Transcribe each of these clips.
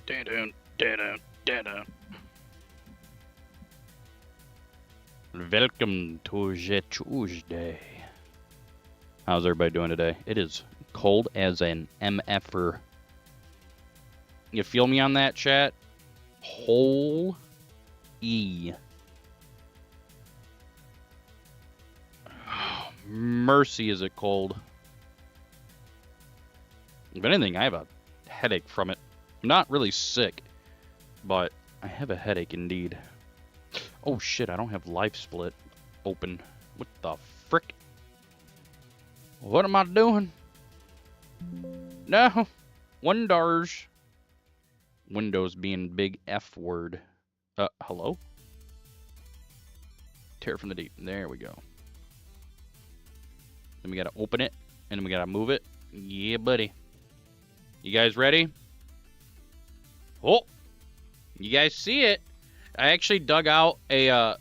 Da-dun, da-dun, da-dun. Welcome to the Tuesday. How's everybody doing today? It is cold as an MFer. You feel me on that, chat? Whole E. Mercy, is it cold? If anything, I have a headache from it. I'm not really sick, but I have a headache indeed. Oh shit, I don't have Life Split open. What the frick? What am I doing? No. Windows. Windows being big F word. Hello? Tear from the deep. There we go. Then we gotta open it, and then we gotta move it. Yeah, buddy. You guys ready? Oh! You guys see it? I actually dug out a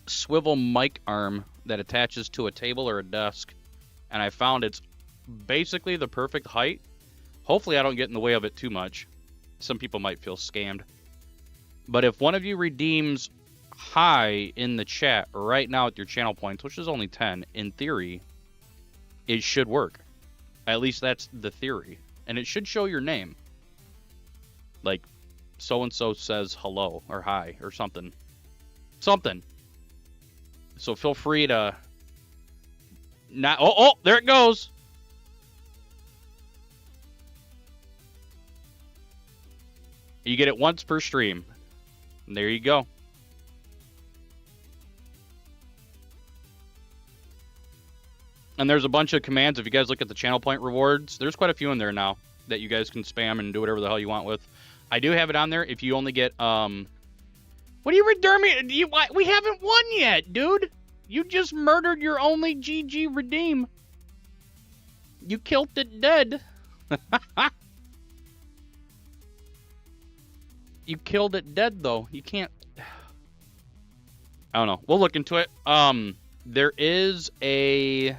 swivel mic arm that attaches to a table or a desk, and I found it's basically the perfect height. Hopefully I don't get in the way of it too much. Some people might feel scammed. But if one of you redeems high in the chat right now with your channel points, which is only 10, in theory, it should work. At least that's the theory. And it should show your name. Like, so-and-so says hello or hi or something. Something. So feel free to... not. Oh, there it goes! You get it once per stream. And there you go. And there's a bunch of commands. If you guys look at the channel point rewards, there's quite a few in there now that you guys can spam and do whatever the hell you want with. I do have it on there if you only get, what are you redeeming? We haven't won yet, dude. You just murdered your only GG redeem. You killed it dead. You killed it dead, though. You can't... I don't know. We'll look into it. There is a...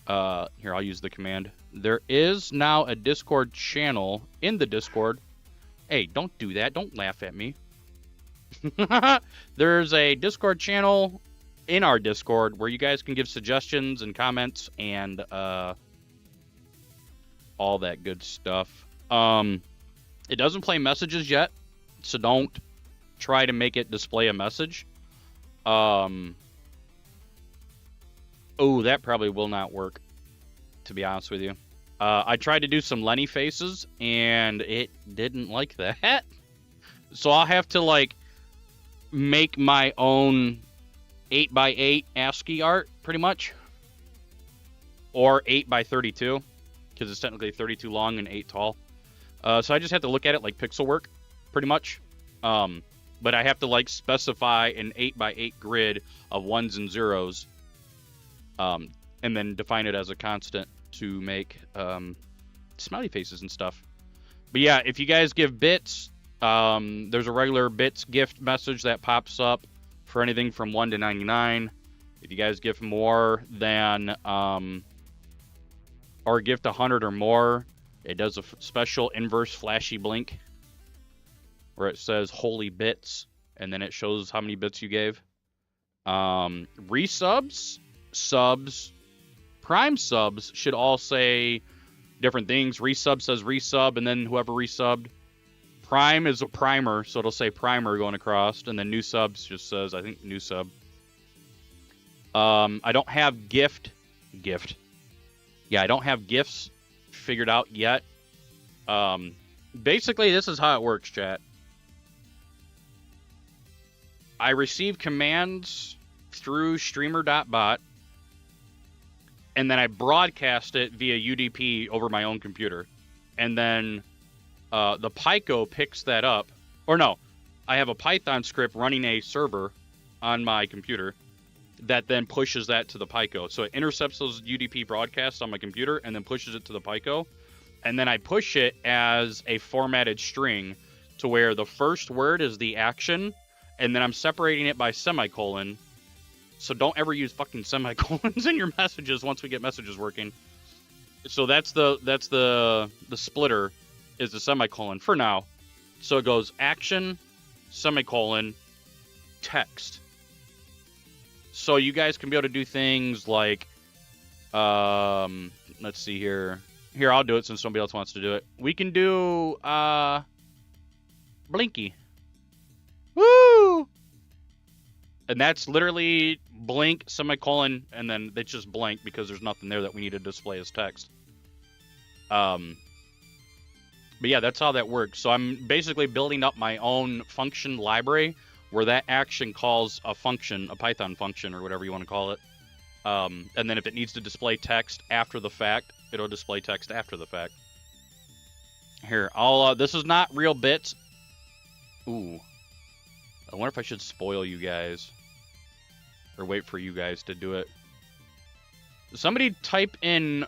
here, I'll use the command. There is now a Discord channel in the Discord. Hey, don't do that. Don't laugh at me. There's a Discord channel in our Discord where you guys can give suggestions and comments and all that good stuff. It doesn't play messages yet, so don't try to make it display a message. Oh, that probably will not work, to be honest with you. I tried to do some Lenny faces, and it didn't like that. So I'll have to, like, make my own 8x8 ASCII art, pretty much. Or 8x32, because it's technically 32 long and 8 tall. So I just have to look at it like pixel work, pretty much. But I have to, like, specify an 8x8 grid of ones and zeros. And then define it as a constant to make smiley faces and stuff. But yeah, if you guys give bits, there's a regular bits gift message that pops up for anything from 1 to 99. If you guys give more than, or gift 100 or more, it does a special inverse flashy blink where it says holy bits, and then it shows how many bits you gave. Resubs, subs, Prime subs should all say different things. Resub says resub, and then whoever resubbed. Prime is a primer, so it'll say primer going across, and then new subs just says, I think, new sub. I don't have gift. Yeah, I don't have gifts figured out yet. Basically, this is how it works, chat. I receive commands through streamer.bot, and then I broadcast it via UDP over my own computer. And then the Pico picks that up. Or no, I have a Python script running a server on my computer that then pushes that to the Pico. So it intercepts those UDP broadcasts on my computer and then pushes it to the Pico. And then I push it as a formatted string to where the first word is the action, and then I'm separating it by semicolon. So don't ever use fucking semicolons in your messages once we get messages working. So that's the splitter is the semicolon for now. So it goes action, semicolon, text. So you guys can be able to do things like, let's see here. Here, I'll do it since somebody else wants to do it. We can do, Blinky. Woo! And that's literally blink, semicolon, and then it's just blank because there's nothing there that we need to display as text. But yeah, that's how that works. So I'm basically building up my own function library where that action calls a function, a Python function or whatever you want to call it. And then if it needs to display text after the fact, it'll display text after the fact. Here, this is not real bits. Ooh. I wonder if I should spoil you guys. Or wait for you guys to do it. Somebody type in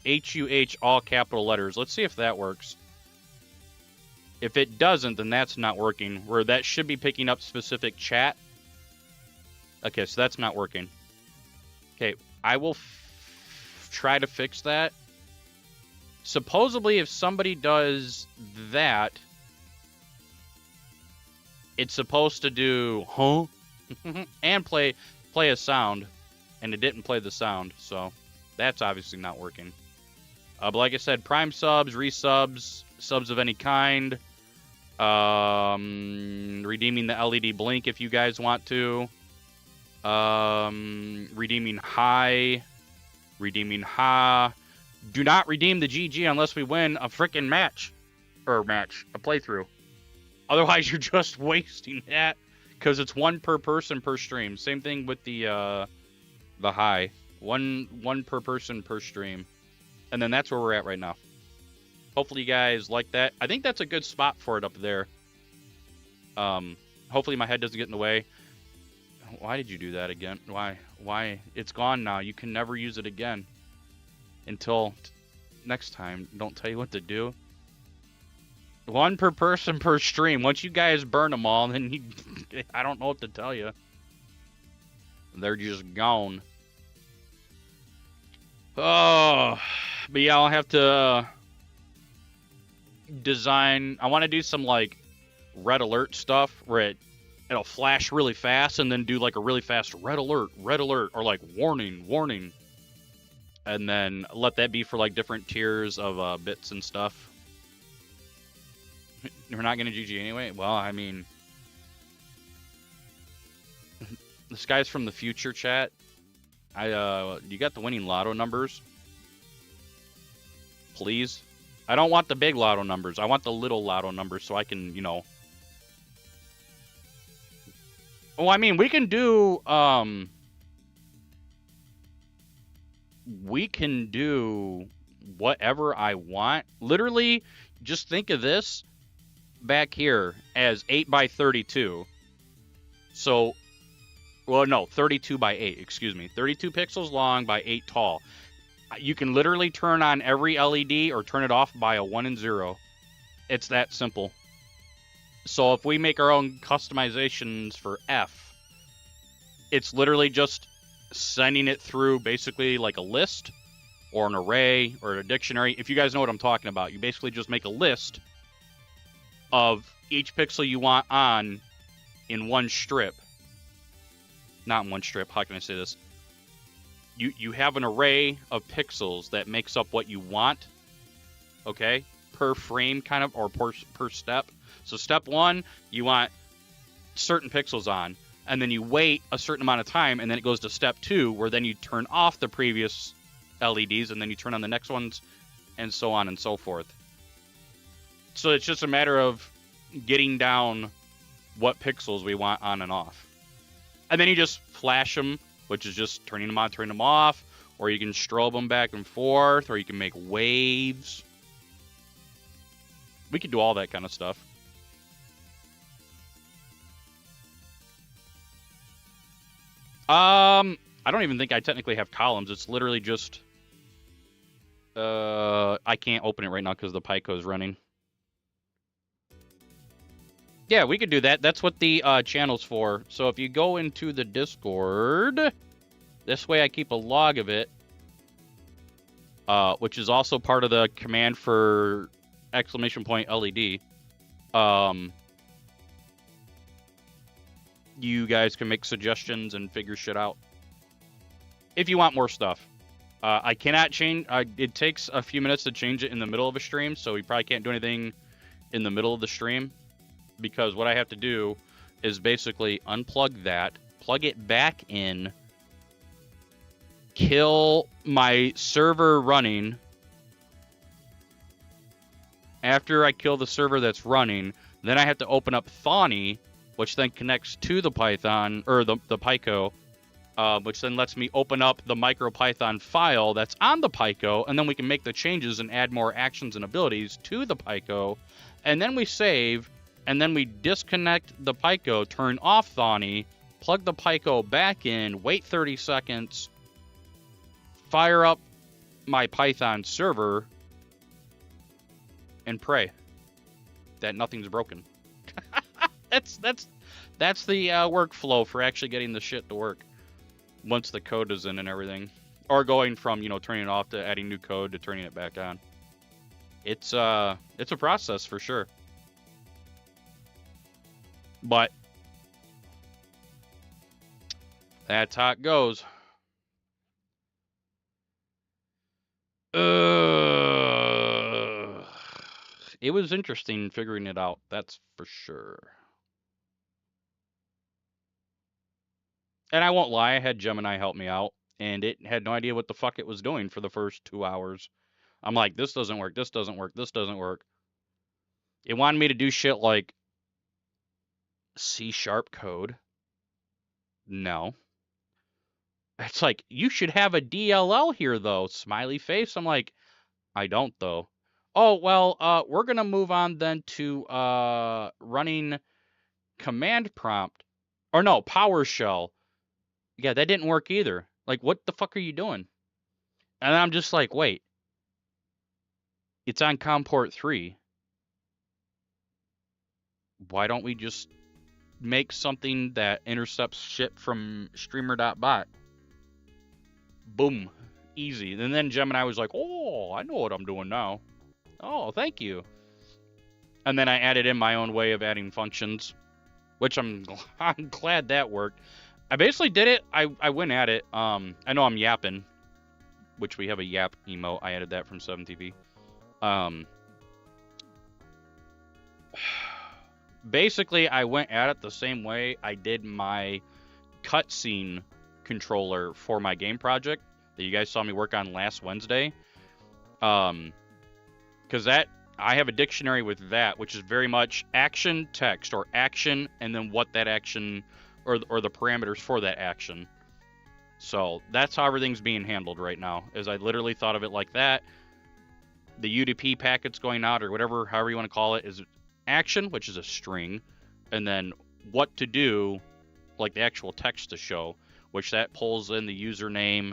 H-U-H, all capital letters. Let's see if that works. If it doesn't, then that's not working. Where that should be picking up specific chat. Okay, so that's not working. Okay, I will try to fix that. Supposedly, if somebody does that, it's supposed to do and play a sound, and it didn't play the sound, so that's obviously not working. But like I said, Prime subs, resubs, subs of any kind, redeeming the LED blink if you guys want to, redeeming hi, redeeming ha. Do not redeem the GG unless we win a freaking match, a playthrough. Otherwise, you're just wasting that. Because it's one per person per stream. Same thing with the high. One per person per stream. And then that's where we're at right now. Hopefully you guys like that. I think that's a good spot for it up there. Hopefully my head doesn't get in the way. Why did you do that again? Why? It's gone now. You can never use it again. Until next time. Don't tell you what to do. One per person per stream. Once you guys burn them all, then I don't know what to tell you. They're just gone. Oh, but yeah, I'll have to design. I want to do some like red alert stuff where it'll flash really fast and then do like a really fast red alert, or like warning, and then let that be for like different tiers of bits and stuff. We're not going to GG anyway? Well, I mean... This guy's from the future, chat. You got the winning lotto numbers? Please? I don't want the big lotto numbers. I want the little lotto numbers so I can, you know... Oh, I mean, we can do... We can do whatever I want. Literally, just think of this back here as 8 by 32. So, well, no, 32 by 8, excuse me. 32 pixels long by 8 tall. You can literally turn on every LED or turn it off by a 1 and 0. It's that simple. So if we make our own customizations for F, it's literally just sending it through basically like a list or an array or a dictionary. If you guys know what I'm talking about, you basically just make a list of each pixel you want on in one strip. Not in one strip, how can I say this? You have an array of pixels that makes up what you want, okay? Per frame kind of, or per step. So step 1, you want certain pixels on, and then you wait a certain amount of time, and then it goes to step 2, where then you turn off the previous LEDs, and then you turn on the next ones, and so on and so forth. So it's just a matter of getting down what pixels we want on and off. And then you just flash them, which is just turning them on, turning them off, or you can strobe them back and forth, or you can make waves. We could do all that kind of stuff. I don't even think I technically have columns. It's literally just... I can't open it right now because the Pico is running. Yeah, we could do that. That's what the channel's for. So if you go into the Discord, this way I keep a log of it, which is also part of the command for ! LED. You guys can make suggestions and figure shit out if you want more stuff. I cannot change. It takes a few minutes to change it in the middle of a stream, so we probably can't do anything in the middle of the stream, because what I have to do is basically unplug that, plug it back in, kill my server running. After I kill the server that's running, then I have to open up Thawny, which then connects to the Python, or the Pico, which then lets me open up the MicroPython file that's on the Pico, and then we can make the changes and add more actions and abilities to the Pico, and then we save, and then we disconnect the Pico, turn off Thawny, plug the Pico back in, wait 30 seconds, fire up my Python server, and pray that nothing's broken. That's the workflow for actually getting the shit to work once the code is in and everything, or going from, you know, turning it off to adding new code to turning it back on. It's a process for sure, but that's how it goes. It was interesting figuring it out, that's for sure. And I won't lie, I had Gemini help me out, and it had no idea what the fuck it was doing for the first 2 hours. I'm like, this doesn't work, this doesn't work, this doesn't work. It wanted me to do shit like C# code. No. It's like, you should have a DLL here, though. Smiley face. I'm like, I don't, though. Oh, well, we're going to move on then to running command prompt. Or no, PowerShell. Yeah, that didn't work either. Like, what the fuck are you doing? And I'm just like, wait. It's on COM port 3. Why don't we just make something that intercepts shit from streamer.bot? Boom. Easy. And then Gemini was like, oh, I know what I'm doing now. Oh, thank you. And then I added in my own way of adding functions, which I'm glad that worked. I basically did it. I went at it. I know I'm yapping, which we have a yap emote. I added that from 7TV. Basically, I went at it the same way I did my cutscene controller for my game project that you guys saw me work on last Wednesday. Because that, I have a dictionary with that, which is very much action text, or action, and then what that action, or the parameters for that action. So that's how everything's being handled right now, is I literally thought of it like that. The UDP packets going out, or whatever, however you want to call it, is action, which is a string, and then what to do, like the actual text to show, which that pulls in the username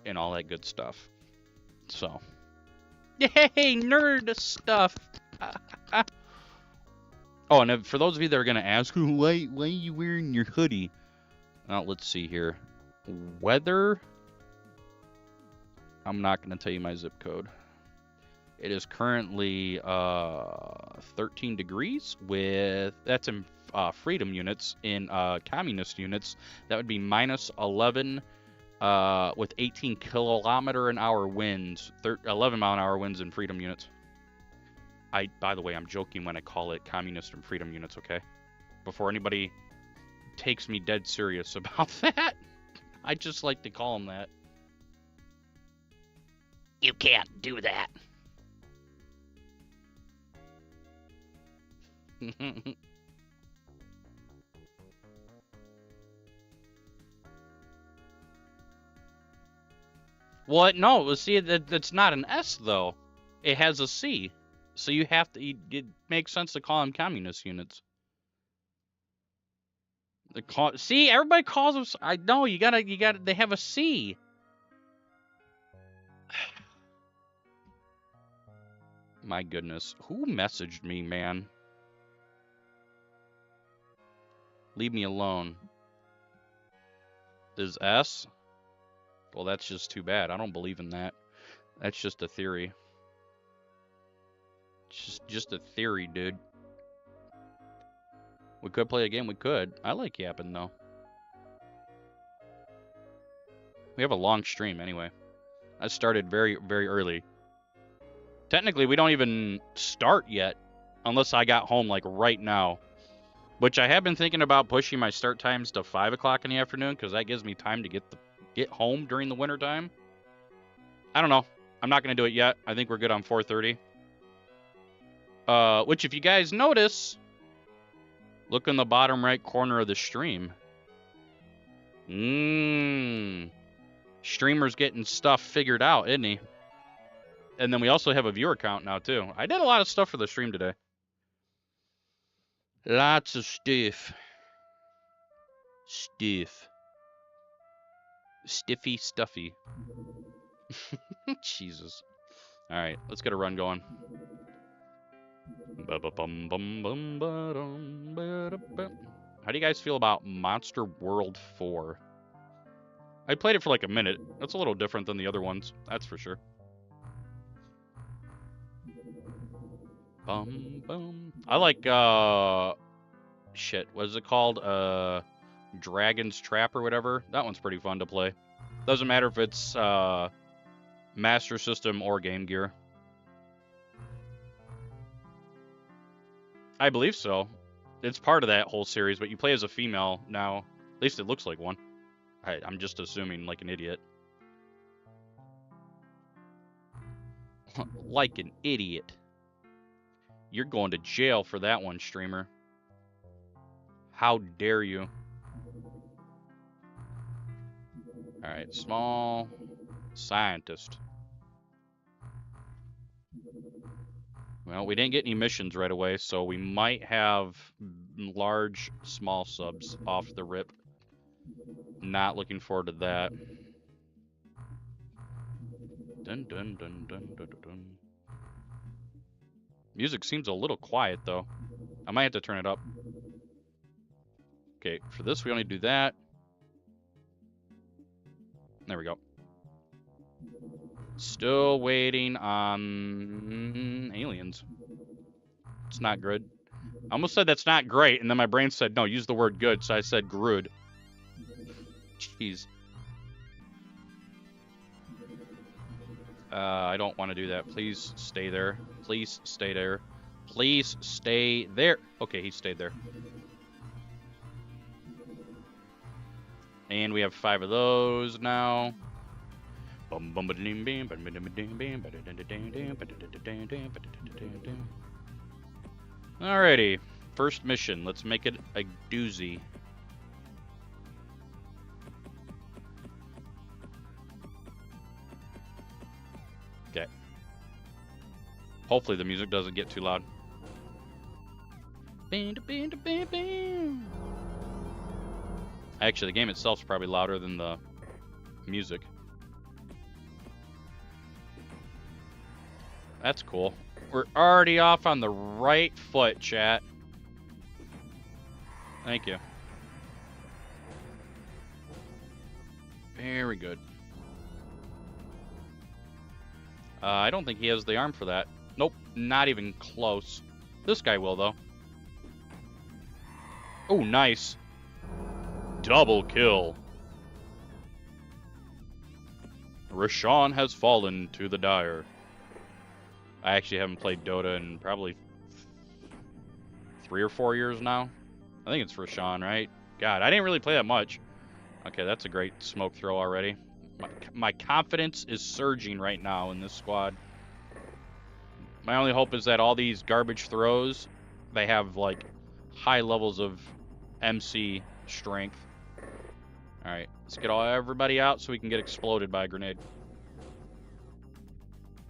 and all that good stuff. So, yay, nerd stuff. Oh, and for those of you that are going to ask, why are you wearing your hoodie? Let's see here. Weather. I'm not going to tell you my zip code. It is currently 13 degrees with, that's in freedom units. In communist units, that would be minus 11 with 18 km/h winds, 11 mile-an-hour winds in freedom units. By the way, I'm joking when I call it communist and freedom units, okay? Before anybody takes me dead serious about that, I just like to call them that. You can't do that. Well, no, see, that's not an S, though. It has a C. So you have to, it makes sense to call them communist units. See, everybody calls them, I know, you gotta, they have a C. My goodness. Who messaged me, man? Leave me alone. Is S? Well, that's just too bad. I don't believe in that. That's just a theory. It's just a theory, dude. We could play a game. We could. I like yapping, though. We have a long stream, anyway. I started very, very early. Technically, we don't even start yet, unless I got home, like, right now. Which I have been thinking about pushing my start times to 5 o'clock in the afternoon, because that gives me time to get home during the winter time. I don't know. I'm not going to do it yet. I think we're good on 4:30. Which, if you guys notice, look in the bottom right corner of the stream. Streamer's getting stuff figured out, isn't he? And then we also have a viewer count now, too. I did a lot of stuff for the stream today. Lots of stuff. Stiffy stuffy. Jesus. Alright, let's get a run going. How do you guys feel about Monster World 4? I played it for like a minute. That's a little different than the other ones, that's for sure. I like, shit, what is it called? Dragon's Trap or whatever. That one's pretty fun to play. Doesn't matter if it's, Master System or Game Gear. I believe so. It's part of that whole series, but you play as a female now. At least it looks like one. I'm just assuming like an idiot. Like an idiot. You're going to jail for that one, streamer. How dare you? Alright, small scientist. Well, we didn't get any missions right away, so we might have large, small subs off the rip. Not looking forward to that. Dun dun dun dun dun dun. Music seems a little quiet, though. I might have to turn it up. Okay, for this we only do that. There we go. Still waiting on aliens. It's not good. I almost said that's not great, and then my brain said, no, use the word good, so I said good. Jeez. I don't want to do that. Please stay there. Please stay there. Please stay there. Okay, he stayed there. And we have 5 of those now. Alrighty. First mission. Let's make it a doozy. Okay. Hopefully the music doesn't get too loud. Actually, the game itself is probably louder than the music. That's cool. We're already off on the right foot, chat. Thank you. Very good. I don't think he has the arm for that. Nope, not even close. This guy will, though. Oh, nice. Double kill. Rashawn has fallen to the dire. I actually haven't played Dota in probably 3 or 4 years now. I think it's Rashawn, right? God, I didn't really play that much. Okay, that's a great smoke throw already. My confidence is surging right now in this squad. My only hope is that all these garbage throws, they have like high levels of MC strength. Alright, let's get everybody out so we can get exploded by a grenade.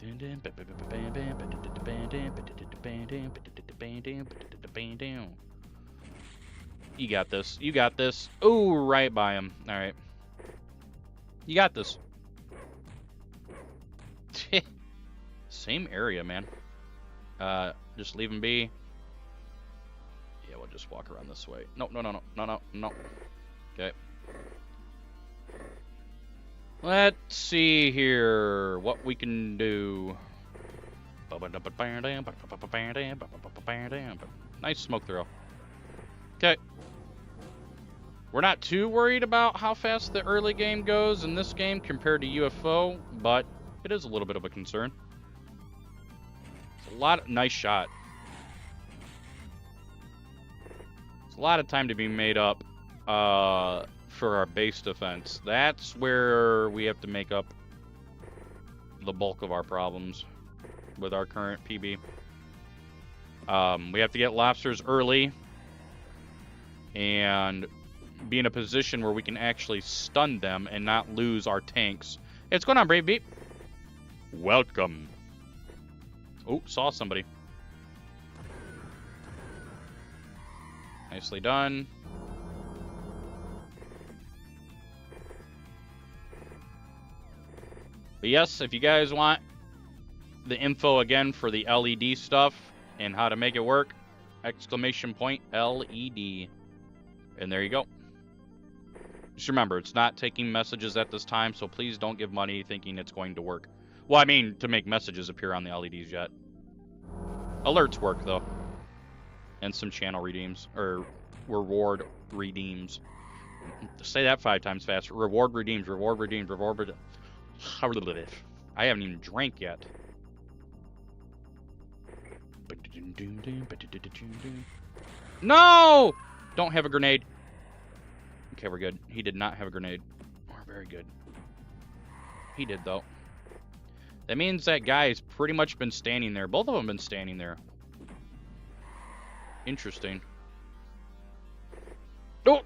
You got this. You got this. Ooh, right by him. Alright. You got this. Same area, man. Just leave him be. Yeah, we'll just walk around this way. No, no, no, no, no, no, no. Okay. Let's see here what we can do. Nice smoke throw. Okay. We're not too worried about how fast the early game goes in this game compared to UFO, but it is a little bit of a concern. It's a lot of, nice shot. It's a lot of time to be made up for our base defense. That's where we have to make up the bulk of our problems with our current PB. We have to get lobsters early and be in a position where we can actually stun them and not lose our tanks. Hey, what's going on, Brave Beat? Welcome. Oh, saw somebody. Nicely done. But yes, if you guys want the info again for the LED stuff and how to make it work, !LED. And there you go. Just remember, it's not taking messages at this time, so please don't give money thinking it's going to work. Well, I mean, to make messages appear on the LEDs yet. Alerts work, though. And some channel redeems, or reward redeems. Say that 5 times fast. Reward redeems, reward redeems, reward redeems. I haven't even drank yet. No! Don't have a grenade. Okay, we're good. He did not have a grenade. We're very good. He did, though. That means that guy's pretty much been standing there. Both of them have been standing there. Interesting. Oh!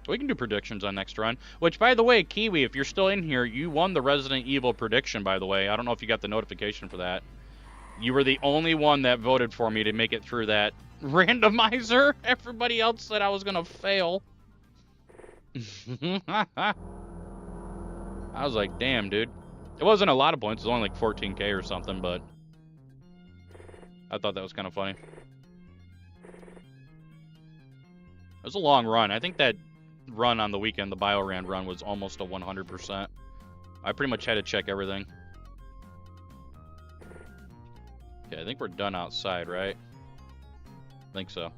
We can do predictions on next run. Which, by the way, Kiwi, if you're still in here, you won the Resident Evil prediction, by the way. I don't know if you got the notification for that. You were the only one that voted for me to make it through that randomizer. Everybody else said I was going to fail. I was like, damn, dude. It wasn't a lot of points. It was only like 14K or something, but I thought that was kind of funny. It was a long run. I think that run on the weekend, the Biorand run, was almost a 100%. I pretty much had to check everything. Okay, I think we're done outside, right? I think so.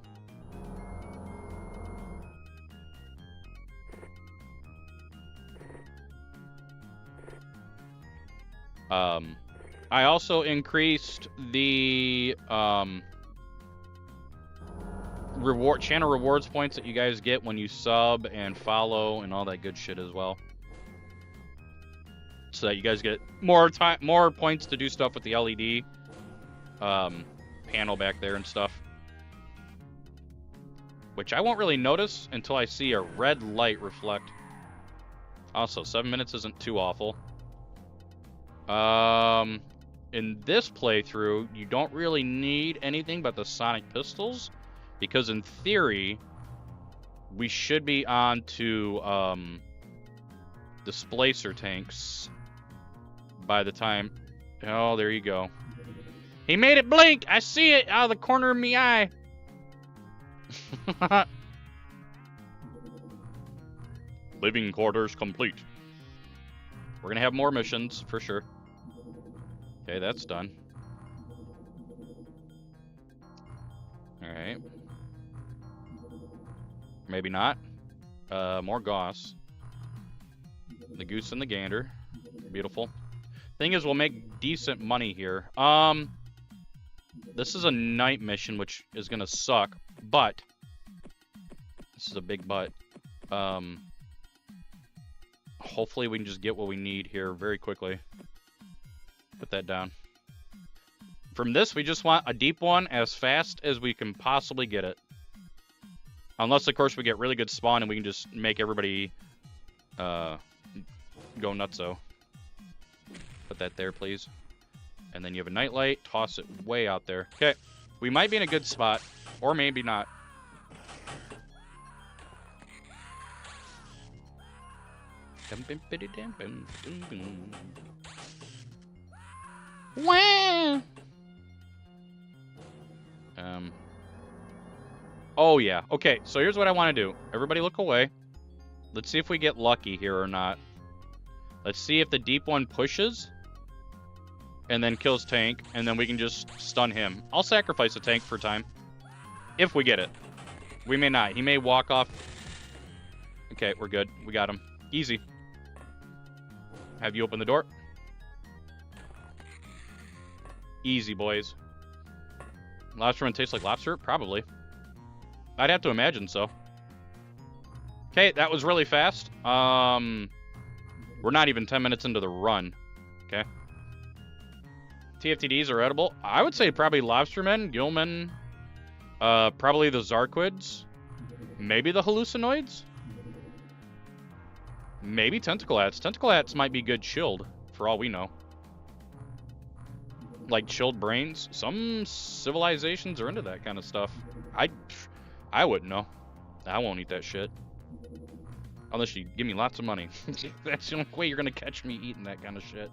I also increased the channel rewards points that you guys get when you sub and follow and all that good shit as well, so that you guys get more points to do stuff with the LED panel back there and stuff, which I won't really notice until I see a red light reflect. Also, 7 minutes isn't too awful. In this playthrough, you don't really need anything but the sonic pistols, because in theory, we should be on to displacer tanks by the time. Oh, there you go. He made it blink. I see it out of the corner of my eye. Living quarters complete. We're gonna have more missions for sure. Okay, that's done. All right. Maybe not. More Goss. The goose and the gander. Beautiful. Thing is, we'll make decent money here. This is a night mission, which is gonna suck, but this is a big but. Hopefully we can just get what we need here very quickly. Put that down. From this, we just want a deep one as fast as we can possibly get it. Unless, of course, we get really good spawn and we can just make everybody go nutso. Put that there, please. And then you have a nightlight. Toss it way out there. Okay. We might be in a good spot. Or maybe not. Wah! Oh, yeah. Okay, so here's what I want to do. Everybody look away. Let's see if we get lucky here or not. Let's see if the deep one pushes and then kills tank, and then we can just stun him. I'll sacrifice a tank for time if we get it. We may not. He may walk off. Okay, we're good. We got him. Easy. Have you open the door? Easy, boys. Lobster one tastes like lobster? Probably. I'd have to imagine so. Okay, that was really fast. We're not even 10 minutes into the run. Okay. TFTDs are edible. I would say probably lobstermen, gillmen, probably the zarquids, maybe the hallucinoids, maybe tentaclats. Tentaclats might be good chilled, for all we know. Like chilled brains. Some civilizations are into that kind of stuff. I wouldn't know. I won't eat that shit. Unless you give me lots of money. That's the only way you're going to catch me eating that kind of shit.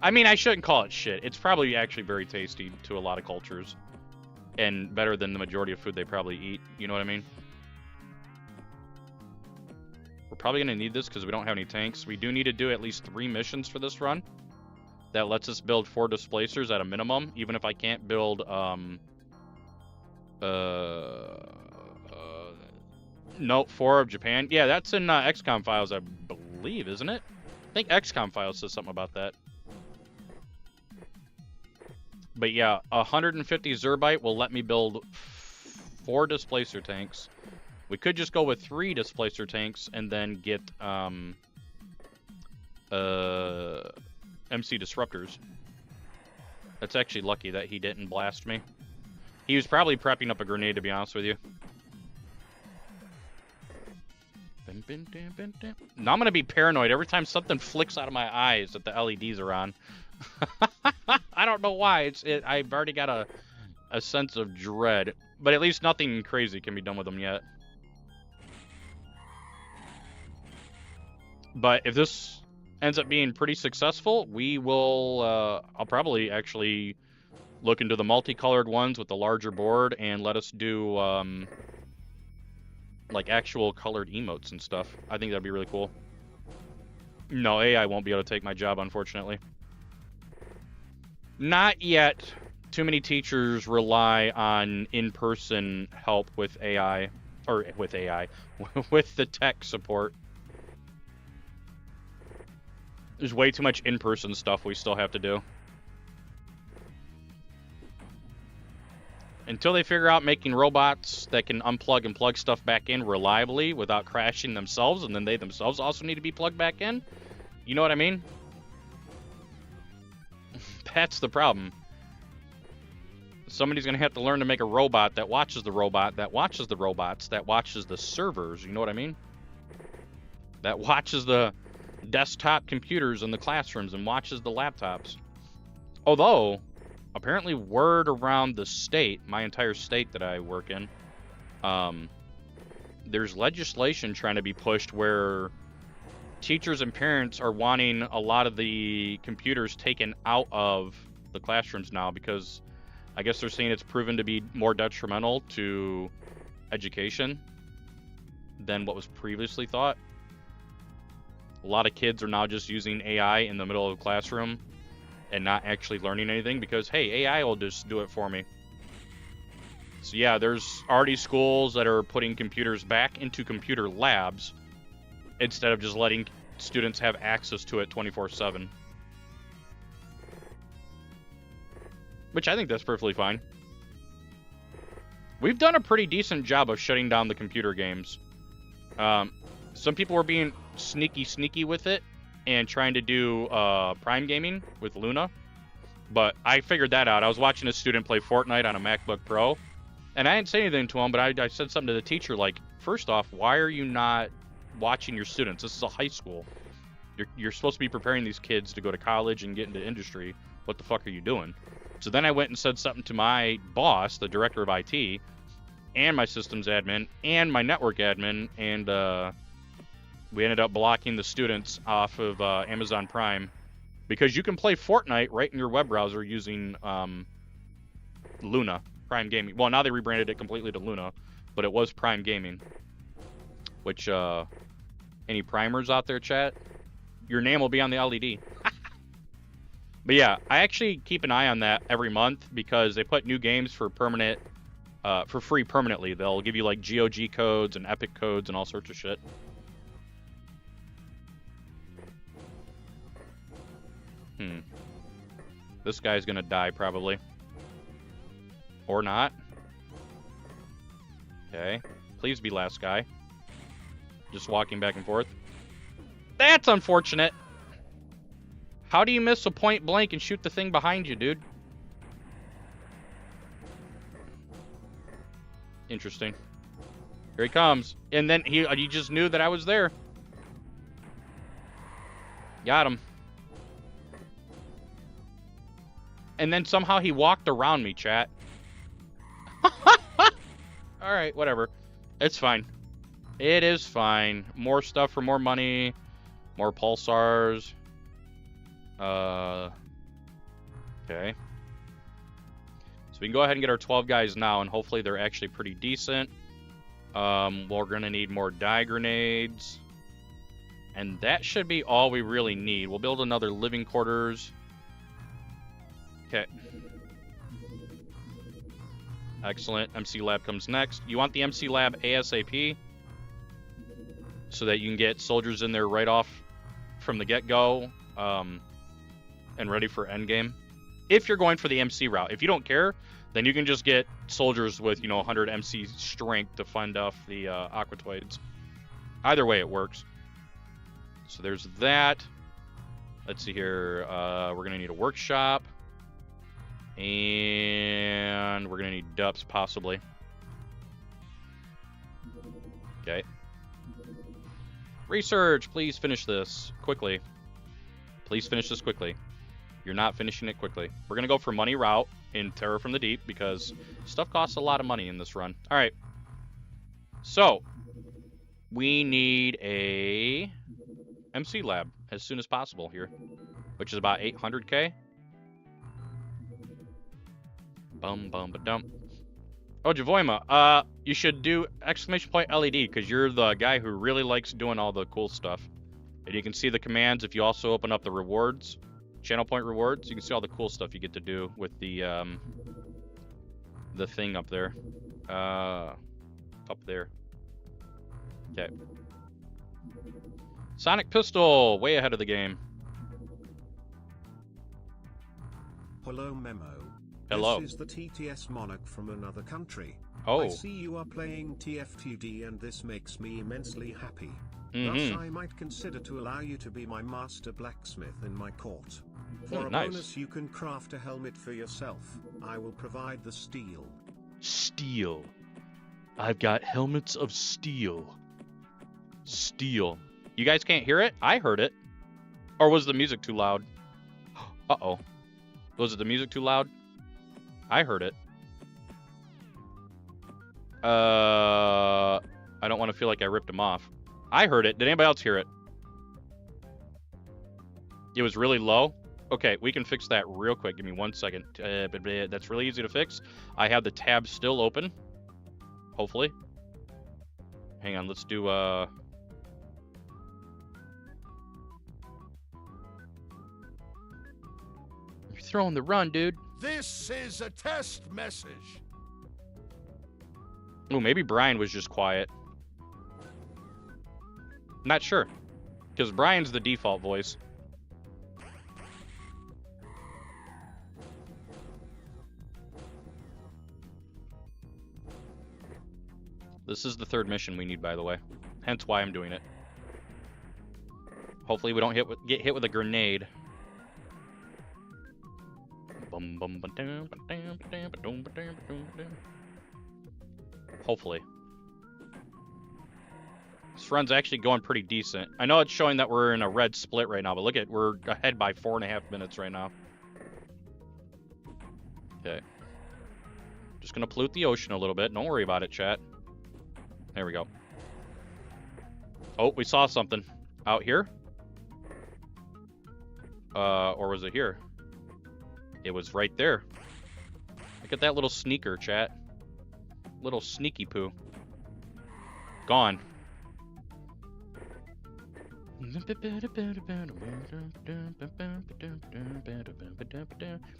I mean, I shouldn't call it shit. It's probably actually very tasty to a lot of cultures. And better than the majority of food they probably eat. You know what I mean? We're probably going to need this because we don't have any tanks. We do need to do at least 3 missions for this run. That lets us build 4 displacers at a minimum. Even if I can't build... no, 4 of Japan. Yeah, that's in XCOM files, I believe, isn't it? I think XCOM files says something about that. But yeah, 150 Zerbite will let me build 4 displacer tanks. We could just go with 3 displacer tanks and then get MC disruptors. That's actually lucky that he didn't blast me. He was probably prepping up a grenade, to be honest with you. Now I'm going to be paranoid every time something flicks out of my eyes that the LEDs are on. I don't know why. I've already got a sense of dread. But at least nothing crazy can be done with them yet. But if this ends up being pretty successful, we will... I'll probably actually look into the multicolored ones with the larger board and let us do... like actual colored emotes and stuff. I think that'd be really cool. No, AI won't be able to take my job, unfortunately. Not yet. Too many teachers rely on in-person help with AI. Or with AI. With the tech support. There's way too much in-person stuff we still have to do. Until they figure out making robots that can unplug and plug stuff back in reliably without crashing themselves, and then they themselves also need to be plugged back in. You know what I mean? That's the problem. Somebody's going to have to learn to make a robot that watches the robot, that watches the robots, that watches the servers. You know what I mean? That watches the desktop computers in the classrooms and watches the laptops. Although... apparently word around the state, my entire state that I work in, there's legislation trying to be pushed where teachers and parents are wanting a lot of the computers taken out of the classrooms now because I guess they're saying it's proven to be more detrimental to education than what was previously thought. A lot of kids are now just using AI in the middle of the classroom and not actually learning anything because, hey, AI will just do it for me. So yeah, there's already schools that are putting computers back into computer labs instead of just letting students have access to it 24/7. Which I think that's perfectly fine. We've done a pretty decent job of shutting down the computer games. Some people were being sneaky with it and trying to do Prime Gaming with Luna. But I figured that out. I was watching a student play Fortnite on a MacBook Pro. And I didn't say anything to him, but I said something to the teacher like, first off, why are you not watching your students? This is a high school. You're supposed to be preparing these kids to go to college and get into industry. What the fuck are you doing? So then I went and said something to my boss, the director of IT, and my systems admin, and my network admin, and we ended up blocking the students off of Amazon Prime because you can play Fortnite right in your web browser using Luna, Prime Gaming. Well, now they rebranded it completely to Luna, but it was Prime Gaming. Which, any primers out there, chat? Your name will be on the LED. But yeah, I actually keep an eye on that every month because they put new games for permanent for free permanently. They'll give you like GOG codes and epic codes and all sorts of shit. This guy's gonna die probably. Or not. Okay. Please be last guy. Just walking back and forth. That's unfortunate. How do you miss a point blank and shoot the thing behind you, dude? Interesting. Here he comes. And then he just knew that I was there. Got him. And then somehow he walked around me, chat. Alright, whatever. It's fine. It is fine. More stuff for more money. More pulsars. Okay. So we can go ahead and get our 12 guys now, and hopefully they're actually pretty decent. We're going to need more dye grenades. And that should be all we really need. We'll build another living quarters. Okay. Excellent. MC Lab comes next. You want the MC Lab ASAP so that you can get soldiers in there right off from the get-go and ready for endgame. If you're going for the MC route. If you don't care, then you can just get soldiers with, 100 MC strength to fend off the Aquatoids. Either way, it works. So there's that. Let's see here. We're going to need a workshop. And we're going to need dups, possibly. Okay. Research, please finish this quickly. Please finish this quickly. You're not finishing it quickly. We're going to go for money route in Terror from the Deep because stuff costs a lot of money in this run. All right. So, we need a MC lab as soon as possible here, which is about 800k. Bum-bum-ba-dum. Oh, Javoima, you should do exclamation point LED because you're the guy who really likes doing all the cool stuff. And you can see the commands if you also open up the rewards, channel point rewards. You can see all the cool stuff you get to do with the thing up there. Up there. Okay. Sonic Pistol, way ahead of the game. Hello, Memo. Hello. This is the TTS Monarch from another country. Oh. I see you are playing TFTD and this makes me immensely happy. Thus I might consider to allow you to be my master blacksmith in my court. For a bonus you can craft a helmet for yourself. I will provide the steel. Steel. I've got helmets of steel. Steel. You guys can't hear it? I heard it. Or was the music too loud? Uh-oh. Was it the music too loud? I heard it. I don't want to feel like I ripped him off. I heard it. Did anybody else hear it? It was really low? Okay, we can fix that real quick. Give me 1 second. That's really easy to fix. I have the tab still open. Hopefully. Hang on, let's do, You're throwing the run, dude. This is a test message. Oh, maybe Brian was just quiet. Not sure. Because Brian's the default voice. This is the third mission we need, by the way. Hence why I'm doing it. Hopefully we don't get hit with a grenade. Hopefully. This run's actually going pretty decent. I know it's showing that we're in a red split right now, but look at, we're ahead by 4.5 minutes right now. Okay. Just gonna pollute the ocean a little bit. Don't worry about it, chat. There we go. Oh, we saw something. Out here? Or was it here? It was right there. Look at that little sneaker, chat. Little sneaky poo. Gone.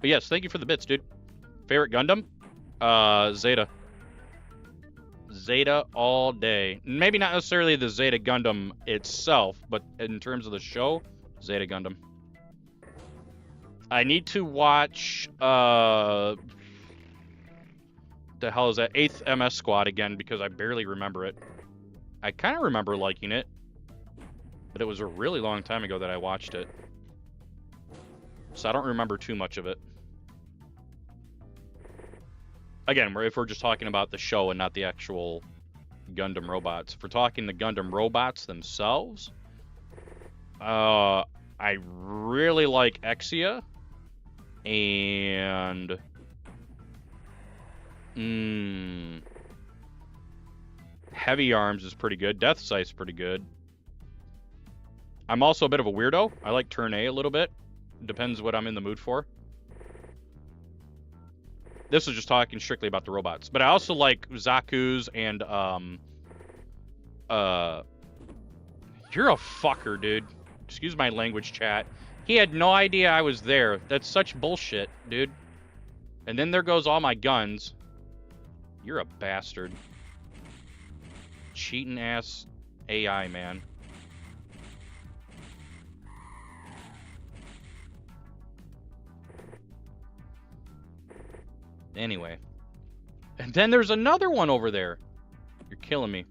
But yes, thank you for the bits, dude. Favorite Gundam? Zeta. Zeta all day. Maybe not necessarily the Zeta Gundam itself, but in terms of the show, Zeta Gundam. I need to watch, the hell is that? 8th MS Squad again, because I barely remember it. I kind of remember liking it, but it was a really long time ago that I watched it. So I don't remember too much of it. Again, if we're just talking about the show and not the actual Gundam robots. If we're talking the Gundam robots themselves, I really like Exia and Heavy Arms is pretty good. Death Sight's pretty good. I'm also a bit of a weirdo. I like Turn A little bit. Depends what I'm in the mood for. This is just talking strictly about the robots. But I also like Zaku's and, you're a fucker, dude. Excuse my language, chat. He had no idea I was there. That's such bullshit, dude. And then there goes all my guns. You're a bastard. Cheating ass AI, man. Anyway. And then there's another one over there. You're killing me.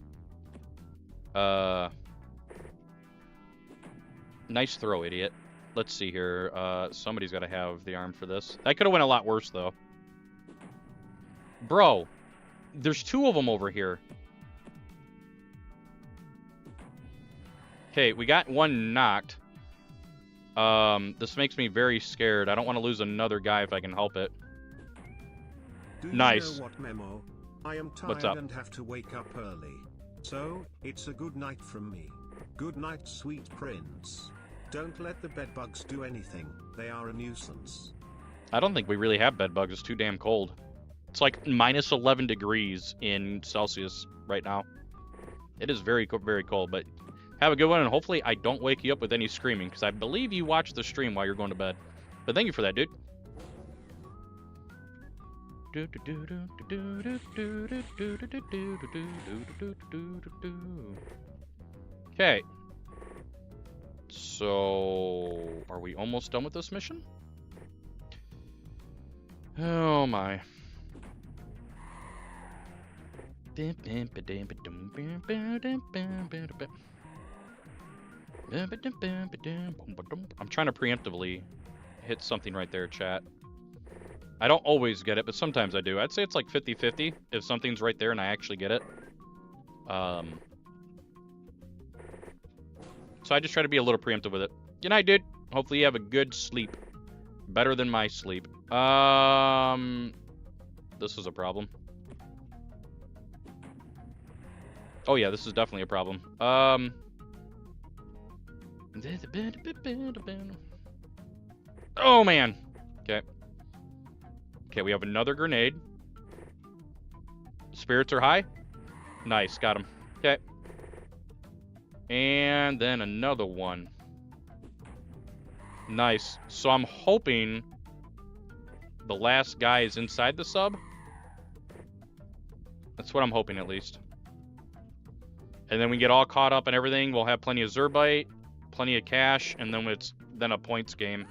Nice throw, idiot. Let's see here. Somebody's got to have the arm for this. That could have went a lot worse, though. Bro. There's two of them over here. Okay, we got one knocked. This makes me very scared. I don't want to lose another guy if I can help it. Nice. You know what, Memo? I am What's tired up? and have to wake up early. So, it's a good night from me. Good night, sweet prince. Don't let the bedbugs do anything. They are a nuisance. I don't think we really have bed bugs. It's too damn cold. It's like minus 11 degrees in Celsius right now. It is very, very cold, but have a good one, and hopefully I don't wake you up with any screaming, because I believe you watched the stream while you're going to bed. But thank you for that, dude. Okay. So, are we almost done with this mission? Oh my. I'm trying to preemptively hit something right there, chat. I don't always get it, but sometimes I do. I'd say it's like 50-50 if something's right there and I actually get it. So I just try to be a little preemptive with it. Good night, dude. Hopefully you have a good sleep. Better than my sleep. This is a problem. Oh yeah, this is definitely a problem. Oh man. Okay. Okay, we have another grenade. Spirits are high. Nice, got him. Okay. And then another one. Nice. So I'm hoping the last guy is inside the sub. That's what I'm hoping, at least. And then we get all caught up and everything. We'll have plenty of Zerbite, plenty of cash, and then it's then a points game.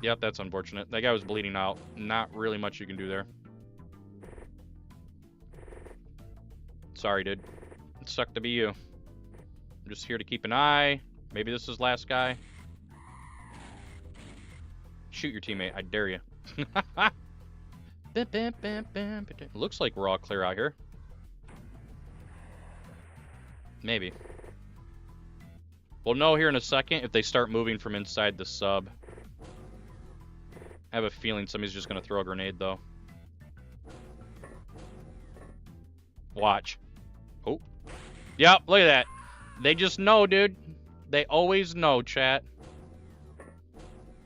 Yep, that's unfortunate. That guy was bleeding out. Not really much you can do there. Sorry, dude. It sucked to be you. I'm just here to keep an eye. Maybe this is last guy. Shoot your teammate. I dare you. Looks like we're all clear out here. Maybe. We'll know here in a second if they start moving from inside the sub. I have a feeling somebody's just going to throw a grenade, though. Watch. Oh. Yep, look at that. They just know, dude. They always know, chat.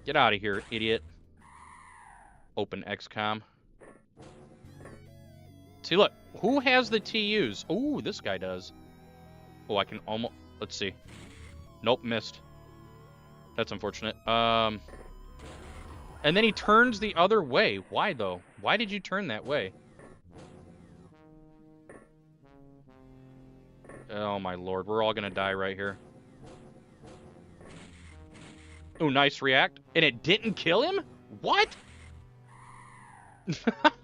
Get out of here, idiot. Open XCOM. See, look. Who has the TUs? Ooh, this guy does. Oh, I can almost... Let's see. Nope, missed. That's unfortunate. And then he turns the other way. Why, though? Why did you turn that way? Oh, my lord. We're all going to die right here. Oh, nice react. And it didn't kill him? What?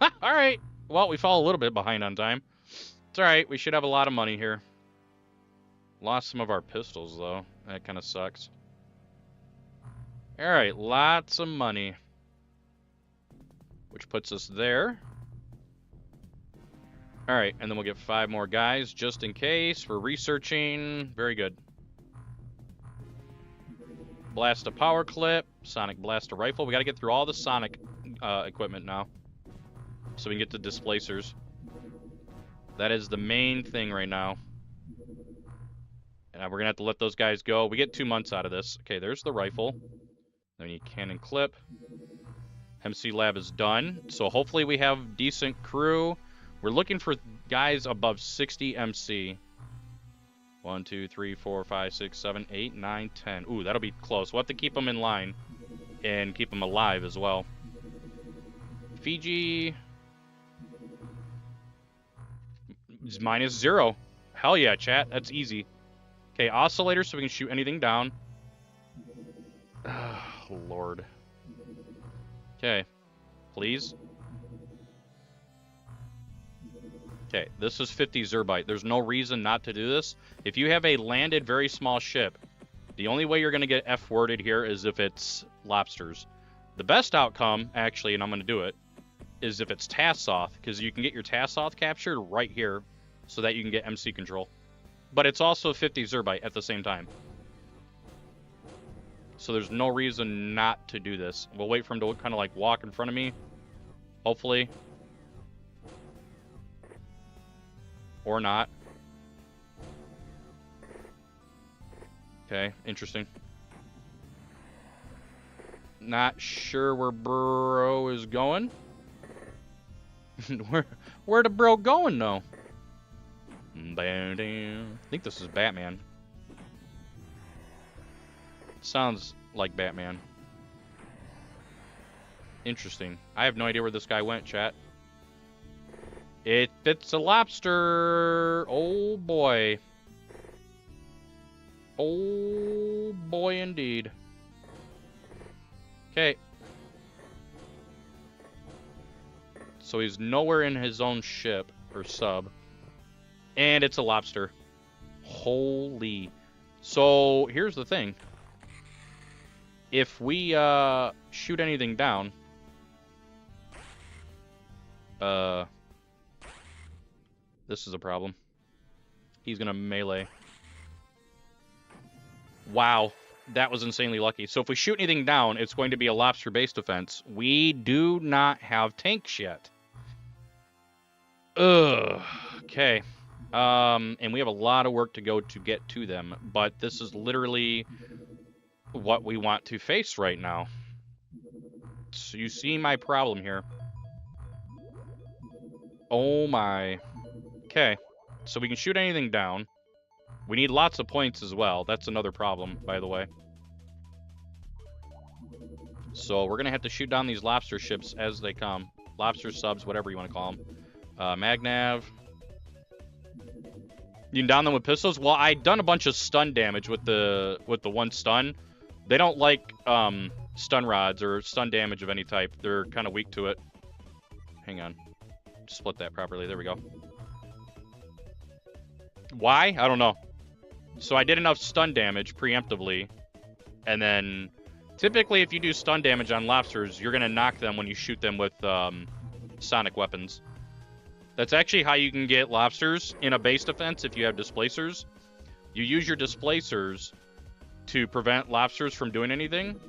All right. Well, we fall a little bit behind on time. It's all right. We should have a lot of money here. Lost some of our pistols, though. That kind of sucks. All right. Lots of money. Which puts us there. All right. And then we'll get 5 more guys just in case. We're researching. Very good. Blast a power clip. Sonic blaster rifle. We got to get through all the Sonic equipment now. So we can get to displacers. That is the main thing right now. And we're going to have to let those guys go. We get 2 months out of this. Okay, there's the rifle. Then you cannon clip. MC Lab is done. So hopefully we have decent crew. We're looking for guys above 60 MC. 1, 2, 3, 4, 5, 6, 7, 8, 9, 10. Ooh, that'll be close. We'll have to keep them in line and keep them alive as well. Fiji is -0. Hell yeah, chat. That's easy. Okay, oscillator so we can shoot anything down. Oh, Lord. Okay. Please. Okay, this is 50 Zerbite. There's no reason not to do this. If you have a landed very small ship, the only way you're going to get F-worded here is if it's lobsters. The best outcome, actually, and I'm going to do it, is if it's Tassoth, because you can get your Tassoth captured right here so that you can get MC control. But it's also 50 Zerbite at the same time. So there's no reason not to do this. We'll wait for him to kind of like walk in front of me, hopefully. Or not. Okay, interesting. Not sure where bro is going. Where the bro going though? I think this is Batman. Sounds like Batman. Interesting. I have no idea where this guy went, chat. It's a lobster. Oh boy. Oh boy indeed. Okay. So he's nowhere in his own ship or sub. And it's a lobster. Holy. So here's the thing. If we shoot anything down, this is a problem. He's gonna melee. Wow, that was insanely lucky. So if we shoot anything down, it's going to be a lobster base defense. We do not have tanks yet. Ugh. Okay. And we have a lot of work to go to get to them, but this is literally what we want to face right now. So you see my problem here. Oh my. Okay. So we can shoot anything down. We need lots of points as well. That's another problem, by the way. So we're going to have to shoot down these lobster ships as they come. Lobster subs, whatever you want to call them. Magnav. You can down them with pistols? Well, I done a bunch of stun damage with the one stun. They don't like stun rods or stun damage of any type. They're kind of weak to it. Hang on. Split that properly. There we go. Why? I don't know. So I did enough stun damage preemptively. And then typically if you do stun damage on lobsters, you're going to knock them when you shoot them with sonic weapons. That's actually how you can get lobsters in a base defense if you have displacers. You use your displacers to prevent lobsters from doing anything.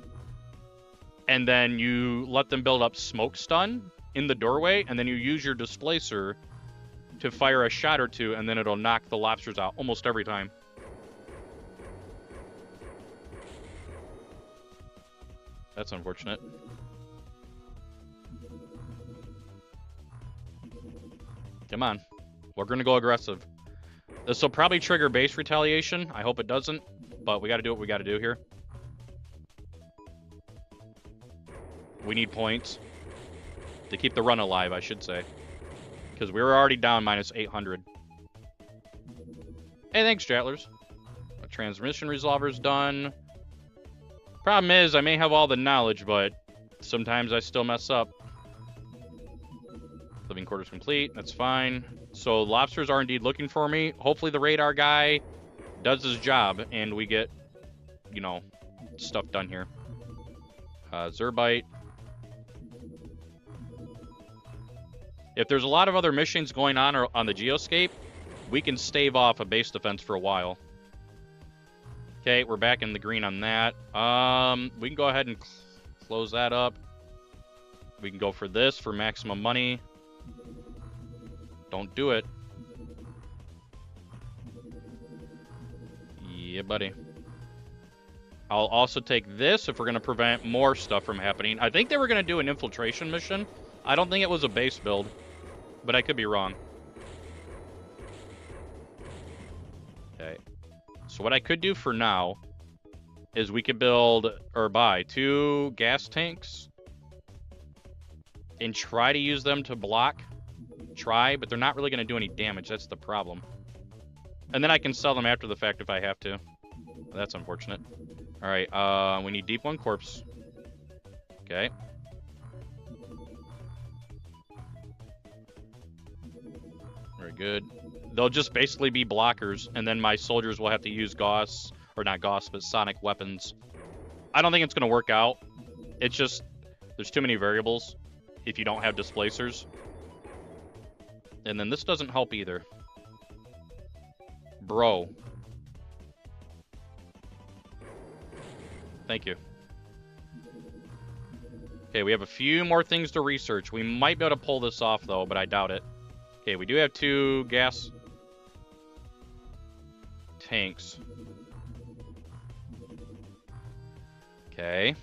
And then you let them build up smoke stun in the doorway. And then you use your displacer to fire a shot or two. And then it'll knock the lobsters out almost every time. That's unfortunate. Come on. We're going to go aggressive. This will probably trigger base retaliation. I hope it doesn't. But we got to do what we got to do here. We need points. To keep the run alive, I should say. Because we were already down minus 800. Hey, thanks, Jatlers. A transmission resolver's done. Problem is, I may have all the knowledge, but sometimes I still mess up. Living quarters complete. That's fine. So lobsters are indeed looking for me. Hopefully the radar guy does his job and we get, you know, stuff done here. Zerbite. If there's a lot of other missions going on the geoscape, we can stave off a base defense for a while. Okay, we're back in the green on that. We can go ahead and close that up. We can go for this for maximum money. Don't do it. Yeah, buddy. I'll also take this if we're going to prevent more stuff from happening. I think they were going to do an infiltration mission. I don't think it was a base build, but I could be wrong. Okay. So what I could do for now is we could build or buy 2 gas tanks and try to use them to block. But they're not really going to do any damage. That's the problem. And then I can sell them after the fact if I have to. That's unfortunate. All right, we need Deep 1 Corpse. Okay. Very good. They'll just basically be blockers, and then my soldiers will have to use Gauss, or not Gauss, but sonic weapons. I don't think it's going to work out. It's just, there's too many variables if you don't have displacers. And then this doesn't help either. Bro. Thank you. Okay, we have a few more things to research. We might be able to pull this off, though, but I doubt it. Okay, we do have 2 gas tanks. Okay.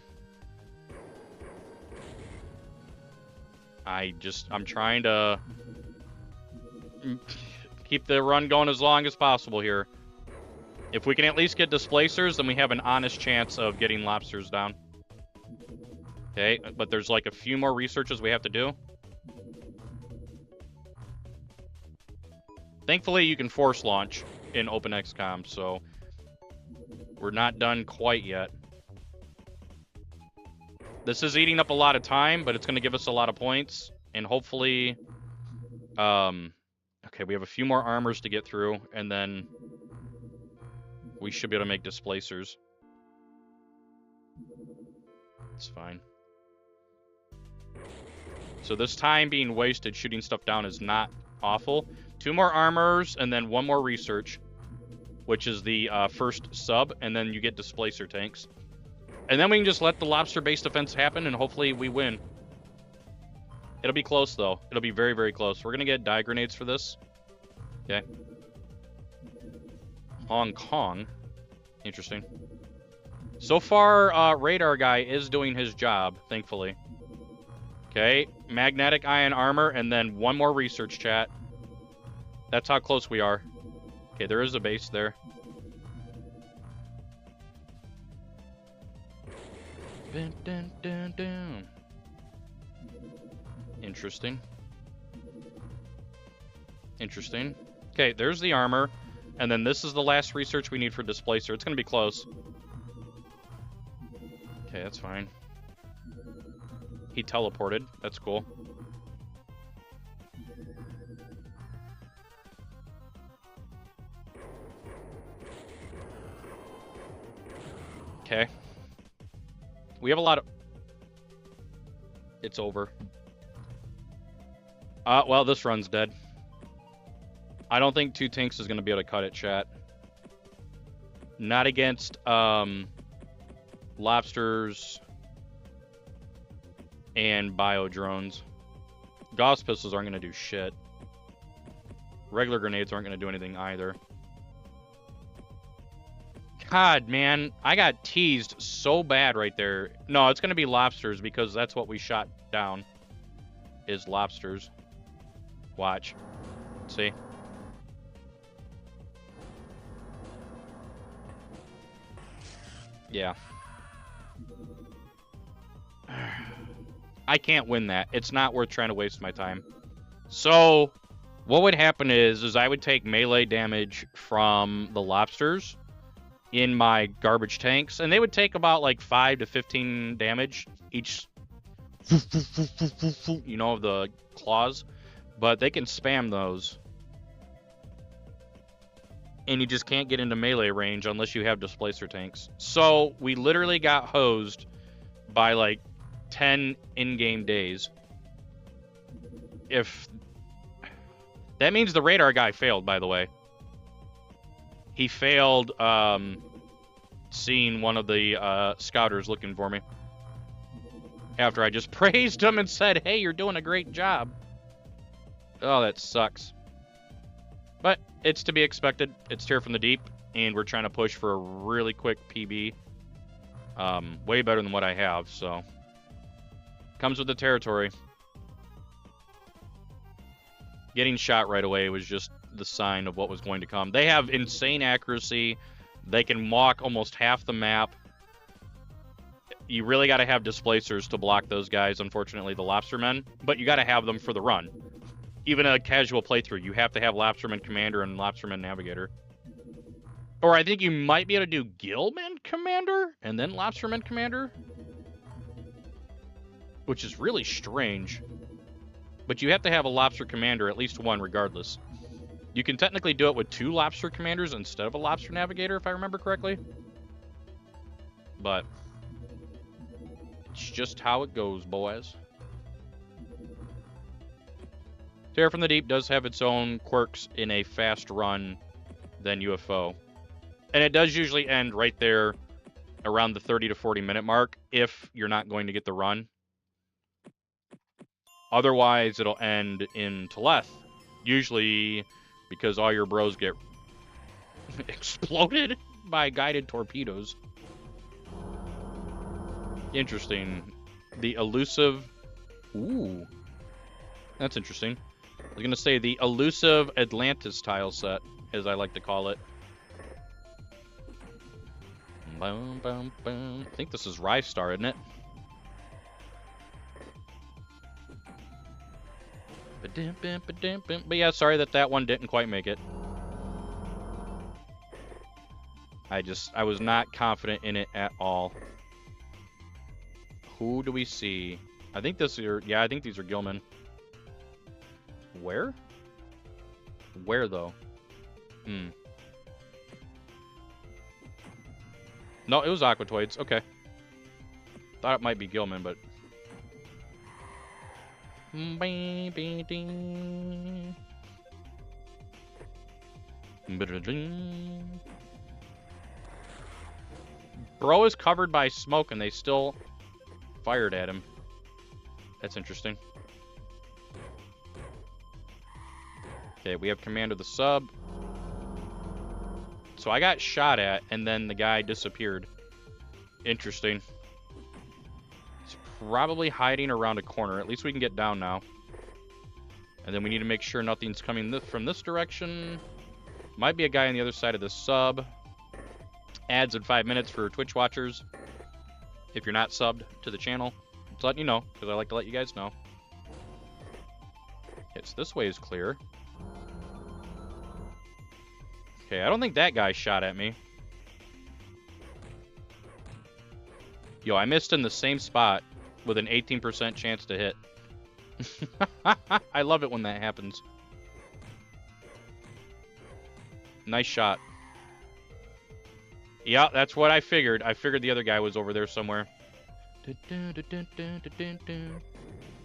I'm trying to keep the run going as long as possible here. If we can at least get displacers, then we have an honest chance of getting lobsters down. Okay, but there's like a few more researches we have to do. Thankfully, you can force launch in OpenXCOM, so we're not done quite yet. This is eating up a lot of time, but it's going to give us a lot of points, and hopefully... okay, we have a few more armors to get through, and then we should be able to make displacers. It's fine. So this time being wasted shooting stuff down is not awful. 2 more armors, and then 1 more research, which is the first sub, and then you get displacer tanks. And then we can just let the lobster base defense happen, and hopefully we win. It'll be close, though. It'll be very, very close. We're going to get die grenades for this. Okay. Hong Kong. Interesting. So far, radar guy is doing his job, thankfully. Okay. Magnetic ion armor, and then 1 more research chat. That's how close we are. Okay, there is a base there. Dun, dun, dun, dun. Interesting. Interesting. Okay, there's the armor. And then this is the last research we need for displacer. It's going to be close. Okay, that's fine. He teleported. That's cool. Okay. We have a lot of... It's over. Well, this run's dead. I don't think 2 tanks is going to be able to cut it, chat. Not against lobsters and bio drones. Gauss pistols aren't going to do shit. Regular grenades aren't going to do anything either. God, man, I got teased so bad right there. No, it's going to be lobsters because that's what we shot down. Is lobsters. Watch. See? Yeah. I can't win that. It's not worth trying to waste my time. So, What would happen is I would take melee damage from the lobsters in my garbage tanks, and they would take about like 5 to 15 damage each, you know, of the claws, but they can spam those. And you just can't get into melee range unless you have displacer tanks. So we literally got hosed by like 10 in-game days. If that means the radar guy failed, by the way. He failed seeing one of the scouters looking for me. After I just praised him and said, hey, you're doing a great job. Oh, that sucks. But it's to be expected. It's Tear from the Deep, and we're trying to push for a really quick PB. Way better than what I have, so. Comes with the territory. Getting shot right away was just the sign of what was going to come. They have insane accuracy. They can walk almost half the map. You really got to have displacers to block those guys, unfortunately, the lobstermen. But you got to have them for the run. Even a casual playthrough, you have to have Lobsterman Commander and Lobsterman Navigator. Or I think you might be able to do Gillman Commander and then Lobsterman Commander. Which is really strange. But you have to have a Lobster Commander, at least one regardless. You can technically do it with 2 Lobster Commanders instead of a Lobster Navigator, if I remember correctly. But it's just how it goes, boys. Tear from the Deep does have its own quirks in a fast run than UFO. And it does usually end right there around the 30 to 40 minute mark if you're not going to get the run. Otherwise, it'll end in Teleth. Usually because all your bros get exploded by guided torpedoes. Interesting. The elusive... Ooh. That's interesting. I was going to say the elusive Atlantis tile set, as I like to call it. Boom, boom, boom. I think this is Rystar, isn't it? But yeah, sorry that one didn't quite make it. I was not confident in it at all. Who do we see? I think these are Gilman. Where? Where, though? No, it was Aquatoids. Okay. Thought it might be Gilman, but... Bro is covered by smoke, and they still fired at him. That's interesting. Okay, we have Commander the Sub. So I got shot at, and then the guy disappeared. Interesting. He's probably hiding around a corner. At least we can get down now. And then we need to make sure nothing's coming from this direction. Might be a guy on the other side of the sub. Ads in 5 minutes for Twitch watchers. If you're not subbed to the channel. Just letting you know, because I like to let you guys know. Okay, so this way is clear. Okay, I don't think that guy shot at me. Yo, I missed in the same spot with an 18% chance to hit. I love it when that happens. Nice shot. Yeah, that's what I figured. I figured the other guy was over there somewhere.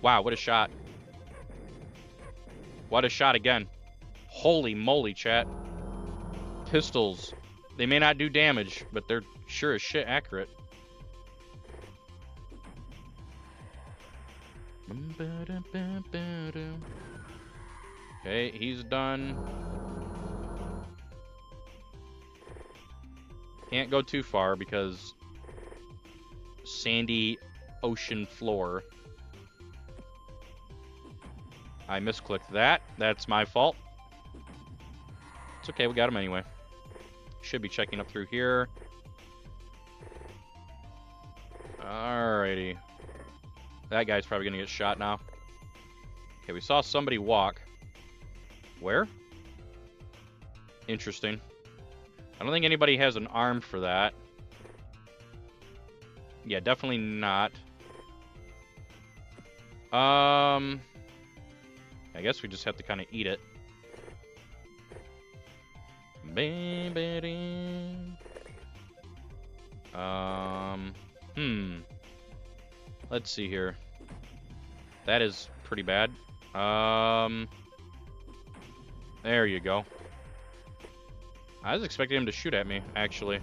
Wow, what a shot. What a shot again. Holy moly, chat. Pistols. They may not do damage, but they're sure as shit accurate. Okay, he's done. Can't go too far because sandy ocean floor. I misclicked that. That's my fault. It's okay, we got him anyway. Should be checking up through here. Alrighty. That guy's probably gonna get shot now. Okay, we saw somebody walk. Where? Interesting. I don't think anybody has an arm for that. Yeah, definitely not. I guess we just have to kind of eat it. Let's see here. That is pretty bad. There you go. I was expecting him to shoot at me, actually.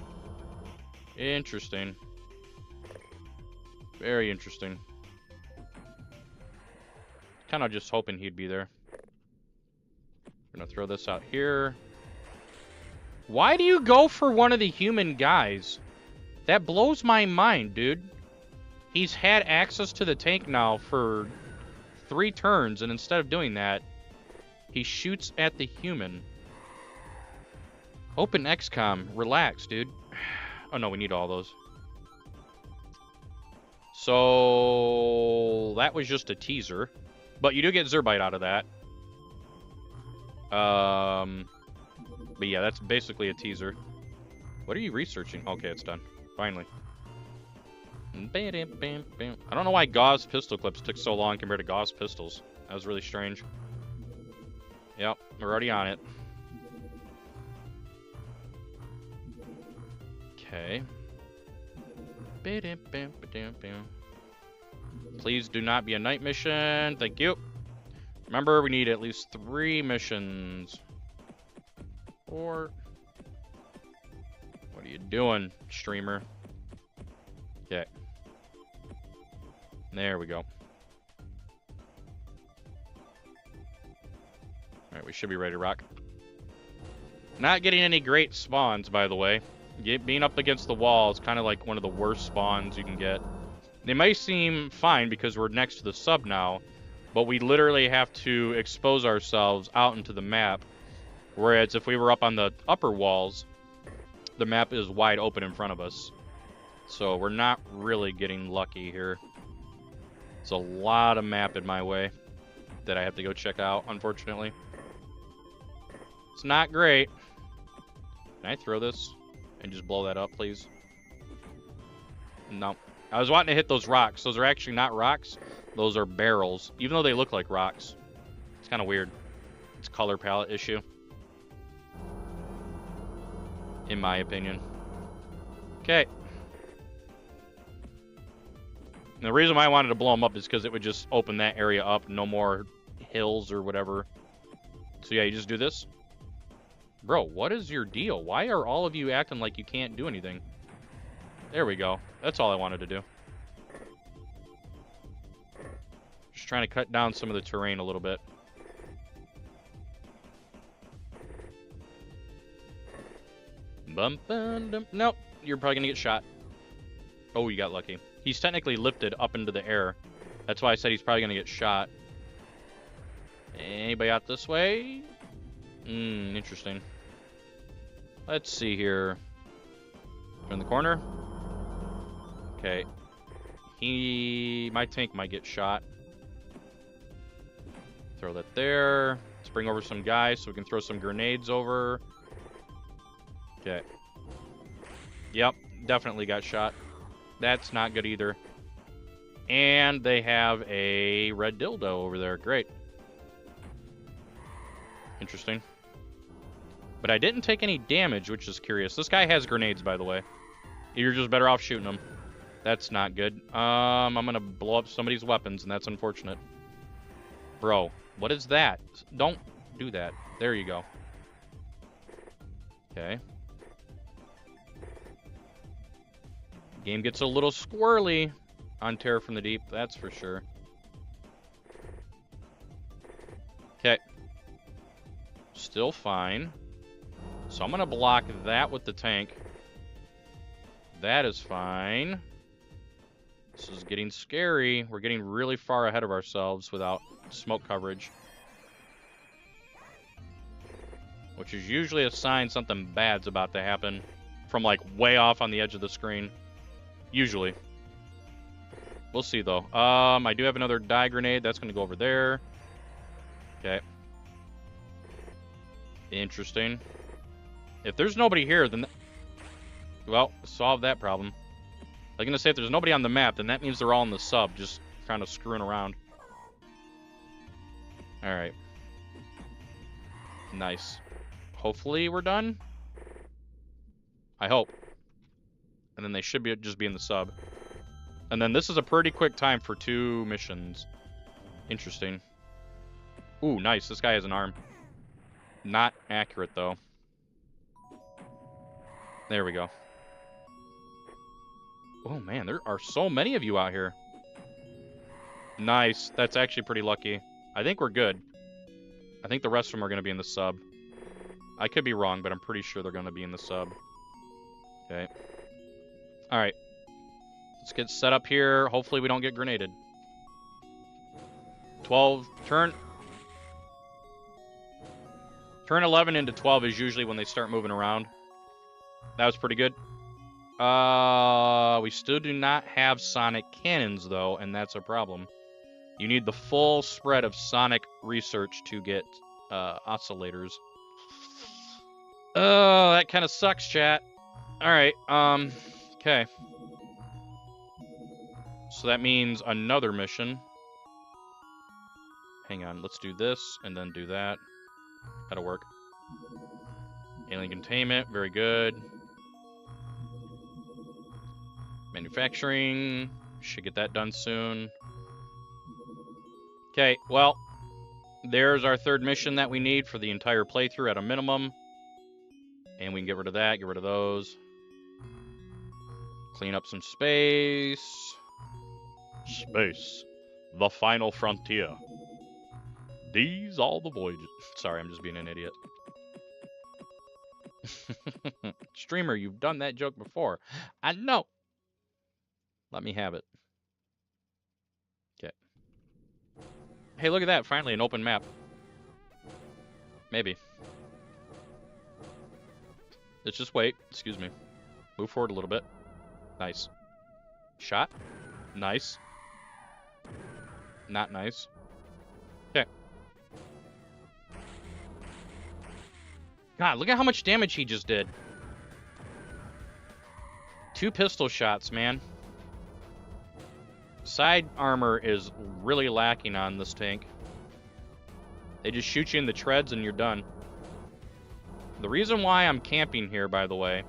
Interesting. Very interesting. Kind of just hoping he'd be there. Gonna throw this out here. Why do you go for one of the human guys? That blows my mind, dude. He's had access to the tank now for 3 turns, and instead of doing that, he shoots at the human. Open XCOM. Relax, dude. Oh, no, we need all those. So, that was just a teaser. But you do get Zerbite out of that. But yeah, that's basically a teaser. What are you researching? Okay, it's done. Finally. I don't know why Gauss pistol clips took so long compared to Gauss pistols. That was really strange. Yep, we're already on it. Okay. Please do not be a night mission. Thank you. Remember, we need at least 3 missions. Or... What are you doing, streamer? Okay. There we go. Alright, we should be ready to rock. Not getting any great spawns, by the way. Being up against the wall is kind of like one of the worst spawns you can get. They may seem fine because we're next to the sub now, but we literally have to expose ourselves out into the map. Whereas if we were up on the upper walls, the map is wide open in front of us. So we're not really getting lucky here. It's a lot of map in my way that I have to go check out, unfortunately. It's not great. Can I throw this and just blow that up, please? No. I was wanting to hit those rocks. Those are actually not rocks. Those are barrels, even though they look like rocks. It's kind of weird. It's a color palette issue, in my opinion. Okay. And the reason why I wanted to blow them up is because it would just open that area up. No more hills or whatever. So yeah, you just do this. Bro, what is your deal? Why are all of you acting like you can't do anything? There we go. That's all I wanted to do. Just trying to cut down some of the terrain a little bit. Bum, bum, dum. Nope, you're probably gonna get shot. Oh, you got lucky. He's technically lifted up into the air. That's why I said he's probably gonna get shot. Anybody out this way? Interesting. Let's see here. In the corner. Okay. My tank might get shot. Throw that there. Let's bring over some guys so we can throw some grenades over. Okay. Yep, definitely got shot. That's not good either. And they have a red dildo over there. Great. Interesting. But I didn't take any damage, which is curious. This guy has grenades, by the way. You're just better off shooting them. That's not good. I'm gonna blow up somebody's weapons, and that's unfortunate. Bro, what is that? Don't do that. There you go. Okay. Game gets a little squirrely on Terror from the Deep, that's for sure. Okay. Still fine. So I'm gonna block that with the tank. That is fine. This is getting scary. We're getting really far ahead of ourselves without smoke coverage. Which is usually a sign something bad's about to happen from like way off on the edge of the screen. Usually. We'll see though. I do have another dye grenade. That's going to go over there. Okay. Interesting. If there's nobody here, then... Well, solve that problem. I was gonna say, if there's nobody on the map, then that means they're all in the sub, just kind of screwing around. Alright. Nice. Hopefully we're done. I hope. And then they should be just be in the sub. And then this is a pretty quick time for 2 missions. Interesting. Ooh, nice. This guy has an arm. Not accurate, though. There we go. Oh, man, there are so many of you out here. Nice. That's actually pretty lucky. I think we're good. I think the rest of them are going to be in the sub. I could be wrong, but I'm pretty sure they're going to be in the sub. Okay. Alright. Let's get set up here. Hopefully we don't get grenaded. 12. Turn 11 into 12 is usually when they start moving around. That was pretty good. We still do not have sonic cannons, though, and that's a problem. You need the full spread of sonic research to get oscillators. Oh, that kind of sucks, chat. Alright, okay. So that means another mission. Hang on, let's do this, and then do that. That'll work. Alien containment, very good. Manufacturing, should get that done soon. Okay, well, there's our 3rd mission that we need for the entire playthrough at a minimum. And we can get rid of that, get rid of those. Clean up some space. Space, the final frontier. These all the voyages. Sorry, I'm just being an idiot. Streamer, you've done that joke before. I know. Let me have it. Okay. Hey, look at that. Finally, an open map. Maybe. Let's just wait. Excuse me. Move forward a little bit. Nice. Shot. Nice. Not nice. Okay. God, look at how much damage he just did. 2 pistol shots, man. Side armor is really lacking on this tank. They just shoot you in the treads and you're done. The reason why I'm camping here, by the way,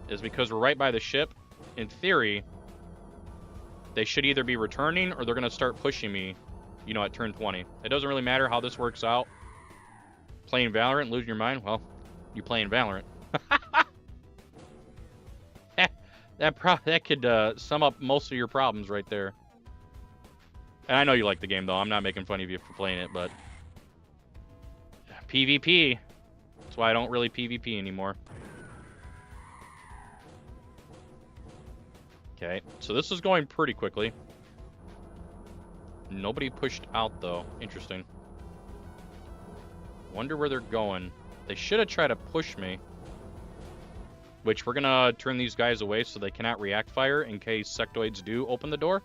is because we're right by the ship. In theory, they should either be returning or they're going to start pushing me, you know, at turn 20. It doesn't really matter how this works out. Playing Valorant, losing your mind? Well, you're playing Valorant. That could sum up most of your problems right there. And I know you like the game, though. I'm not making fun of you for playing it, but... PvP. That's why I don't really PvP anymore. Okay, so this is going pretty quickly. Nobody pushed out, though. Interesting. Wonder where they're going. They should have tried to push me. Which, we're gonna turn these guys away so they cannot react fire in case sectoids do open the door.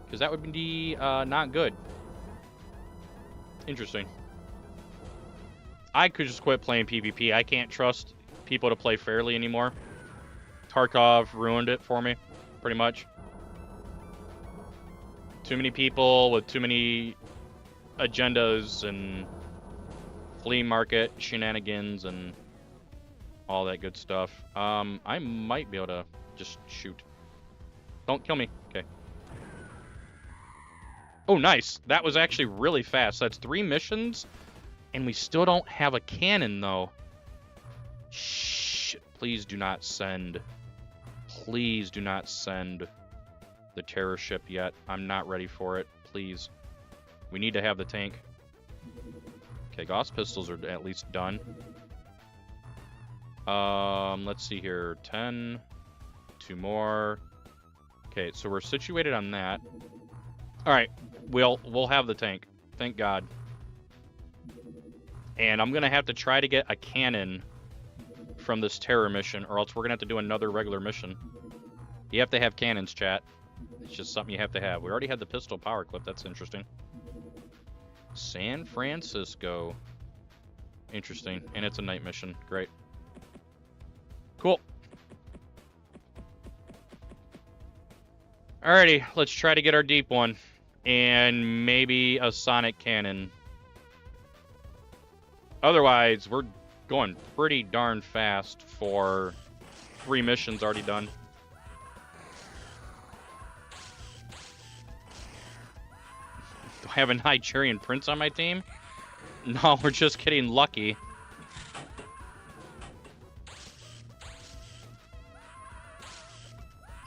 Because that would be not good. Interesting. I could just quit playing PvP. I can't trust people to play fairly anymore. Tarkov ruined it for me, pretty much. Too many people with too many agendas and flea market shenanigans and all that good stuff. I might be able to just shoot. Don't kill me. Okay. Oh, nice. That was actually really fast. That's 3 missions, and we still don't have a cannon, though. Shh. Please do not send. Please do not send the terror ship yet. I'm not ready for it. Please. We need to have the tank. Okay, Gauss pistols are at least done. Let's see here. 10. 2 more. Okay, so we're situated on that. Alright, we'll have the tank. Thank God. And I'm gonna have to try to get a cannon from this terror mission, or else we're gonna have to do another regular mission. You have to have cannons, chat. It's just something you have to have. We already had the pistol power clip. That's interesting. San Francisco. Interesting. And it's a night mission. Great. Cool. Alrighty, let's try to get our deep one. And maybe a sonic cannon. Otherwise, we're going pretty darn fast for 3 missions already done. Do I have a Nigerian prince on my team? No, we're just getting lucky.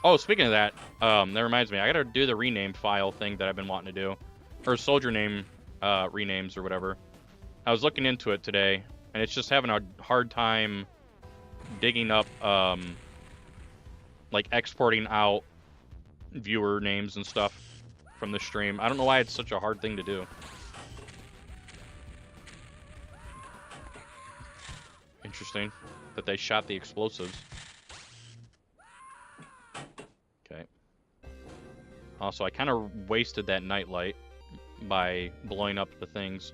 Oh, speaking of that, that reminds me. I gotta do the rename file thing that I've been wanting to do. Or soldier name renames or whatever. I was looking into it today, and it's just having a hard time digging up, like exporting out viewer names and stuff from the stream. I don't know why it's such a hard thing to do. Interesting that they shot the explosives. Okay. Also, I kind of wasted that nightlight by blowing up the things.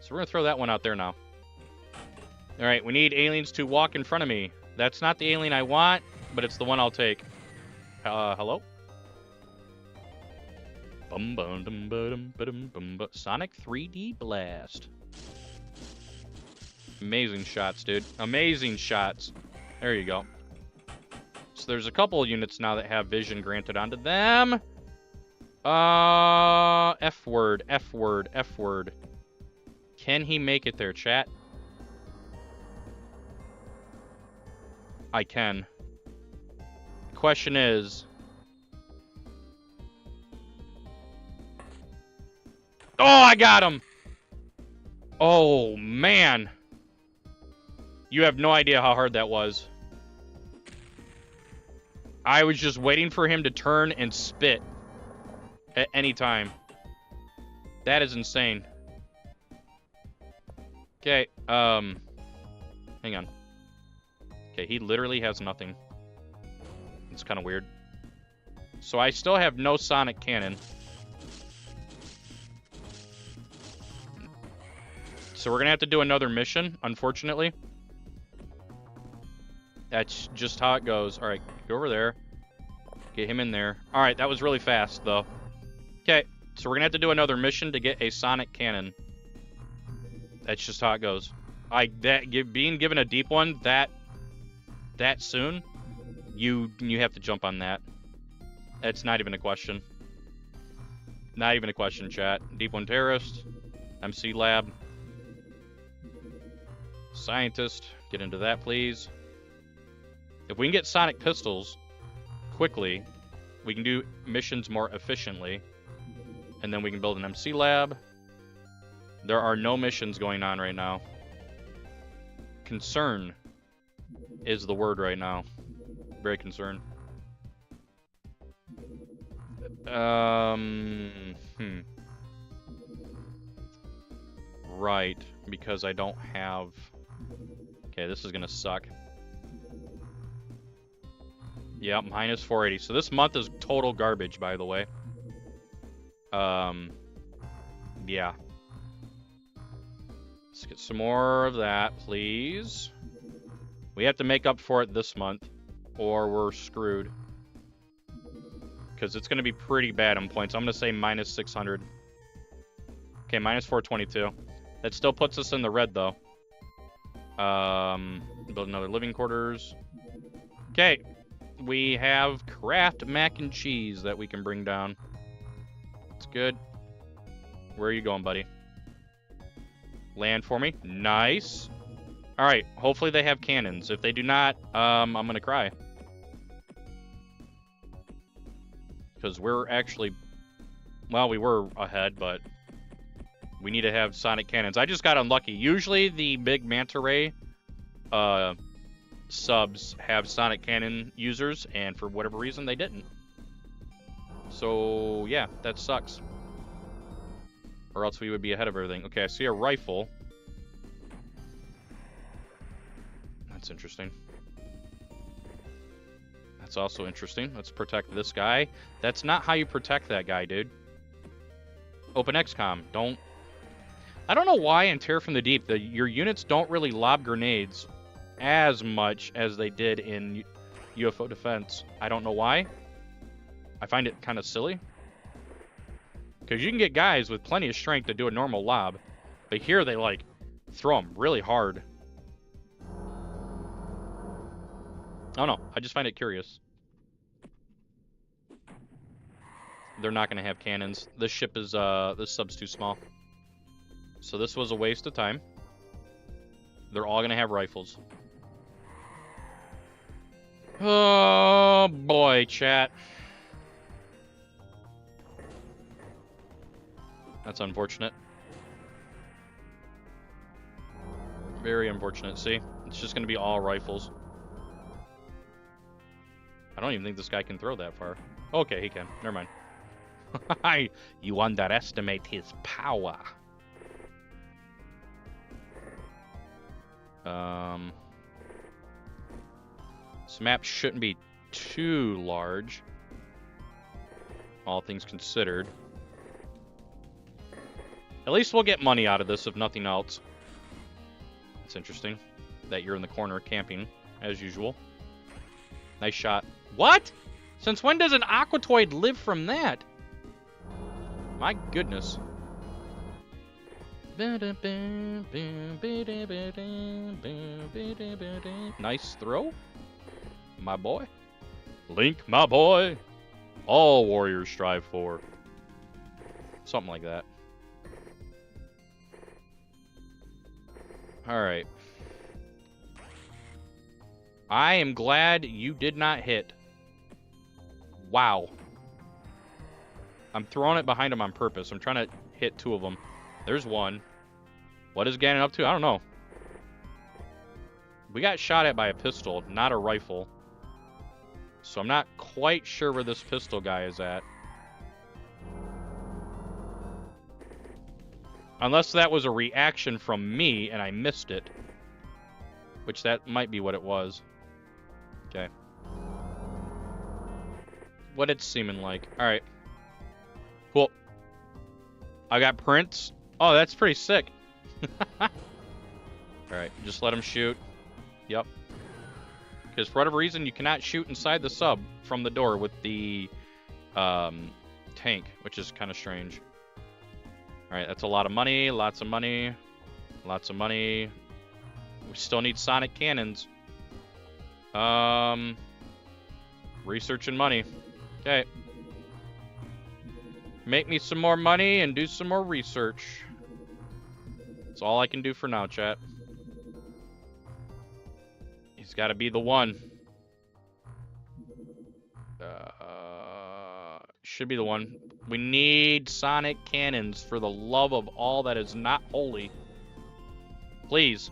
So we're going to throw that one out there now. Alright, we need aliens to walk in front of me. That's not the alien I want, but it's the one I'll take. Hello? Sonic 3D Blast. Amazing shots, dude. Amazing shots. There you go. So there's a couple units now that have vision granted onto them. F word, F word, F word. Can he make it there, chat? I can. Question is... Oh, I got him! Oh, man. You have no idea how hard that was. I was just waiting for him to turn and spit at any time. That is insane. Okay, hang on. Okay, he literally has nothing. It's kind of weird. So I still have no sonic cannon. So we're gonna have to do another mission, unfortunately. That's just how it goes. Alright, go over there. Get him in there. Alright, that was really fast, though. Okay, so we're gonna have to do another mission to get a sonic cannon. That's just how it goes. Being given a deep one that soon, you have to jump on that. That's not even a question. Not even a question, chat. Deep one terrorist, MC lab, scientist. Get into that, please. If we can get sonic pistols quickly, we can do missions more efficiently, and then we can build an MC lab. There are no missions going on right now. Concern is the word right now. Very concerned. Right, because I don't have... Okay, this is gonna suck. Yep, minus 480. So this month is total garbage, by the way. Yeah. Let's get some more of that, please. We have to make up for it this month, or we're screwed. Because it's going to be pretty bad on points. I'm going to say minus 600. Okay, minus 422. That still puts us in the red, though. Build another living quarters. Okay. We have Kraft mac and cheese that we can bring down. It's good. Where are you going, buddy? Land for me. Nice. Alright, hopefully they have cannons. If they do not, I'm gonna cry. Because we're actually... Well, we were ahead, but... We need to have sonic cannons. I just got unlucky. Usually the big manta ray subs have sonic cannon users, and for whatever reason they didn't. So, yeah, that sucks. Or else we would be ahead of everything. Okay, I see a rifle. That's interesting. That's also interesting. Let's protect this guy. That's not how you protect that guy, dude. Open XCOM. Don't... I don't know why in Terror from the Deep, your units don't really lob grenades as much as they did in UFO Defense. I don't know why. I find it kind of silly. Because you can get guys with plenty of strength to do a normal lob. But here they, like, throw them really hard. I don't know. I just find it curious. They're not going to have cannons. This ship is, this sub's too small. So this was a waste of time. They're all going to have rifles. Oh, boy, chat. That's unfortunate. Very unfortunate. See? It's just going to be all rifles. I don't even think this guy can throw that far. Okay, he can. Never mind. You underestimate his power. This map shouldn't be too large, all things considered. At least we'll get money out of this, if nothing else. It's interesting that you're in the corner camping, as usual. Nice shot. What? Since when does an Aquatoid live from that? My goodness. Nice throw, my boy. Link, my boy. All warriors strive for. Something like that. Alright. I am glad you did not hit. Wow. I'm throwing it behind him on purpose. I'm trying to hit two of them. There's one. What is Ganon up to? I don't know. We got shot at by a pistol, not a rifle. So I'm not quite sure where this pistol guy is at. Unless that was a reaction from me and I missed it. Which that might be what it was. Okay. What it's seeming like. Alright. Cool. I got prints. Oh, that's pretty sick. Alright, just let him shoot. Yep. Because for whatever reason, you cannot shoot inside the sub from the door with the tank, which is kind of strange. Alright, that's a lot of money, lots of money, lots of money. We still need sonic cannons. Research and money. Okay. Make me some more money and do some more research. That's all I can do for now, chat. He's got to be the one. Should be the one. We need sonic cannons for the love of all that is not holy. Please.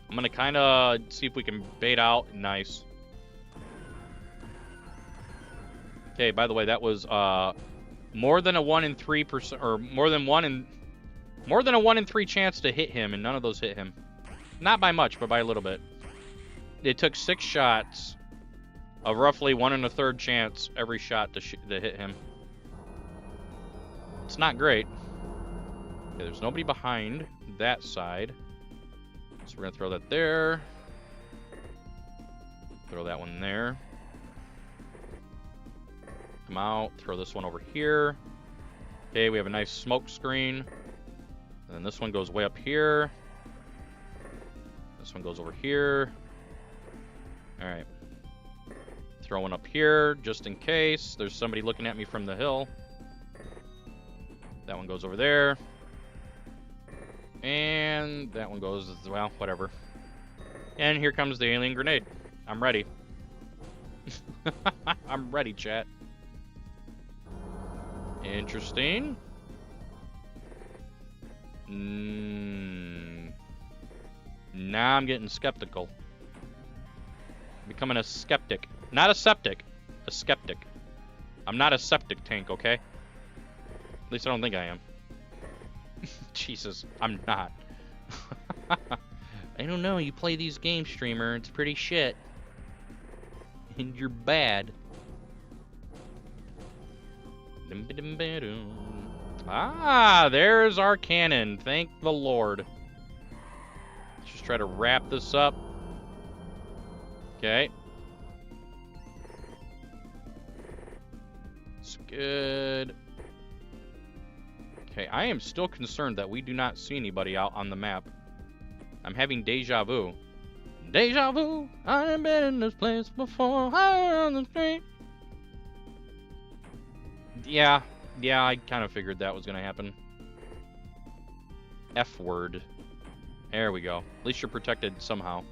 I'm going to kind of see if we can bait out. Nice. Okay, by the way, that was more than a 1 in 3%, or more than a 1 in 3 chance to hit him, and none of those hit him. Not by much, but by a little bit. It took 6 shots of roughly 1 1/3 chance every shot to hit him. It's not great. Okay, there's nobody behind that side, so we're gonna throw that there. Throw that one there. Come out. Throw this one over here. Okay, we have a nice smoke screen. And then this one goes way up here. This one goes over here. Alright. Throw one up here, just in case. There's somebody looking at me from the hill. That one goes over there. And that one goes, well, whatever. And here comes the alien grenade. I'm ready. I'm ready, chat. Interesting. Now I'm getting skeptical. Becoming a skeptic. Not a septic. A skeptic. I'm not a septic tank, okay? At least I don't think I am. Jesus, I'm not. I don't know, you play these games, streamer. It's pretty shit. And you're bad. Ah, there's our cannon. Thank the Lord. Let's just try to wrap this up. Okay. It's good. Okay, I am still concerned that we do not see anybody out on the map. I'm having deja vu. Deja vu, I've been in this place before, high on the street. Yeah, I kind of figured that was going to happen. F word. There we go. At least you're protected somehow.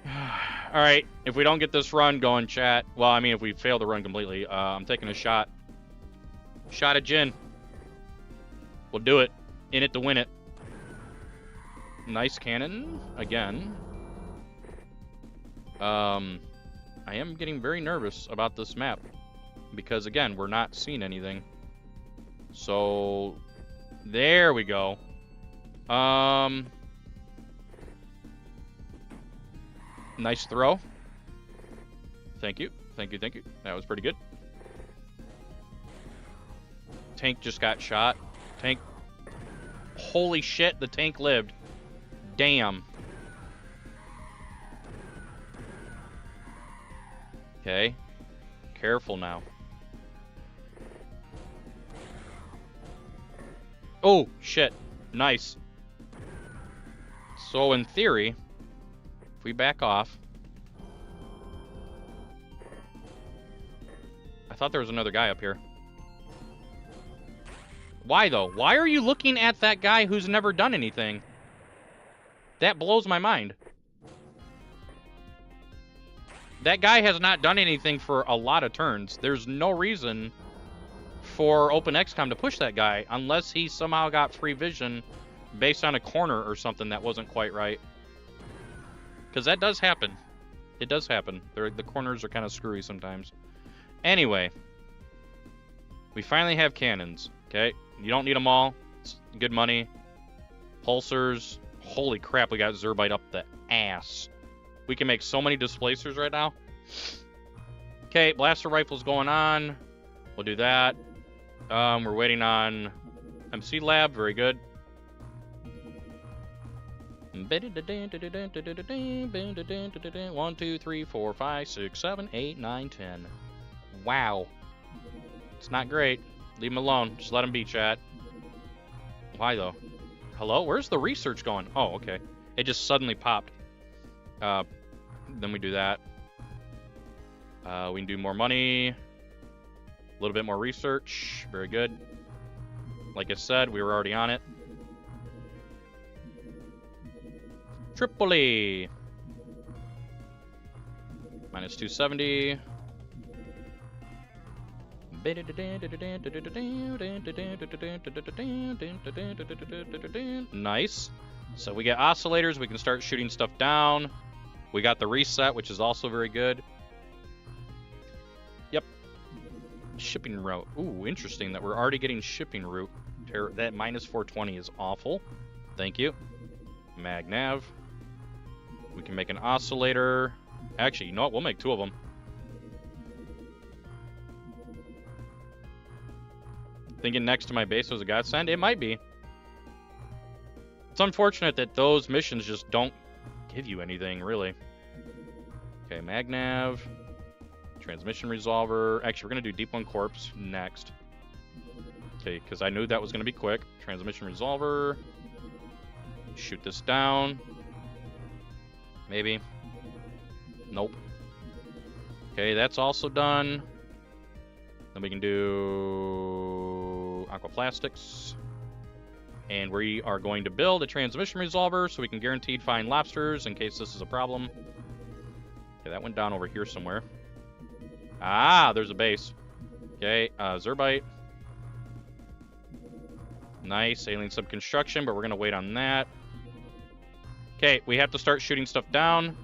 Alright, if we don't get this run going, chat. Well, I mean, if we fail the run completely, I'm taking a shot. Shot at Jin. We'll do it. In it to win it. Nice cannon. Again. I am getting very nervous about this map. Because, again, we're not seeing anything. So, there we go. Nice throw. Thank you. Thank you. That was pretty good. Tank just got shot. Tank. Holy shit, the tank lived. Damn. Okay. Careful now. Oh, shit. Nice. So, in theory, if we back off... I thought there was another guy up here. Why, though? Why are you looking at that guy who's never done anything? That blows my mind. That guy has not done anything for a lot of turns. There's no reason for OpenXCOM to push that guy unless he somehow got free vision based on a corner or something that wasn't quite right. Because that does happen. It does happen. The corners are kind of screwy sometimes. Anyway. We finally have cannons. Okay? You don't need them all. It's good money. Pulsars. Holy crap, we got Zerbite up the ass. We can make so many displacers right now. Okay, blaster rifle's going on. We'll do that. We're waiting on MC Lab. Very good. 1, 2, 3, 4, 5, 6, 7, 8, 9, 10. Wow. It's not great. Leave him alone. Just let him be, chat. Why, though? Hello? Where's the research going? Oh, okay. It just suddenly popped. Then we do that. We can do more money. A little bit more research. Very good. Like I said, we were already on it. Tripoli. Minus 270. Nice. So we get oscillators. We can start shooting stuff down. We got the reset, which is also very good. Yep. Shipping route. Ooh, interesting that we're already getting shipping route. That minus 420 is awful. Thank you. Magnav. We can make an oscillator. Actually, you know what? We'll make 2 of them. Thinking next to my base was a godsend? It might be. It's unfortunate that those missions just don't give you anything, really. Okay, Magnav. Transmission Resolver. Actually, we're going to do Deep One Corpse next. Okay, because I knew that was going to be quick. Transmission Resolver. Shoot this down. Maybe. Nope. Okay, that's also done. Then we can do Aquaplastics. And we are going to build a transmission resolver so we can guaranteed find lobsters in case this is a problem. Okay, that went down over here somewhere. Ah, there's a base. Okay, Zerbite. Nice, alien subconstruction, but we're going to wait on that. Okay, we have to start shooting stuff down,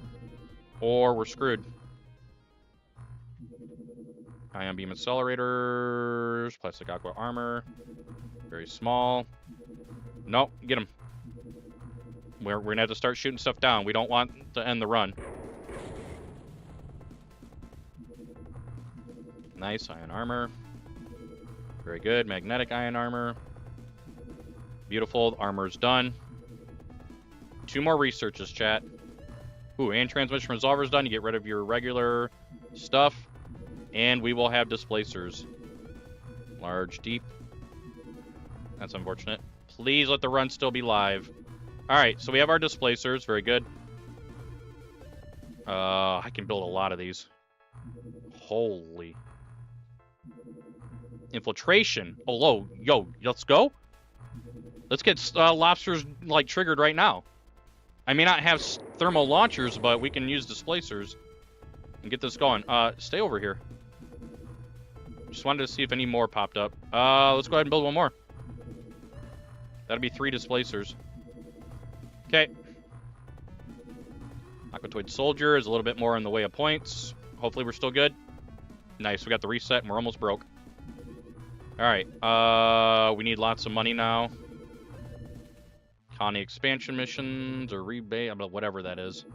or we're screwed. Ion beam accelerators, plastic aqua armor, very small. Nope, get him. We're gonna have to start shooting stuff down. We don't want to end the run. Nice, iron armor. Very good, magnetic iron armor. Beautiful, armor's done. 2 more researches, chat. Ooh, and transmission resolver's done. You get rid of your regular stuff. And we will have displacers. Large, deep. That's unfortunate. Please let the run still be live. Alright, so we have our displacers. Very good. I can build a lot of these. Holy. Infiltration. Oh, low. Yo, let's go. Let's get lobsters, like, triggered right now. I may not have thermal launchers, but we can use displacers and get this going. Stay over here. Just wanted to see if any more popped up. Let's go ahead and build one more. That'll be 3 displacers. Okay. Aquatoid Soldier is a little bit more in the way of points. Hopefully we're still good. Nice, we got the reset and we're almost broke. Alright, we need lots of money now. Colony expansion missions or rebate, whatever that is.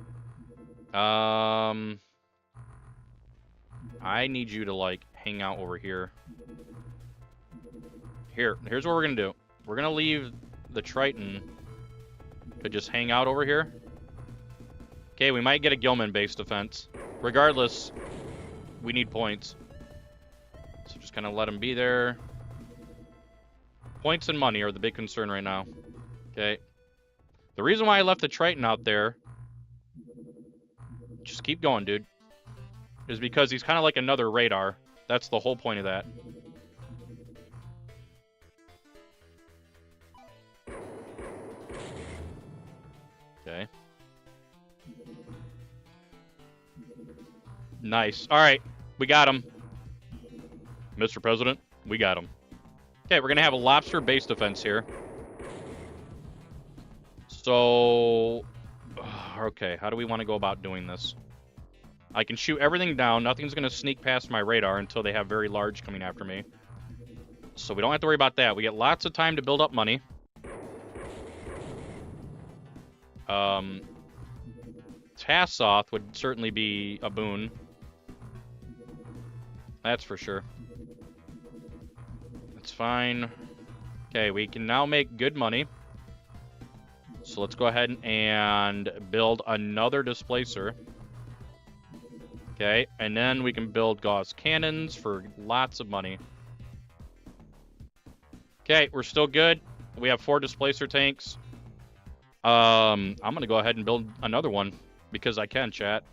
I need you to, like, hang out over here. Here's what we're gonna do. We're gonna leave the Triton to just hang out over here. Okay, we might get a Gilman base defense. Regardless, we need points. So just kind of let them be there. Points and money are the big concern right now. Okay. The reason why I left the Triton out there, just keep going, dude, is because he's kind of like another radar. That's the whole point of that. Okay. Nice. All right. We got him. Mr. President, we got him. Okay, we're going to have a lobster base defense here. So, okay, how do we want to go about doing this? I can shoot everything down. Nothing's going to sneak past my radar until they have very large coming after me. So we don't have to worry about that. We get lots of time to build up money. Tassoth would certainly be a boon. That's for sure. That's fine. Okay, we can now make good money. So let's go ahead and build another displacer. Okay, and then we can build Gauss cannons for lots of money. Okay, we're still good. We have 4 displacer tanks. I'm going to go ahead and build another one because I can, chat.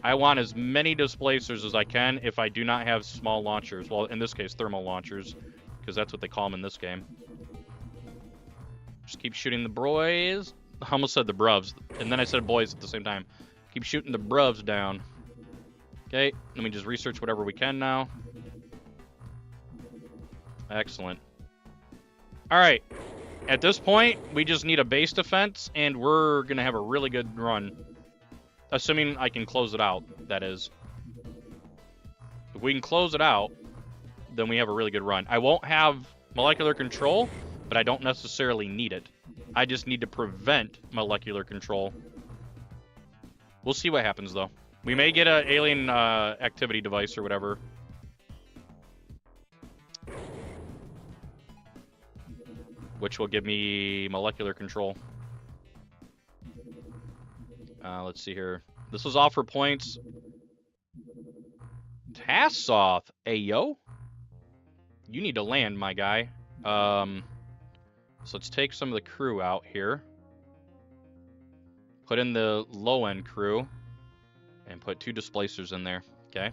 I want as many displacers as I can if I do not have small launchers. Well, in this case, thermal launchers, because that's what they call them in this game. Just keep shooting the boys. I almost said the bruvs, and then I said boys at the same time. Keep shooting the bruvs down. Okay, let me just research whatever we can now. Excellent. All right. At this point, we just need a base defense, and we're going to have a really good run. Assuming I can close it out, that is. If we can close it out, then we have a really good run. I won't have molecular control, but I don't necessarily need it. I just need to prevent molecular control. We'll see what happens, though. We may get an alien activity device or whatever. Which will give me molecular control. Let's see here. This was all for points. Tassoth, ayo. You need to land, my guy. So let's take some of the crew out here. Put in the low-end crew. And put 2 displacers in there. Okay.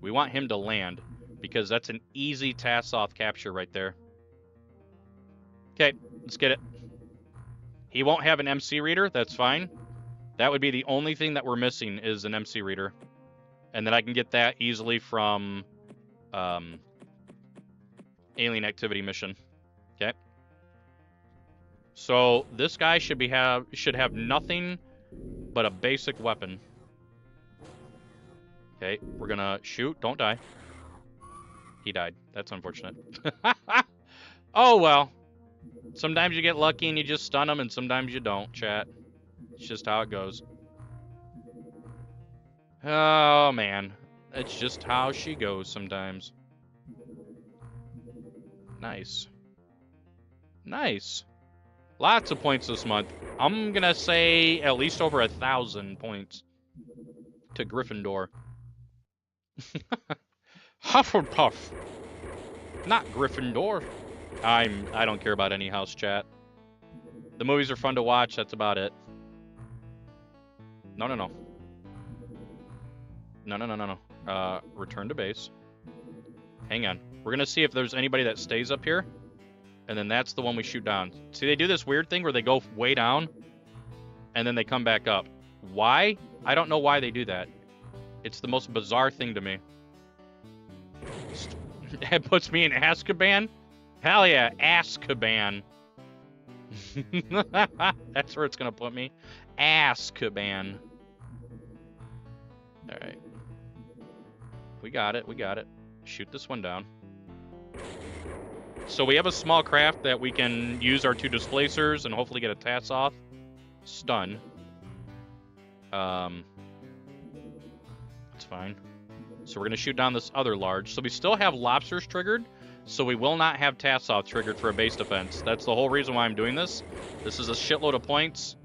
We want him to land. Because that's an easy Tassoth capture right there. Okay, let's get it. He won't have an MC reader. That's fine. That would be the only thing that we're missing is an MC reader. And then I can get that easily from alien activity mission. Okay. So this guy should have nothing but a basic weapon. Okay, we're gonna shoot. Don't die. He died. That's unfortunate. Oh well. Sometimes you get lucky and you just stun them, and sometimes you don't, chat. It's just how it goes. Oh, man. It's just how she goes sometimes. Nice. Nice. Lots of points this month. I'm gonna say at least over 1,000 points to Gryffindor. Hufflepuff. Not Gryffindor. I don't care about any house, chat. The movies are fun to watch, that's about it. No. No. Return to base. Hang on. We're gonna see if there's anybody that stays up here. And then that's the one we shoot down. See, they do this weird thing where they go way down, and then they come back up. Why? I don't know why they do that. It's the most bizarre thing to me. It puts me in Azkaban? Hell yeah, Azkaban. That's where it's gonna put me. Azkaban. Alright. We got it. Shoot this one down. So we have a small craft that we can use our 2 displacers and hopefully get a TAS off. Stun. That's fine. So we're going to shoot down this other large. So we still have lobsters triggered, so we will not have TAS off triggered for a base defense. That's the whole reason why I'm doing this. This is a shitload of points.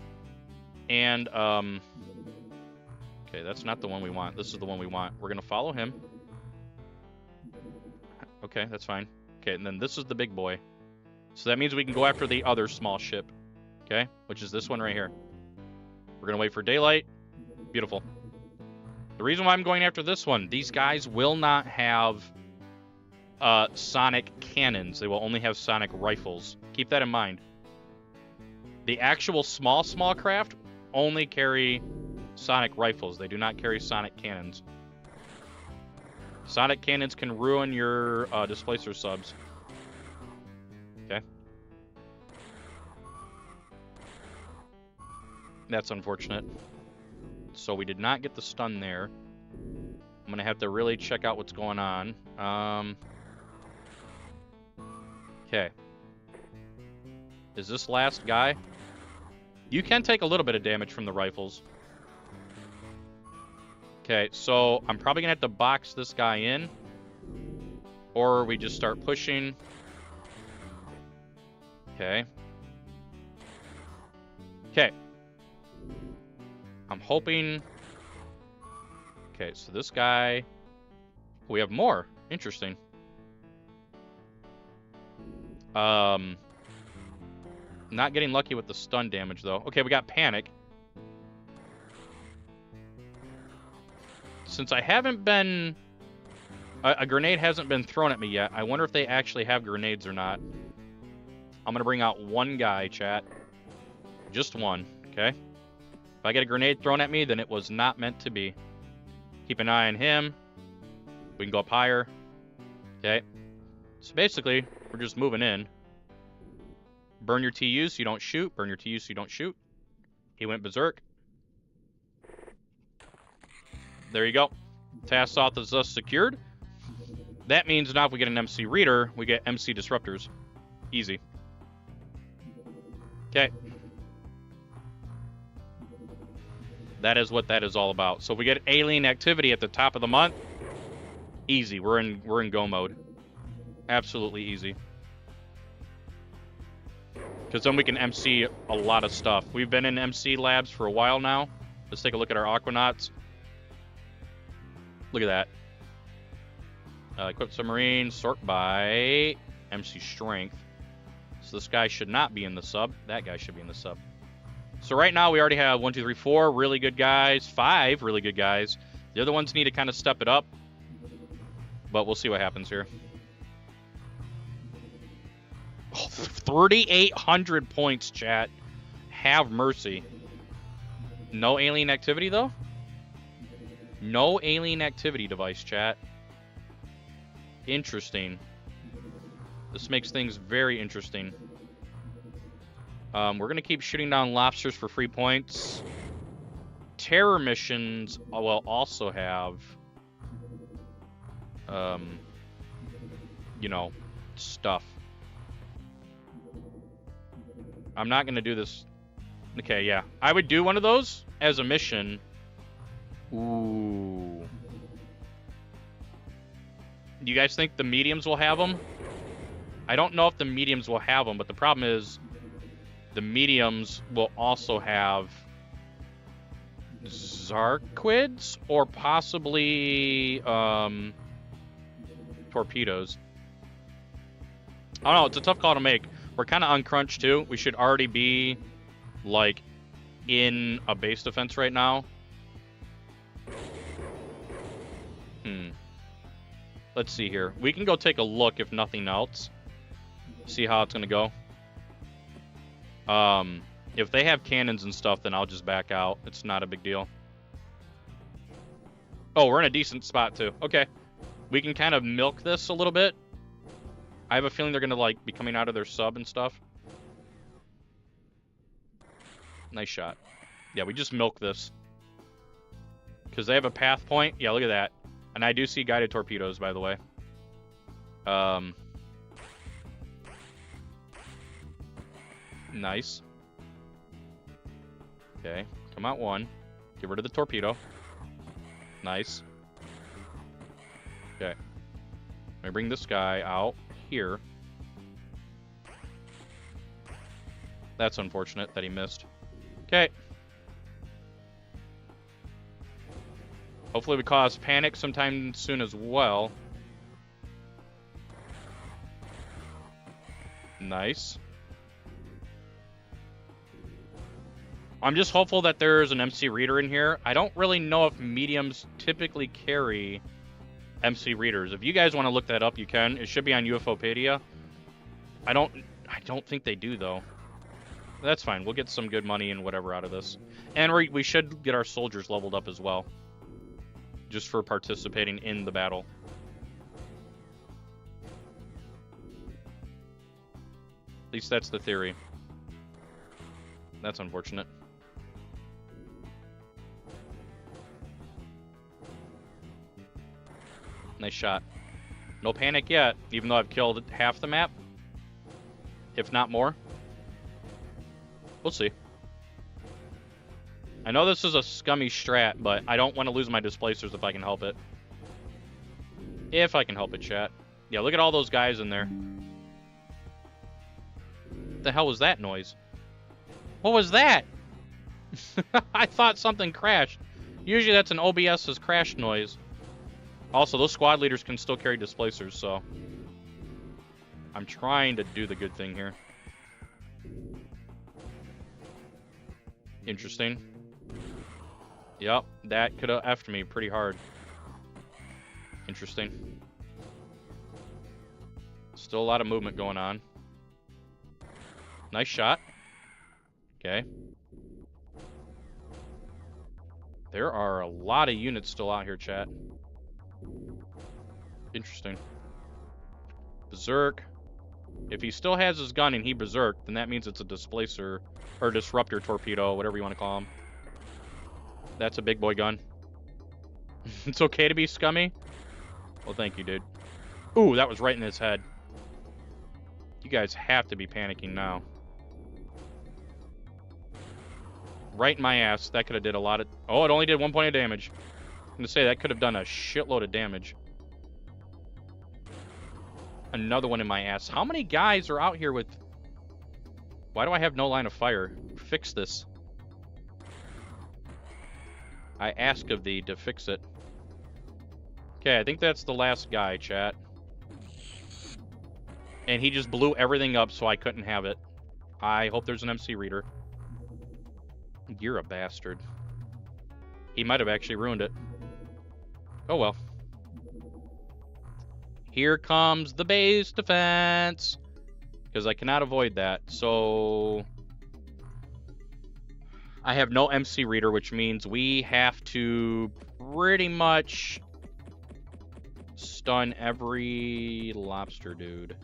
And, okay, that's not the one we want. This is the one we want. We're going to follow him. Okay, that's fine. Okay, and then this is the big boy. So that means we can go after the other small ship. Okay, which is this one right here. We're going to wait for daylight. Beautiful. The reason why I'm going after this one, these guys will not have sonic cannons. They will only have sonic rifles. Keep that in mind. The actual small craft only carry sonic rifles. They do not carry sonic cannons. Sonic cannons can ruin your displacer subs. Okay. That's unfortunate. So we did not get the stun there. I'm going to have to really check out what's going on. Okay. Is this last guy? You can take a little bit of damage from the rifles. Okay, so I'm probably going to have to box this guy in. Or we just start pushing. Okay. Okay. I'm hoping... Okay, so this guy... We have more. Interesting. Not getting lucky with the stun damage, though. Okay, we got panic. Since I haven't been... A grenade hasn't been thrown at me yet. I wonder if they actually have grenades or not. I'm going to bring out one guy, chat. Just one, okay? If I get a grenade thrown at me, then it was not meant to be. Keep an eye on him. We can go up higher. Okay. So basically, we're just moving in. Burn your TU so you don't shoot. Burn your TU so you don't shoot. He went berserk. There you go. Task Soth is thus secured. That means now if we get an MC Reader, we get MC Disruptors. Easy. Okay. That is what that is all about. So if we get alien activity at the top of the month, easy. We're in go mode. Absolutely easy. Because then we can MC a lot of stuff. We've been in MC labs for a while now. Let's take a look at our Aquanauts. Look at that. Equipped submarine, sort by MC strength. So this guy should not be in the sub. That guy should be in the sub. So right now we already have 1, 2, 3, 4 really good guys. 5 really good guys. The other ones need to kind of step it up. But we'll see what happens here. Oh, 3,800 points, chat. Have mercy. No alien activity, though? No alien activity device, chat. Interesting. This makes things very interesting. We're going to keep shooting down lobsters for free points. Terror missions will also have, you know, stuff. I'm not going to do this. Okay, yeah. I would do one of those as a mission. Ooh. You guys think the mediums will have them? I don't know if the mediums will have them, but the problem is the mediums will also have Zarquids or possibly torpedoes. I don't know. It's a tough call to make. We're kind of uncrunched too. We should already be like in a base defense right now. Let's see here. We can go take a look if nothing else. See how it's gonna go. If they have cannons and stuff, then I'll just back out. It's not a big deal. Oh, we're in a decent spot too. Okay. We can kind of milk this a little bit. I have a feeling they're gonna like be coming out of their sub and stuff. Nice shot. Yeah, we just milk this. Because they have a path point. Yeah, look at that. And I do see guided torpedoes, by the way. Nice. Okay, come out one. Get rid of the torpedo. Nice. Okay. Let me bring this guy out here. That's unfortunate that he missed. Okay. Hopefully we cause panic sometime soon as well. Nice. I'm just hopeful that there's an MC reader in here. I don't really know if mediums typically carry MC readers. If you guys want to look that up, you can. It should be on UFOpedia. I don't think they do though. That's fine. We'll get some good money and whatever out of this. And we should get our soldiers leveled up as well. Just for participating in the battle. At least that's the theory. That's unfortunate. Nice shot. No panic yet, even though I've killed half the map. If not more. We'll see. I know this is a scummy strat, but I don't want to lose my displacers if I can help it. If I can help it, chat. Yeah, look at all those guys in there. What the hell was that noise? What was that? I thought something crashed. Usually that's an OBS's crash noise. Also, those squad leaders can still carry displacers, so I'm trying to do the good thing here. Interesting. Yep, that could have effed me pretty hard. Interesting. Still a lot of movement going on. Nice shot. Okay. There are a lot of units still out here, chat. Interesting. Berserk. If he still has his gun and he berserk, then that means it's a displacer or disruptor torpedo, whatever you want to call him. That's a big boy gun. It's okay to be scummy? Well, thank you, dude. Ooh, that was right in his head. You guys have to be panicking now. Right in my ass. That could have did a lot of... Oh, it only did 1 point of damage. I'm going to say that could have done a shitload of damage. Another one in my ass. How many guys are out here with... Why do I have no line of fire? Fix this. I ask of thee to fix it. Okay, I think that's the last guy, chat. And he just blew everything up so I couldn't have it. I hope there's an MC reader. You're a bastard. He might have actually ruined it. Oh well. Here comes the base defense. Because I cannot avoid that. So I have no MC reader, which means we have to pretty much stun every lobster dude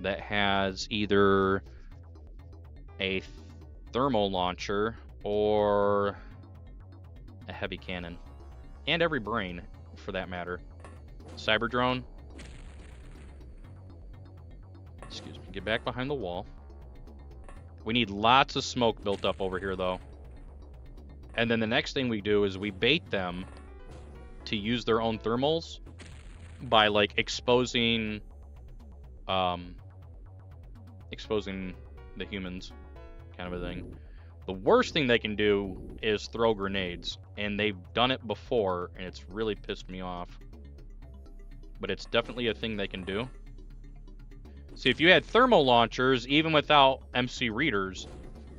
that has either a thermal launcher or a heavy cannon. And every brain, for that matter. Cyber drone. Excuse me. Get back behind the wall. We need lots of smoke built up over here, though. And then the next thing we do is we bait them to use their own thermals. by like exposing the humans, kind of a thing. The worst thing they can do is throw grenades, and they've done it before, and it's really pissed me off. But it's definitely a thing they can do. See, if you had thermal launchers, even without MC readers,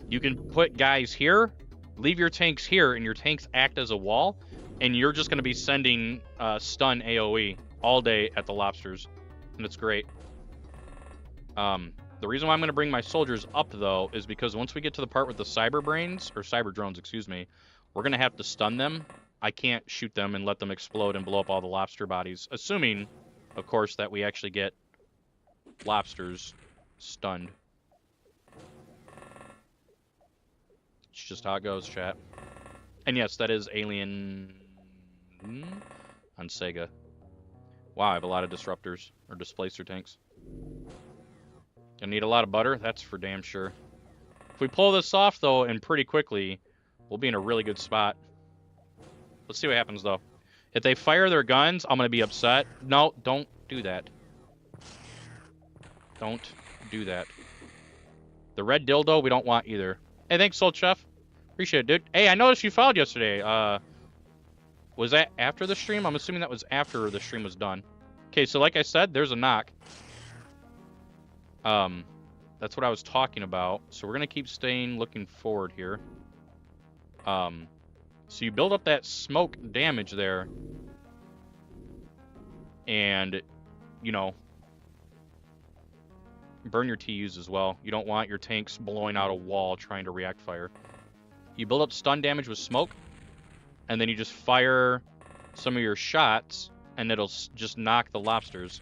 you can put guys here, leave your tanks here, and your tanks act as a wall, and you're just going to be sending stun AoE all day at the lobsters, and it's great. The reason why I'm going to bring my soldiers up, though, is because once we get to the part with the cyber brains, or cyber drones, excuse me, we're going to have to stun them. I can't shoot them and let them explode and blow up all the lobster bodies, assuming, of course, that we actually get lobsters stunned. It's just how it goes, chat. And yes, that is Alien on Sega. Wow, I have a lot of disruptors, or displacer tanks. Gonna need a lot of butter, that's for damn sure. If we pull this off, though, and pretty quickly, we'll be in a really good spot. Let's see what happens, though. If they fire their guns, I'm gonna be upset. No, don't do that. Don't do that. The red dildo, we don't want either. Hey, thanks, Soul Chef. Appreciate it, dude. Hey, I noticed you followed yesterday. Was that after the stream? I'm assuming that was after the stream was done. Okay, so like I said, there's a knock. That's what I was talking about. So we're gonna keep looking forward here. So you build up that smoke damage there, and you know, burn your TUs as well. You don't want your tanks blowing out a wall trying to react fire. You build up stun damage with smoke, and then you just fire some of your shots, and it'll just knock the lobsters.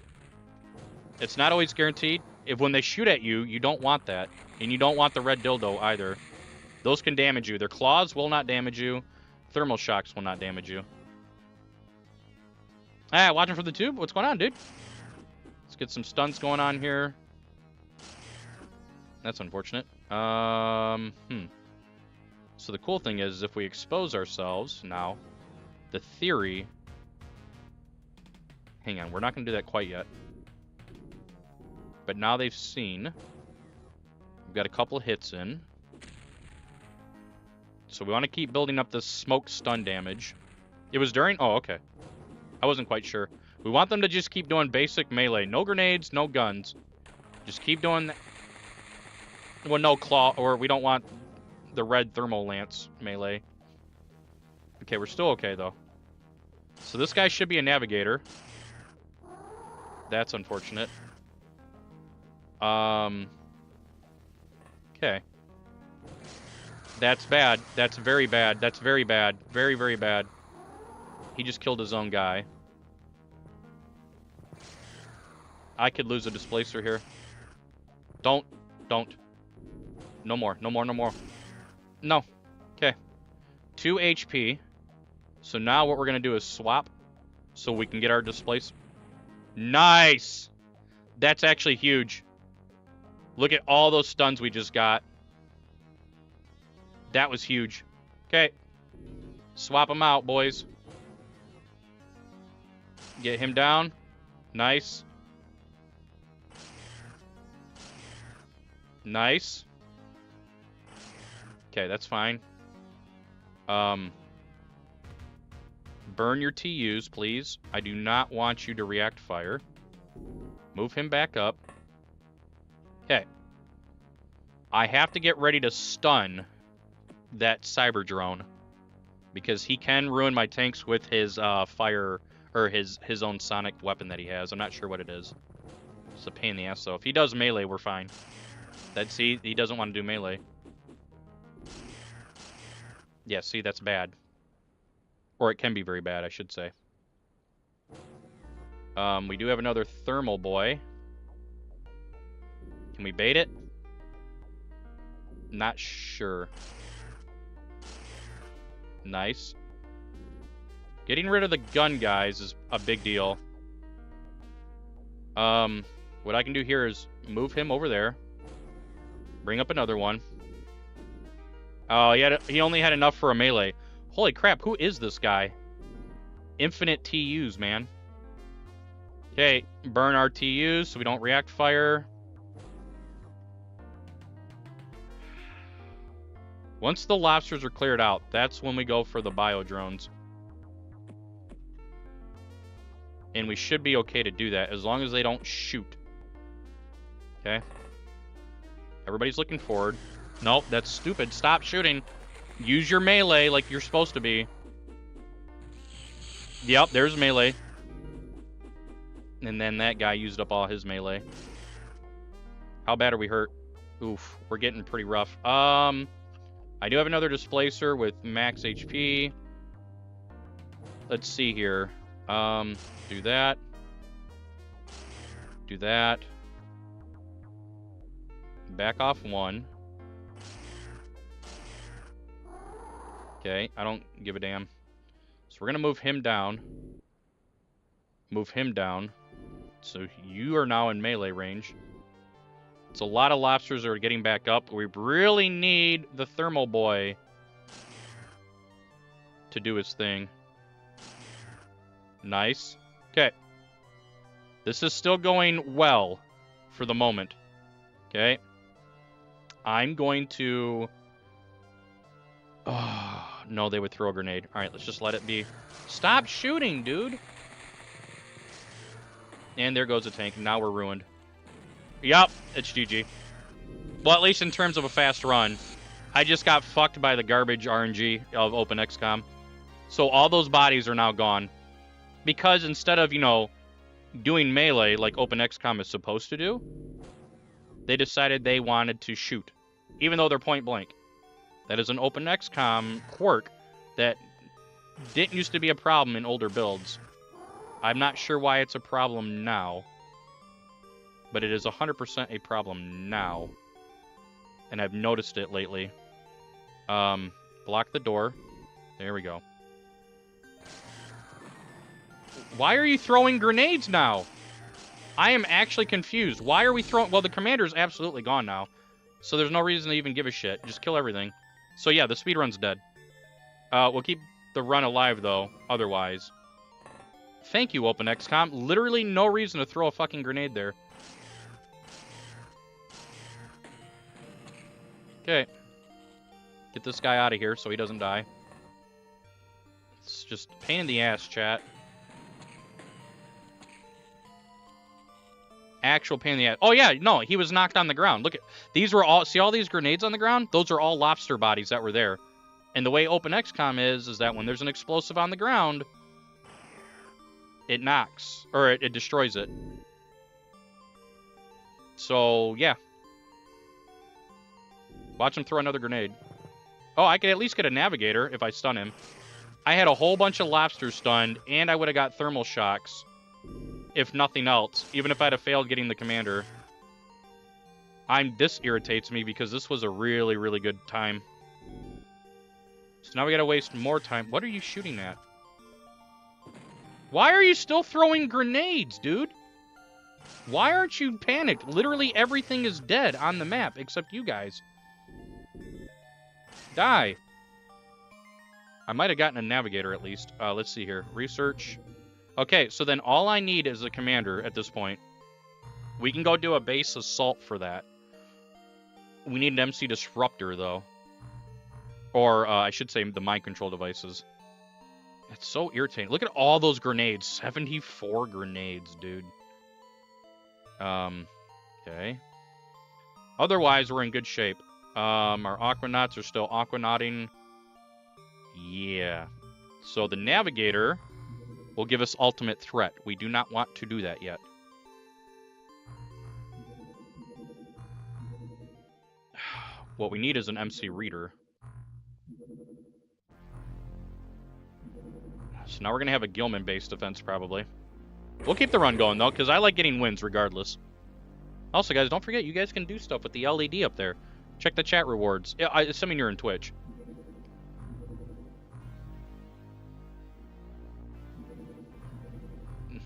It's not always guaranteed. If when they shoot at you, you don't want that. And you don't want the red dildo either. Those can damage you. Their claws will not damage you. Thermal shocks will not damage you. Ah, watching from the tube? What's going on, dude? Let's get some stunts going on here. That's unfortunate. So the cool thing is, if we expose ourselves now, the theory... Hang on, we're not going to do that quite yet. But now they've seen. We've got a couple hits in. So we want to keep building up this smoke stun damage. It was during... Oh, okay. I wasn't quite sure. We want them to just keep doing basic melee. No grenades, no guns. Just keep doing... that. Well, no claw... Or we don't want the red thermal lance melee. Okay, we're still okay, though. So this guy should be a navigator. That's unfortunate. Okay. That's bad. That's very bad. That's very bad. Very, very bad. He just killed his own guy. I could lose a displacer here. Don't. No more. No more. No more. No. Okay. 2 HP. So now what we're going to do is swap so we can get our displace. Nice! That's actually huge. Look at all those stuns we just got. That was huge. Okay. Swap them out, boys. Get him down. Nice. Nice. Okay, that's fine. Burn your TUs, please. I do not want you to react fire. Move him back up. Okay. I have to get ready to stun that cyber drone, because he can ruin my tanks with his fire, or his own sonic weapon that he has. I'm not sure what it is. It's a pain in the ass, though. If he does melee, we're fine. See, he doesn't want to do melee. Yeah, see, that's bad. Or it can be very bad, I should say. We do have another thermal boy. Can we bait it? Not sure. Nice. Getting rid of the gun guys is a big deal. What I can do here is move him over there. Bring up another one. Oh, he only had enough for a melee. Holy crap, who is this guy? Infinite TUs, man. Okay, burn RTUs so we don't react fire. Once the lobsters are cleared out, that's when we go for the bio drones. And we should be okay to do that as long as they don't shoot. Okay. Everybody's looking forward. Nope, that's stupid. Stop shooting. Use your melee like you're supposed to be. Yep, there's melee. And then that guy used up all his melee. How bad are we hurt? Oof, we're getting pretty rough. I do have another displacer with max HP. Let's see here. Do that. Do that. Back off one. Okay, I don't give a damn. So we're gonna move him down. Move him down. So you are now in melee range. It's a lot of lobsters that are getting back up. We really need the thermal boy to do his thing. Nice. Okay. This is still going well for the moment. Okay. I'm going to... Oh, no, they would throw a grenade. All right, let's just let it be. Stop shooting, dude. And there goes the tank. Now we're ruined. Yup, it's GG. Well, at least in terms of a fast run. I just got fucked by the garbage RNG of OpenXCOM. So all those bodies are now gone. Because instead of, you know, doing melee like OpenXCOM is supposed to do, they decided they wanted to shoot. Even though they're point blank. That is an OpenXCOM quirk that didn't used to be a problem in older builds. I'm not sure why it's a problem now. But it is 100% a problem now. And I've noticed it lately. Block the door. There we go. Why are you throwing grenades now? I am actually confused. Why are we throwing... Well, the commander's absolutely gone now. So there's no reason to even give a shit. Just kill everything. So yeah, the speedrun's dead. We'll keep the run alive, though, otherwise. Thank you, OpenXCOM. Literally no reason to throw a fucking grenade there. Okay. Get this guy out of here so he doesn't die. It's just a pain in the ass, chat. Actual pain in the ass. Oh, yeah, no, he was knocked on the ground. Look at... These were all... See all these grenades on the ground? Those are all lobster bodies that were there. And the way OpenXCOM is that when there's an explosive on the ground, it knocks. Or it destroys it. So, yeah. Watch him throw another grenade. Oh, I could at least get a navigator if I stun him. I had a whole bunch of lobsters stunned, and I would have got thermal shocks. If nothing else. Even if I'd have failed getting the commander. This irritates me because this was a really, really good time. So now we gotta waste more time. What are you shooting at? Why are you still throwing grenades, dude? Why aren't you panicked? Literally everything is dead on the map except you guys. Die. I might have gotten a navigator at least. Let's see here. Research. Okay, so then all I need is a commander at this point. We can go do a base assault for that. We need an MC disruptor, though. Or, I should say the mind control devices. It's so irritating. Look at all those grenades. 74 grenades, dude. Okay. Otherwise, we're in good shape. Our aquanauts are still aquanauting. Yeah. So the navigator will give us ultimate threat. We do not want to do that yet. What we need is an MC reader. So now we're going to have a Gilman-based defense, probably. We'll keep the run going, though, because I like getting wins regardless. Also, guys, don't forget, you guys can do stuff with the LED up there. Check the chat rewards. Yeah, assuming you're in Twitch.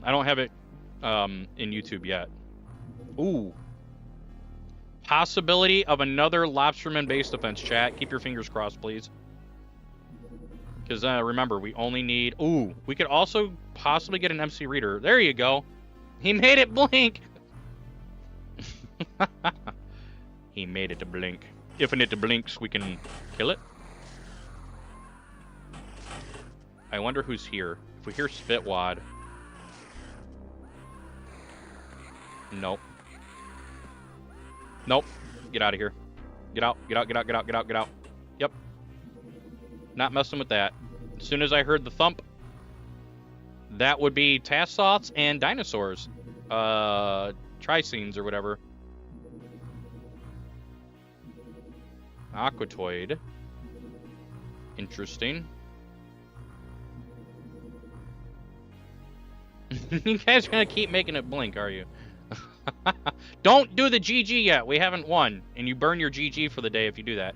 I don't have it in YouTube yet. Ooh. Possibility of another Lobsterman base defense, chat. Keep your fingers crossed, please. Because remember, we only need... Ooh, we could also possibly get an MC reader. There you go. He made it blink. He made it to blink. If it blinks, we can kill it. I wonder who's here. If we hear Spitwad. Nope. Nope. Get out of here. Get out, get out, get out, get out, get out, get out. Yep. Not messing with that. As soon as I heard the thump, that would be Tassoths and dinosaurs. Tricenes or whatever. Aquatoid. Interesting. You guys are gonna keep making it blink, are you? Don't do the GG yet. We haven't won. And you burn your GG for the day if you do that.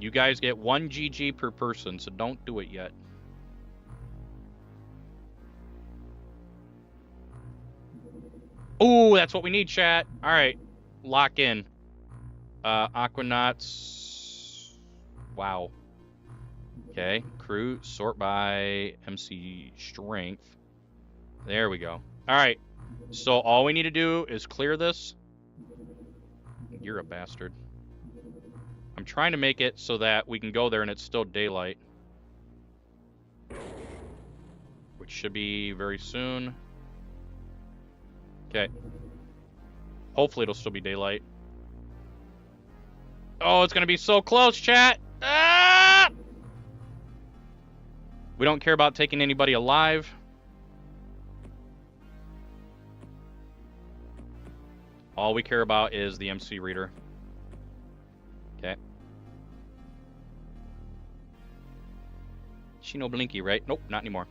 You guys get 1 GG per person, so don't do it yet. Ooh, that's what we need, chat. Alright. Lock in. Aquanauts. Wow. Okay. Crew, sort by MC strength. There we go. Alright. So all we need to do is clear this. You're a bastard. I'm trying to make it so that we can go there and it's still daylight. Which should be very soon. Okay. Hopefully it'll still be daylight. Oh, it's going to be so close, chat. Ah! We don't care about taking anybody alive. All we care about is the MC reader. Okay. She no blinky, right? Nope, not anymore.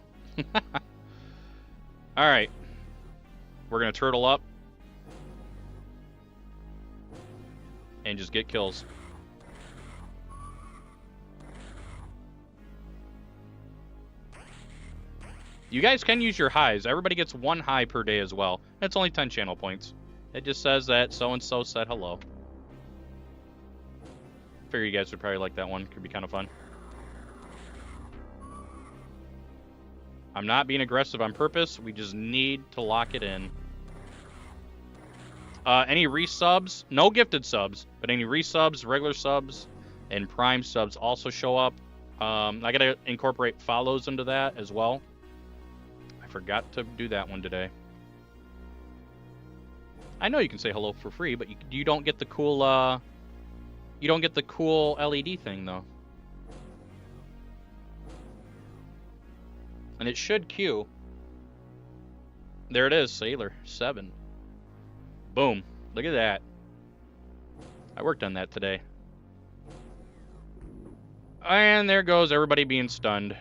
Alright. We're going to turtle up. And just get kills. You guys can use your highs. Everybody gets 1 high per day as well. It's only 10 channel points. It just says that so-and-so said hello. Figure you guys would probably like that one. Could be kind of fun. I'm not being aggressive on purpose. We just need to lock it in. Any resubs, no gifted subs, but any resubs, regular subs, and prime subs also show up. I gotta incorporate follows into that as well. I forgot to do that one today. I know you can say hello for free, but you don't get the cool LED thing though. And it should queue. There it is, Sailor 7. Boom. Look at that. I worked on that today. And there goes everybody being stunned.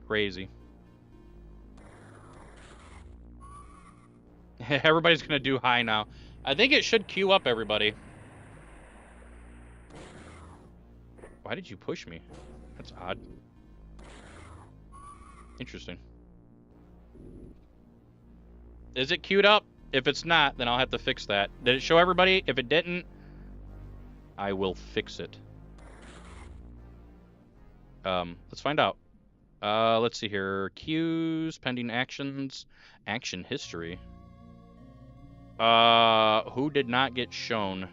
Crazy. Everybody's gonna do high now. I think it should queue up everybody. Why did you push me? That's odd. Interesting. Is it queued up? If it's not, then I'll have to fix that. Did it show everybody? If it didn't, I will fix it. Let's find out. Let's see here. Queues, pending actions, action history. Who did not get shown?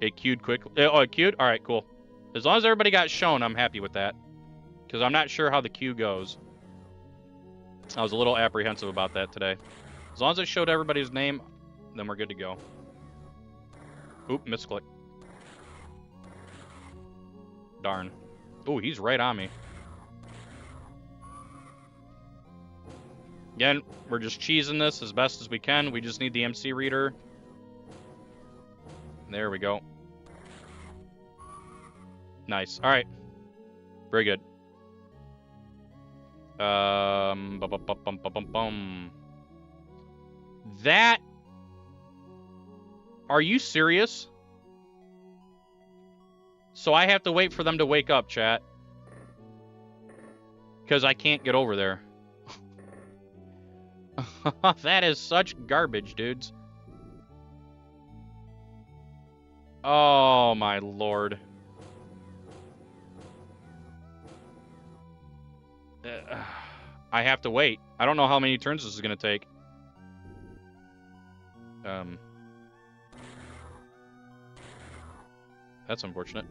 It queued quickly. Oh, it queued? Alright, cool. As long as everybody got shown, I'm happy with that. Because I'm not sure how the queue goes. I was a little apprehensive about that today. As long as it showed everybody's name, then we're good to go. Oop, misclick. Darn. Ooh, he's right on me. Again, we're just cheesing this as best as we can. We just need the MC reader. There we go. Nice. All right. Very good. That... Are you serious? So I have to wait for them to wake up, chat. Because I can't get over there. That is such garbage, dudes. Oh, my lord. I have to wait. I don't know how many turns this is going to take. That's unfortunate.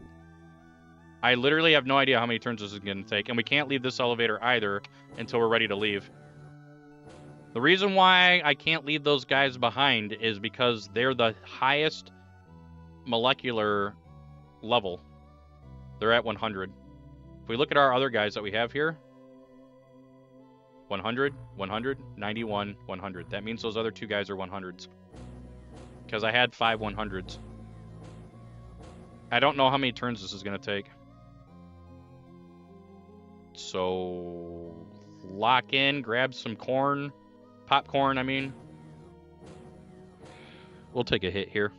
I literally have no idea how many turns this is going to take, and we can't leave this elevator either until we're ready to leave. The reason why I can't leave those guys behind is because they're the highest molecular level. They're at 100. If we look at our other guys that we have here, 100, 100, 91, 100. That means those other two guys are 100s. Because I had 5 100s. I don't know how many turns this is going to take. So, lock in, grab some corn. Popcorn, I mean. We'll take a hit here.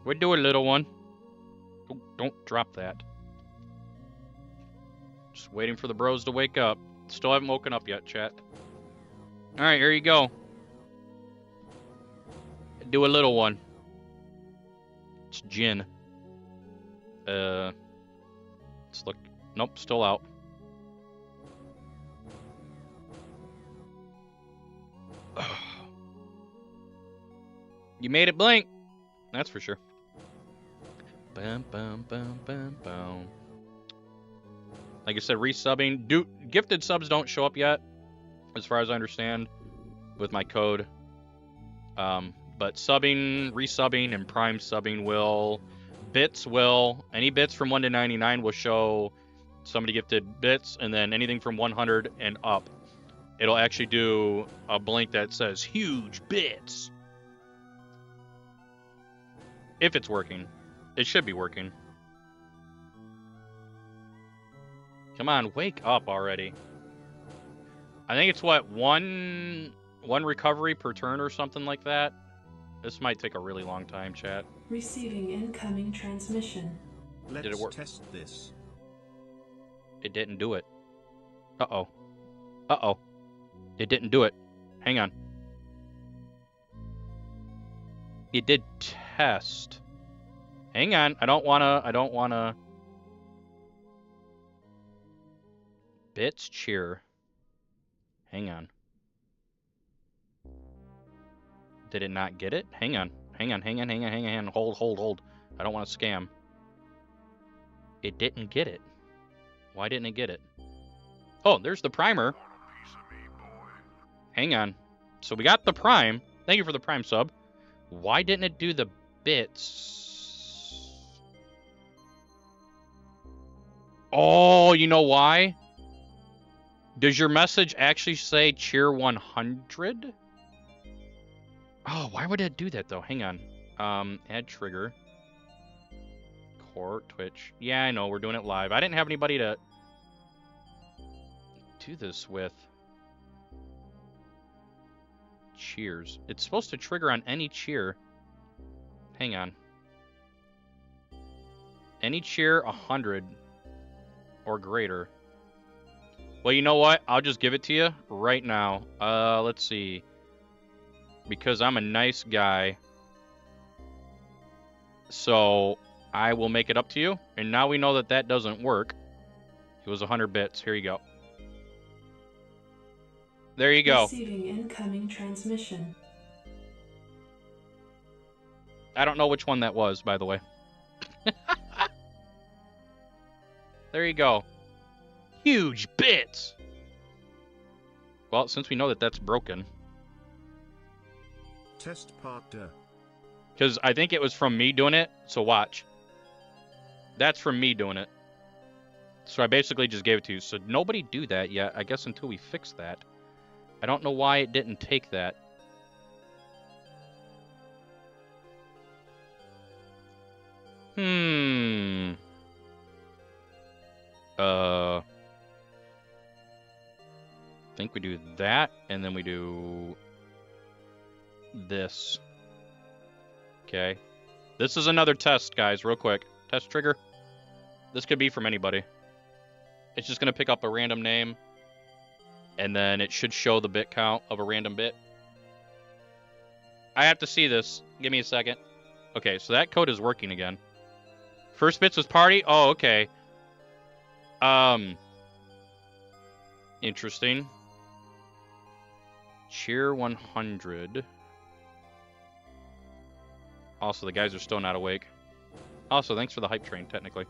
We'll do a little one. Oh, don't drop that. Just waiting for the bros to wake up. Still haven't woken up yet, chat. Alright, here you go. Do a little one. It's gin. Let's look. Nope, still out. You made it blink. That's for sure. Bum, bum, bum, bum, bum. Like I said, resubbing. Gifted subs don't show up yet, as far as I understand, with my code. But subbing, resubbing, and prime subbing will. Bits will. Any bits from 1 to 99 will show somebody gifted bits, and then anything from 100 and up, it'll actually do a blink that says huge bits. If it's working. It should be working. Come on, wake up already. I think it's what, one recovery per turn or something like that. This might take a really long time, chat. Receiving incoming transmission. Let's Did it work? test this. It didn't do it. Uh-oh. Uh-oh. It didn't do it. Hang on. It did test. Hang on. I don't wanna. Bits cheer. Hang on. Did it not get it? Hang on. Hang on. Hold. I don't want to scam. It didn't get it. Why didn't it get it? Oh, there's the primer. Hang on. So we got the prime. Thank you for the prime sub. Why didn't it do the bits? Oh, you know why? Does your message actually say cheer 100? Oh, why would it do that though? Hang on. Add trigger. Core, Twitch. Yeah, I know, we're doing it live. I didn't have anybody to do this with. Cheers. It's supposed to trigger on any cheer. Hang on. Any cheer 100 or greater. Well, you know what? I'll just give it to you right now. Let's see. Because I'm a nice guy. So I will make it up to you. And now we know that that doesn't work. It was 100 bits. Here you go. There you go. Receiving incoming transmission. I don't know which one that was, by the way. There you go. Huge bits. Well, since we know that that's broken. Test part. Because I think it was from me doing it, so watch. That's from me doing it. So I basically just gave it to you. So nobody do that yet, I guess, until we fix that. I don't know why it didn't take that. I think we do that, and then we do this. Okay. This is another test, guys, real quick. Test trigger. This could be from anybody. It's just going to pick up a random name, and then it should show the bit count of a random bit. I have to see this. Give me a second. Okay, so that code is working again. First bits was party? Oh, okay. Interesting. Cheer 100. Also, the guys are still not awake. Also, thanks for the hype train, technically.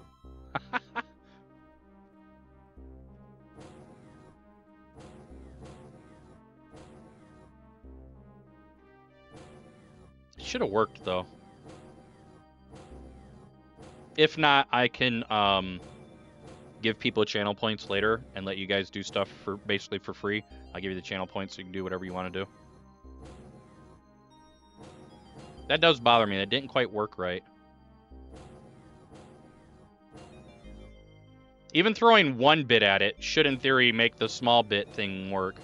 It should have worked, though. If not, I can give people channel points later and let you guys do stuff for basically for free. I'll give you the channel points so you can do whatever you want to do. That does bother me. That didn't quite work right. Even throwing 1 bit at it should, in theory, make the small bit thing work.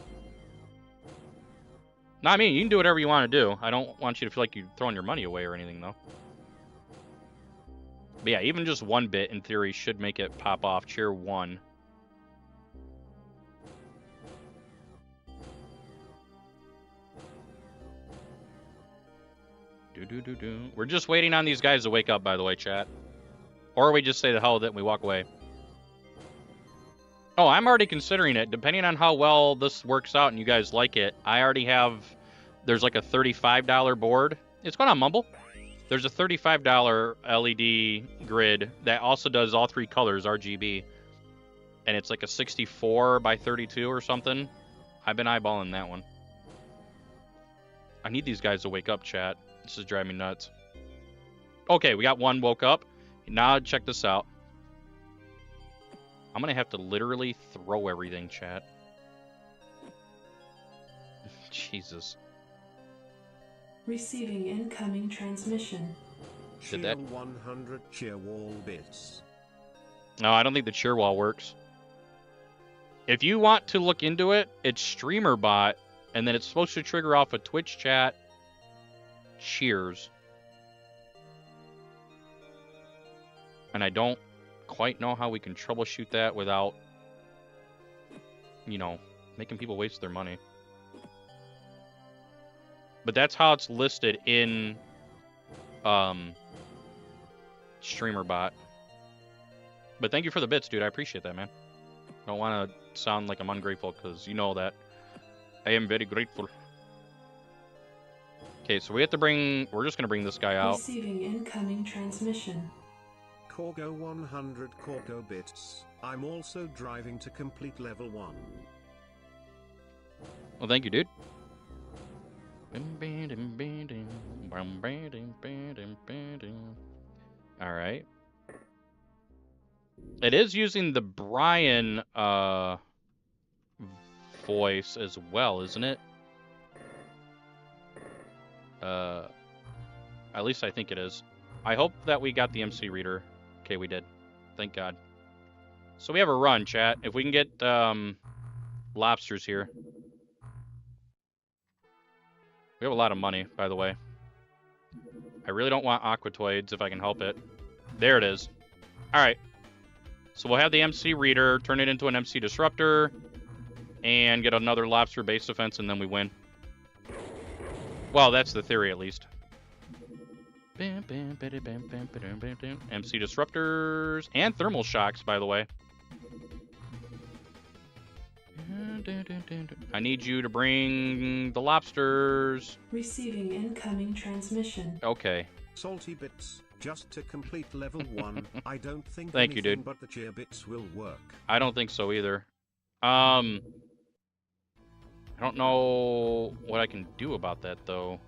No, I mean, you can do whatever you want to do. I don't want you to feel like you're throwing your money away or anything, though. But yeah, even just 1 bit, in theory, should make it pop off. Cheer 1. We're just waiting on these guys to wake up, by the way, chat. Or we just say the hell with it and we walk away. Oh, I'm already considering it. Depending on how well this works out and you guys like it, I already have... There's like a $35 board. It's going on Mumble. There's a $35 LED grid that also does all 3 colors, RGB. And it's like a 64 by 32 or something. I've been eyeballing that one. I need these guys to wake up, chat. This is driving me nuts. Okay, we got 1 woke up. Now check this out. I'm going to have to literally throw everything, chat. Jesus. Receiving incoming transmission. Did that? 100 cheer wall bits. No, I don't think the cheer wall works. If you want to look into it, it's StreamerBot, and then it's supposed to trigger off a Twitch chat. Cheers. And I don't quite know how we can troubleshoot that without, you know, making people waste their money. But that's how it's listed in StreamerBot. But thank you for the bits, dude. I appreciate that, man. I don't want to sound like I'm ungrateful, because you know that I am very grateful. Okay, so we have to bring... We're just going to bring this guy out. Receiving incoming transmission. Corgo 100 Corgo bits. I'm also driving to complete level 1. Well, thank you, dude. Alright. It is using the Brian voice as well, isn't it? At least I think it is. I hope that we got the MC reader. Okay, we did. Thank God. So we have a run, chat. If we can get lobsters here. We have a lot of money, by the way. I really don't want aquatoids if I can help it. There it is. Alright. So we'll have the MC reader, turn it into an MC disruptor, and get another lobster base defense, and then we win. Well, that's the theory, at least. MC disruptors and thermal shocks, by the way. I need you to bring the lobsters. Receiving incoming transmission. Okay. Salty bits, just to complete level 1. I don't think Thank you, dude. but the cheer bits will work. I don't think so either. I don't know what I can do about that, though.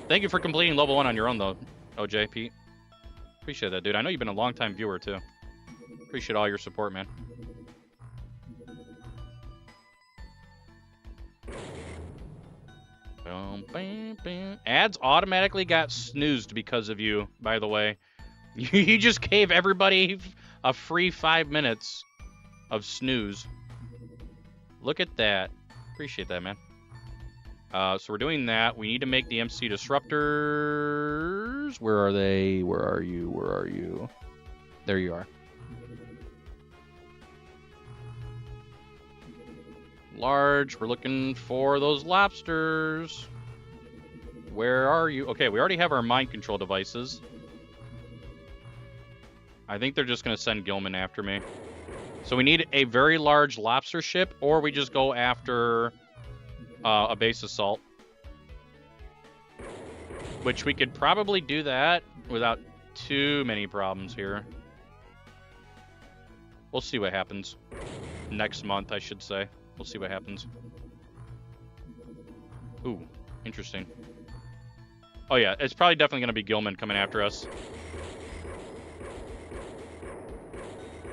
Thank you for completing level 1 on your own, though, OJ, Pete. Appreciate that, dude. I know you've been a long-time viewer, too. Appreciate all your support, man. Ads automatically got snoozed because of you, by the way. You just gave everybody a free 5 minutes of snooze. Look at that. Appreciate that, man. So we're doing that. We need to make the MC disruptors. Where are they? Where are you? Where are you? There you are. Large. We're looking for those lobsters. Where are you? Okay, we already have our mind control devices. I think they're just going to send Gilman after me. So we need a very large lobster ship, or we just go after a base assault. Which we could probably do that without too many problems here. We'll see what happens. Next month, I should say. We'll see what happens. Ooh, interesting. Oh yeah, it's probably definitely going to be Gilman coming after us.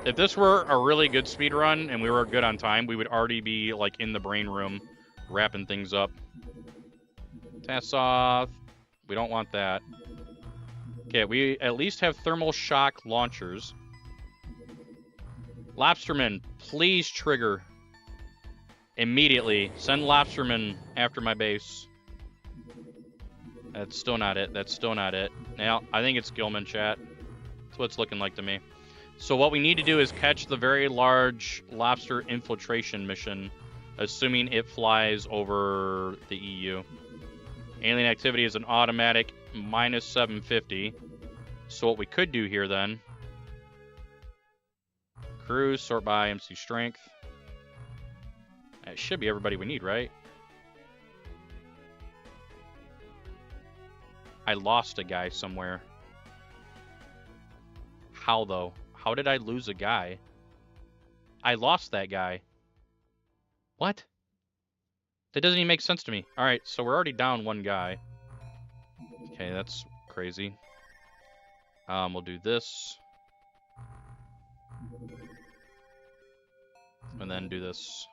If this were a really good speed run and we were good on time, we would already be like in the brain room wrapping things up. Tasks off. We don't want that. Okay, we at least have thermal shock launchers. Lobsterman, please trigger. Immediately. Send Lobsterman after my base. That's still not it. That's still not it. Now, I think it's Gilman, chat. That's what it's looking like to me. So what we need to do is catch the very large lobster infiltration mission, assuming it flies over the EU. Alien activity is an automatic minus 750. So what we could do here then, crew, sort by MC strength. That should be everybody we need, right? I lost a guy somewhere. How though? How did I lose a guy? I lost that guy. What? That doesn't even make sense to me. Alright, so we're already down one guy. Okay, that's crazy. We'll do this. And then do this.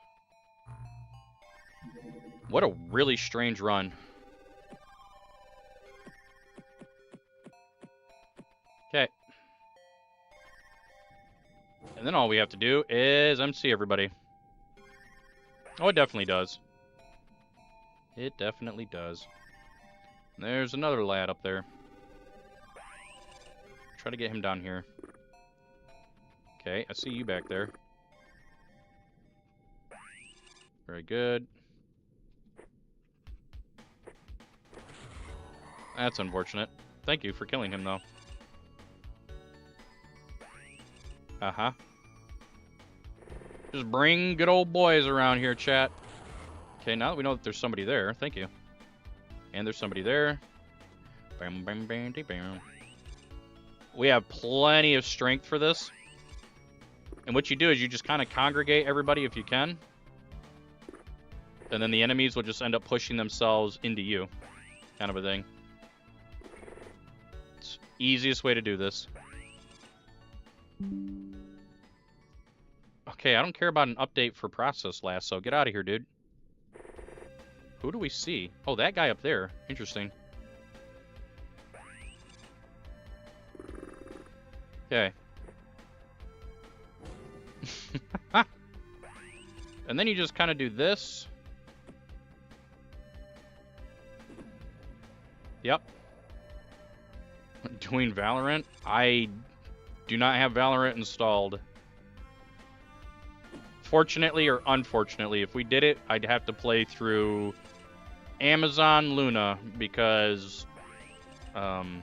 What a really strange run. Okay. And then all we have to do is MC everybody. Oh, it definitely does. It definitely does. There's another lad up there. Try to get him down here. Okay, I see you back there. Very good. That's unfortunate. Thank you for killing him, though. Uh-huh. Just bring good old boys around here, chat. Okay, now that we know that there's somebody there, thank you. And there's somebody there. Bam, bam, bam, bam. We have plenty of strength for this. And what you do is you just kind of congregate everybody if you can. And then the enemies will just end up pushing themselves into you. Kind of a thing. It's the easiest way to do this. Okay, I don't care about an update for process last, so get out of here, dude. Who do we see? Oh, that guy up there. Interesting. Okay. And then you just kind of do this. Yep. Doing Valorant? I do not have Valorant installed. Fortunately or unfortunately, if we did it, I'd have to play through Amazon Luna because Valorant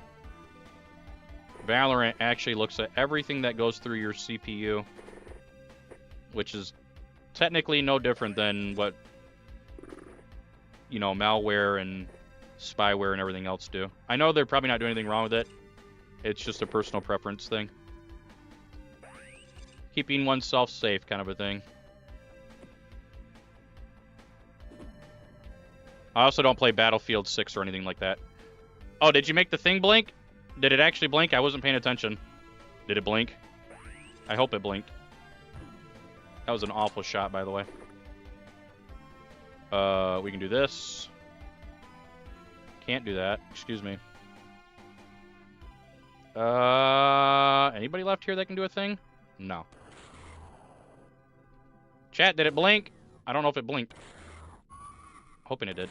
actually looks at everything that goes through your CPU, which is technically no different than what, you know, malware and spyware and everything else do. I know they're probably not doing anything wrong with it. It's just a personal preference thing. Keeping oneself safe kind of a thing. I also don't play Battlefield 6 or anything like that. Oh, did you make the thing blink? Did it actually blink? I wasn't paying attention. Did it blink? I hope it blinked. That was an awful shot, by the way. We can do this. Can't do that. Excuse me. Anybody left here that can do a thing? No. Chat, did it blink? I don't know if it blinked. Hoping it did.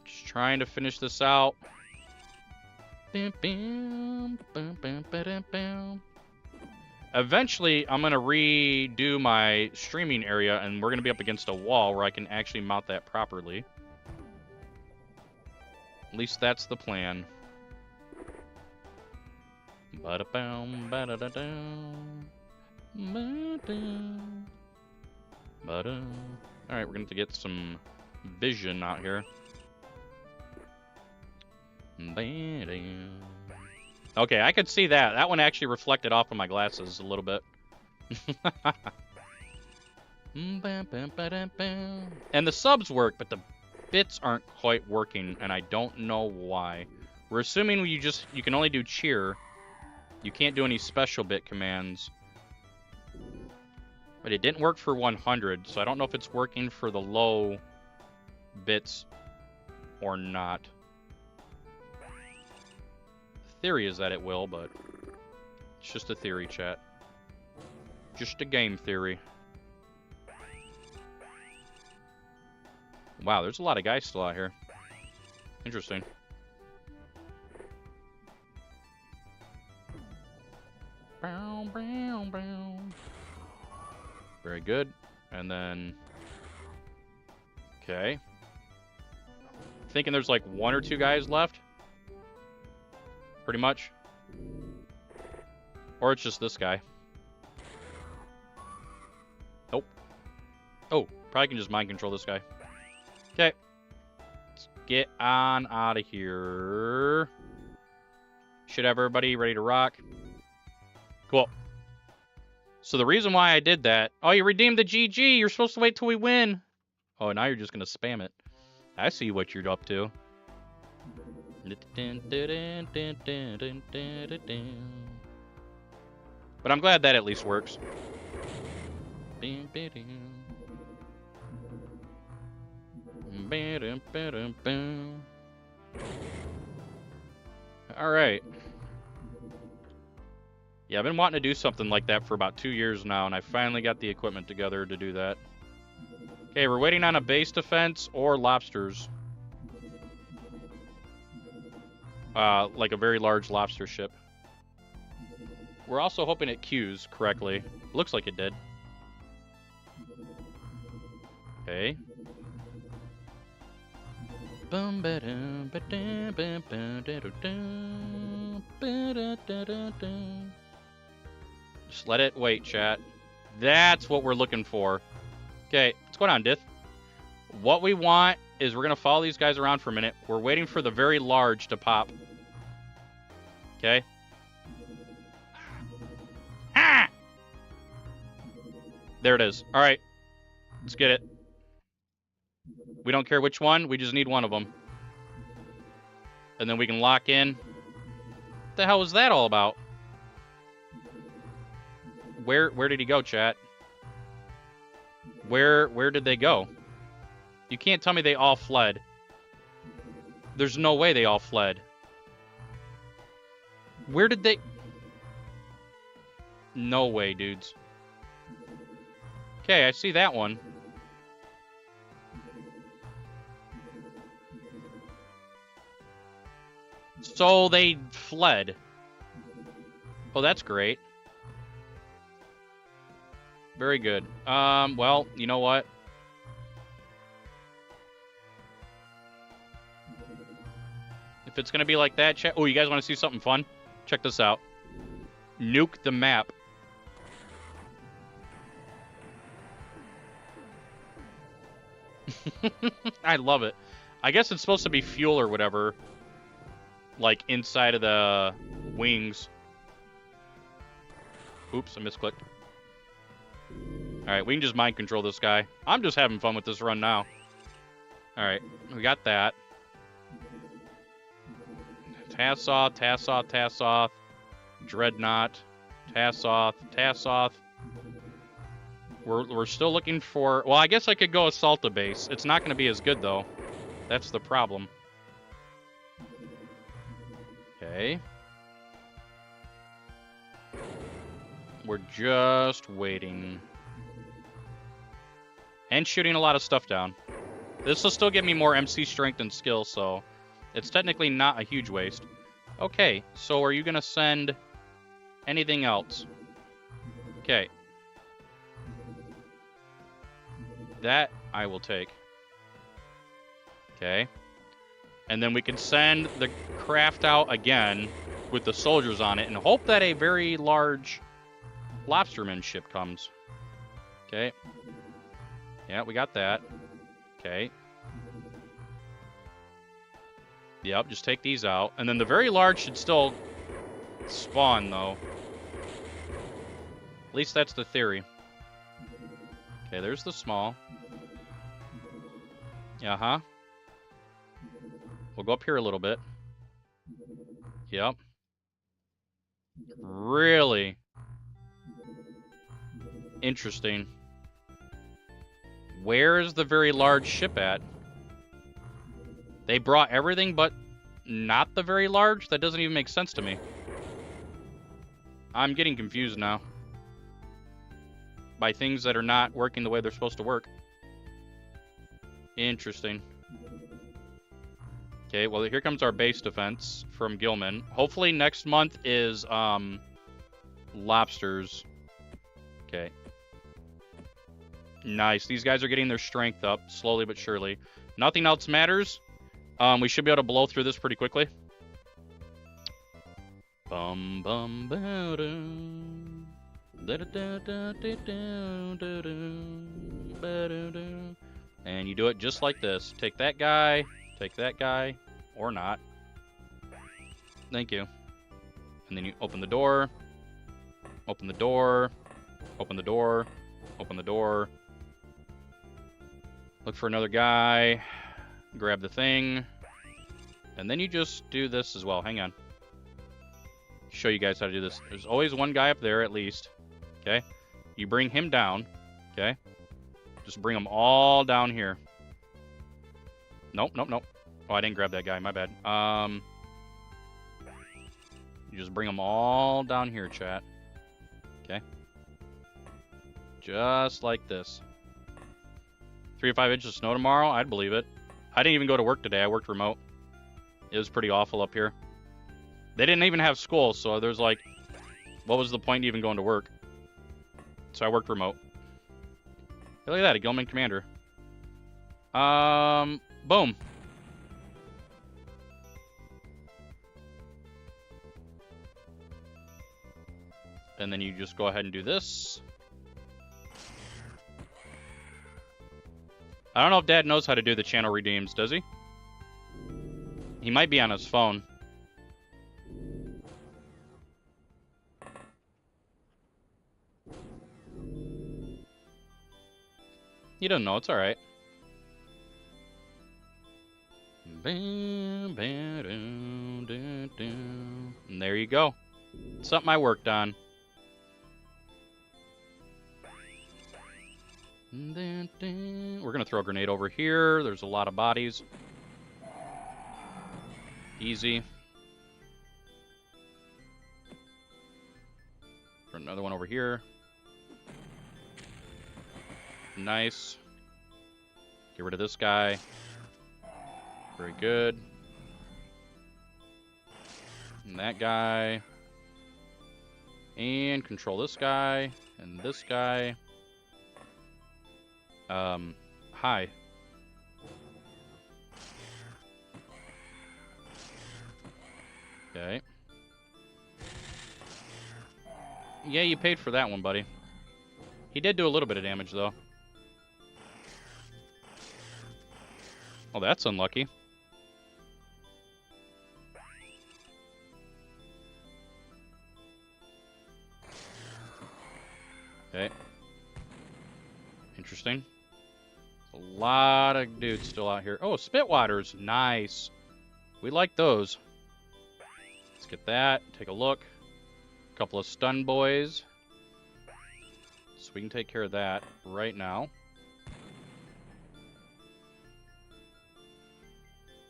Just trying to finish this out. Eventually, I'm going to redo my streaming area, and we're going to be up against a wall where I can actually mount that properly. least that's the plan. Ba-da-bum, ba-da-da-dum, ba-dum, ba-dum. Alright, we're going to get some vision out here. Ba-dum. Okay, I could see that. That one actually reflected off of my glasses a little bit. And the subs work, but the bits aren't quite working, and I don't know why. We're assuming you can only do cheer. You can't do any special bit commands. But it didn't work for 100, so I don't know if it's working for the low bits or not. The theory is that it will, but it's just a theory, chat. Just a game theory. Wow, there's a lot of guys still out here. Interesting. Very good. And then... Okay. Thinking there's like 1 or 2 guys left. Pretty much. Or it's just this guy. Nope. Oh, probably can just mind control this guy. Okay. Let's get on out of here. Should have everybody ready to rock. Cool. So the reason why I did that... Oh, you redeemed the GG. You're supposed to wait till we win. Oh, now you're just going to spam it. I see what you're up to. But I'm glad that at least works. Alright. Yeah, I've been wanting to do something like that for about 2 years now, and I finally got the equipment together to do that. Okay, we're waiting on a base defense or lobsters. Like a very large lobster ship. We're also hoping it queues correctly. Looks like it did. Okay. Just let it wait, chat. That's what we're looking for. Okay, what's going on, Dith? What we want is we're going to follow these guys around for a minute. We're waiting for the very large to pop. Okay. Ah! There it is. All right. Let's get it. We don't care which one. We just need one of them. And then we can lock in. What the hell was that all about? Where did he go, chat? Where did they go? You can't tell me they all fled. There's no way they all fled. Where did they... No way, dudes. Okay, I see that one. So they fled. Oh, that's great. Very good. Well, you know what? If it's gonna be like that, oh, you guys want to see something fun? Check this out. Nuke the map. I love it. I guess it's supposed to be fuel or whatever. Like inside of the wings. Oops, I misclicked. Alright, we can just mind control this guy. I'm just having fun with this run now. Alright, we got that. Tassoth, Tassoth, Tassoth. Dreadnought. Tassoth, Tassoth. We're still looking for... Well, I guess I could go assault the base. It's not going to be as good, though. That's the problem. Okay. We're just waiting. And shooting a lot of stuff down. This will still give me more MC strength and skill, so it's technically not a huge waste. Okay, so are you going to send anything else? Okay. That I will take. Okay. And then we can send the craft out again with the soldiers on it and hope that a very large lobsterman ship comes. Okay. Yeah, we got that. Okay. Yep, just take these out. And then the very large should still spawn, though. At least that's the theory. Okay, there's the small. Uh-huh. We'll go up here a little bit. Yep. Really interesting. Where is the very large ship at? They brought everything but not the very large? That doesn't even make sense to me. I'm getting confused now by things that are not working the way they're supposed to work. Interesting. Okay, well, here comes our base defense from Gilman. Hopefully next month is lobsters. Okay. Nice. These guys are getting their strength up slowly but surely. Nothing else matters. We should be able to blow through this pretty quickly. Bum bum ba dum. And you do it just like this. Take that guy. Take that guy, or not. Thank you. And then you open the door. Open the door. Open the door. Open the door. Look for another guy. Grab the thing. And then you just do this as well. Hang on. Show you guys how to do this. There's always one guy up there at least. Okay? You bring him down. Okay? Just bring them all down here. Nope, nope, nope. Oh, I didn't grab that guy. My bad. You just bring them all down here, chat. Okay. Just like this. 3 to 5 inches of snow tomorrow? I'd believe it. I didn't even go to work today. I worked remote. It was pretty awful up here. They didn't even have school, so there's like, what was the point in even going to work? So I worked remote. Hey, look at that, a Gilman commander. Boom. And then you just go ahead and do this. I don't know if Dad knows how to do the channel redeems, does he? He might be on his phone. He doesn't know, it's alright. And there you go. Something I worked on. We're gonna throw a grenade over here. There's a lot of bodies. Easy. Throw another one over here. Nice. Get rid of this guy. Very good. And that guy. And control this guy. And this guy. Hi. Okay. Yeah, you paid for that one, buddy. He did do a little bit of damage, though. Oh, that's unlucky. Okay. Interesting. A lot of dudes still out here. Oh, Spitwaters. Nice. We like those. Let's get that. Take a look. A couple of stun boys. So we can take care of that right now.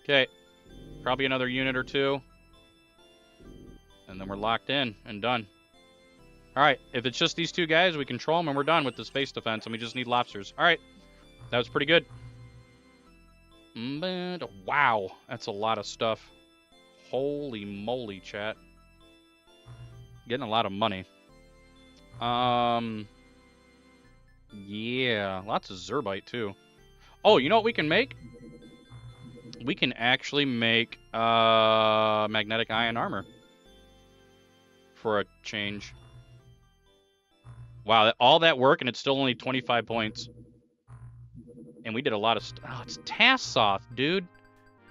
Okay. Probably another unit or two. And then we're locked in and done. Alright, if it's just these two guys, we control them and we're done with the space defense and we just need lobsters. Alright, that was pretty good. Wow, that's a lot of stuff. Holy moly, chat. Getting a lot of money. Yeah, lots of Zerbite too. Oh, you know what we can make? we can actually make magnetic ion armor for a change. Wow, all that work and it's still only 25 points. And we did a lot of oh, it's Tassoth, dude.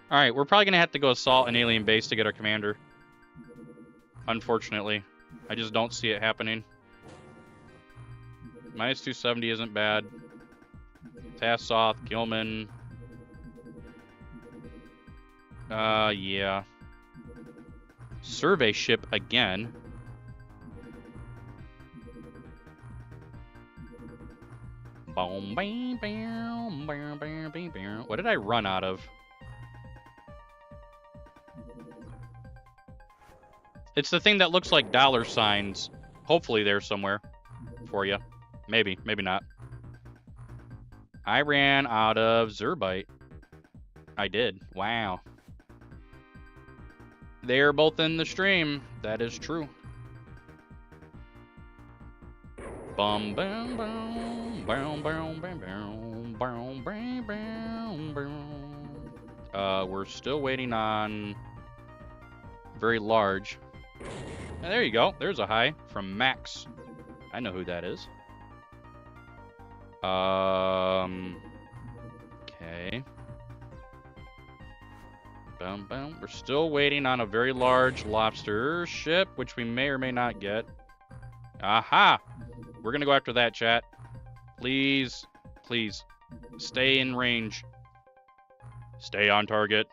All right, we're probably going to have to go assault an alien base to get our commander. Unfortunately. I just don't see it happening. Minus 270 isn't bad. Tassoth, Gilman. Yeah. Survey ship again. What did I run out of? It's the thing that looks like dollar signs. Hopefully there's somewhere for you. Maybe, maybe not. I ran out of Zerbite. I did. Wow. They're both in the stream. That is true. Bum bum bum bum bum bum bum bum bum bum. We're still waiting on very large. And there you go. There's a high from Max. I know who that is. Okay. Boom, boom. We're still waiting on a very large lobster ship, which we may or may not get. Aha! We're gonna go after that, chat. Please, please, stay in range. Stay on target.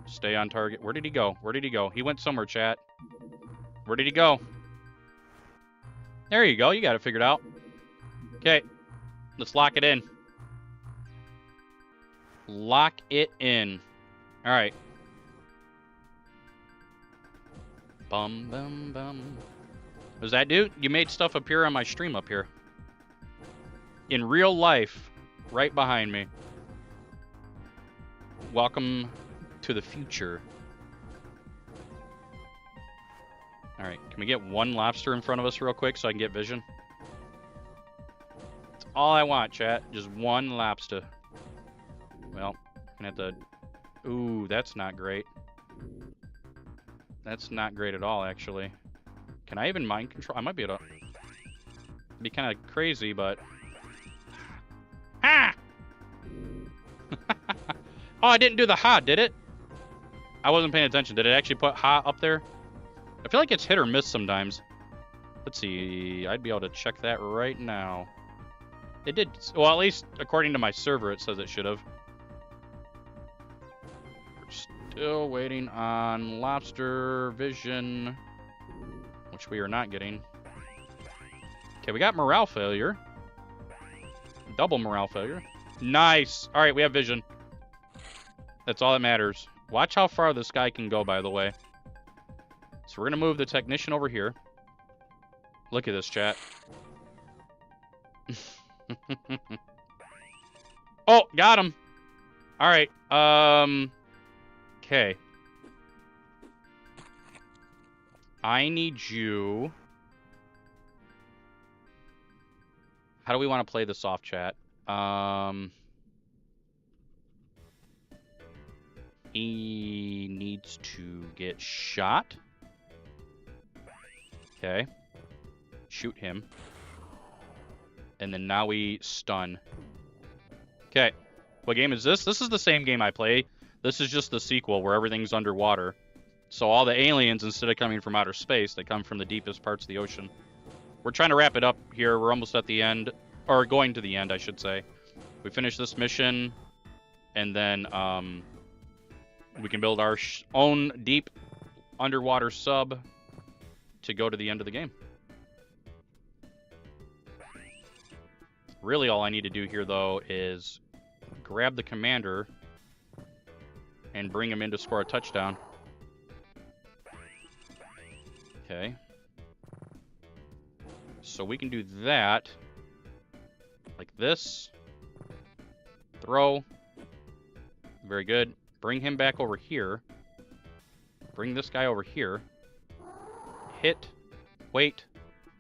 Stay on target. Where did he go? Where did he go? He went somewhere, chat. Where did he go? There you go. You got it figured out. Okay. Let's lock it in. Lock it in. All right. Bum, bum, bum. Was that dude? You made stuff appear on my stream up here. In real life. Right behind me. Welcome to the future. All right. Can we get one lobster in front of us real quick so I can get vision? That's all I want, chat. Just one lobster. Well, I'm gonna have to... Ooh, that's not great. That's not great at all, actually. Can I even mind control? I might be able to... be kind of crazy, but... Ah! Oh, I didn't do the ha, did it? I wasn't paying attention. Did it actually put ha up there? I feel like it's hit or miss sometimes. Let's see. I'd be able to check that right now. It did. Well, at least according to my server, it says it should have. We're still waiting on lobster vision, which we are not getting. Okay, we got morale failure. Double morale failure. Nice. All right, we have vision. That's all that matters. Watch how far this guy can go, by the way. So we're going to move the technician over here. Look at this, chat. Oh, got him. All right. Okay. I need you... How do we want to play this off, chat? He needs to get shot. Okay. Shoot him. And then now we stun. Okay. What game is this? This is the same game I play. This is just the sequel where everything's underwater. So all the aliens, instead of coming from outer space, they come from the deepest parts of the ocean. We're trying to wrap it up here. We're almost at the end. Or going to the end, I should say. We finish this mission. And then we can build our own deep underwater sub to go to the end of the game. Really all I need to do here, though, is grab the commander and bring him in to score a touchdown. Okay. So we can do that. Like this. Throw. Very good. Bring him back over here. Bring this guy over here. Hit. Wait.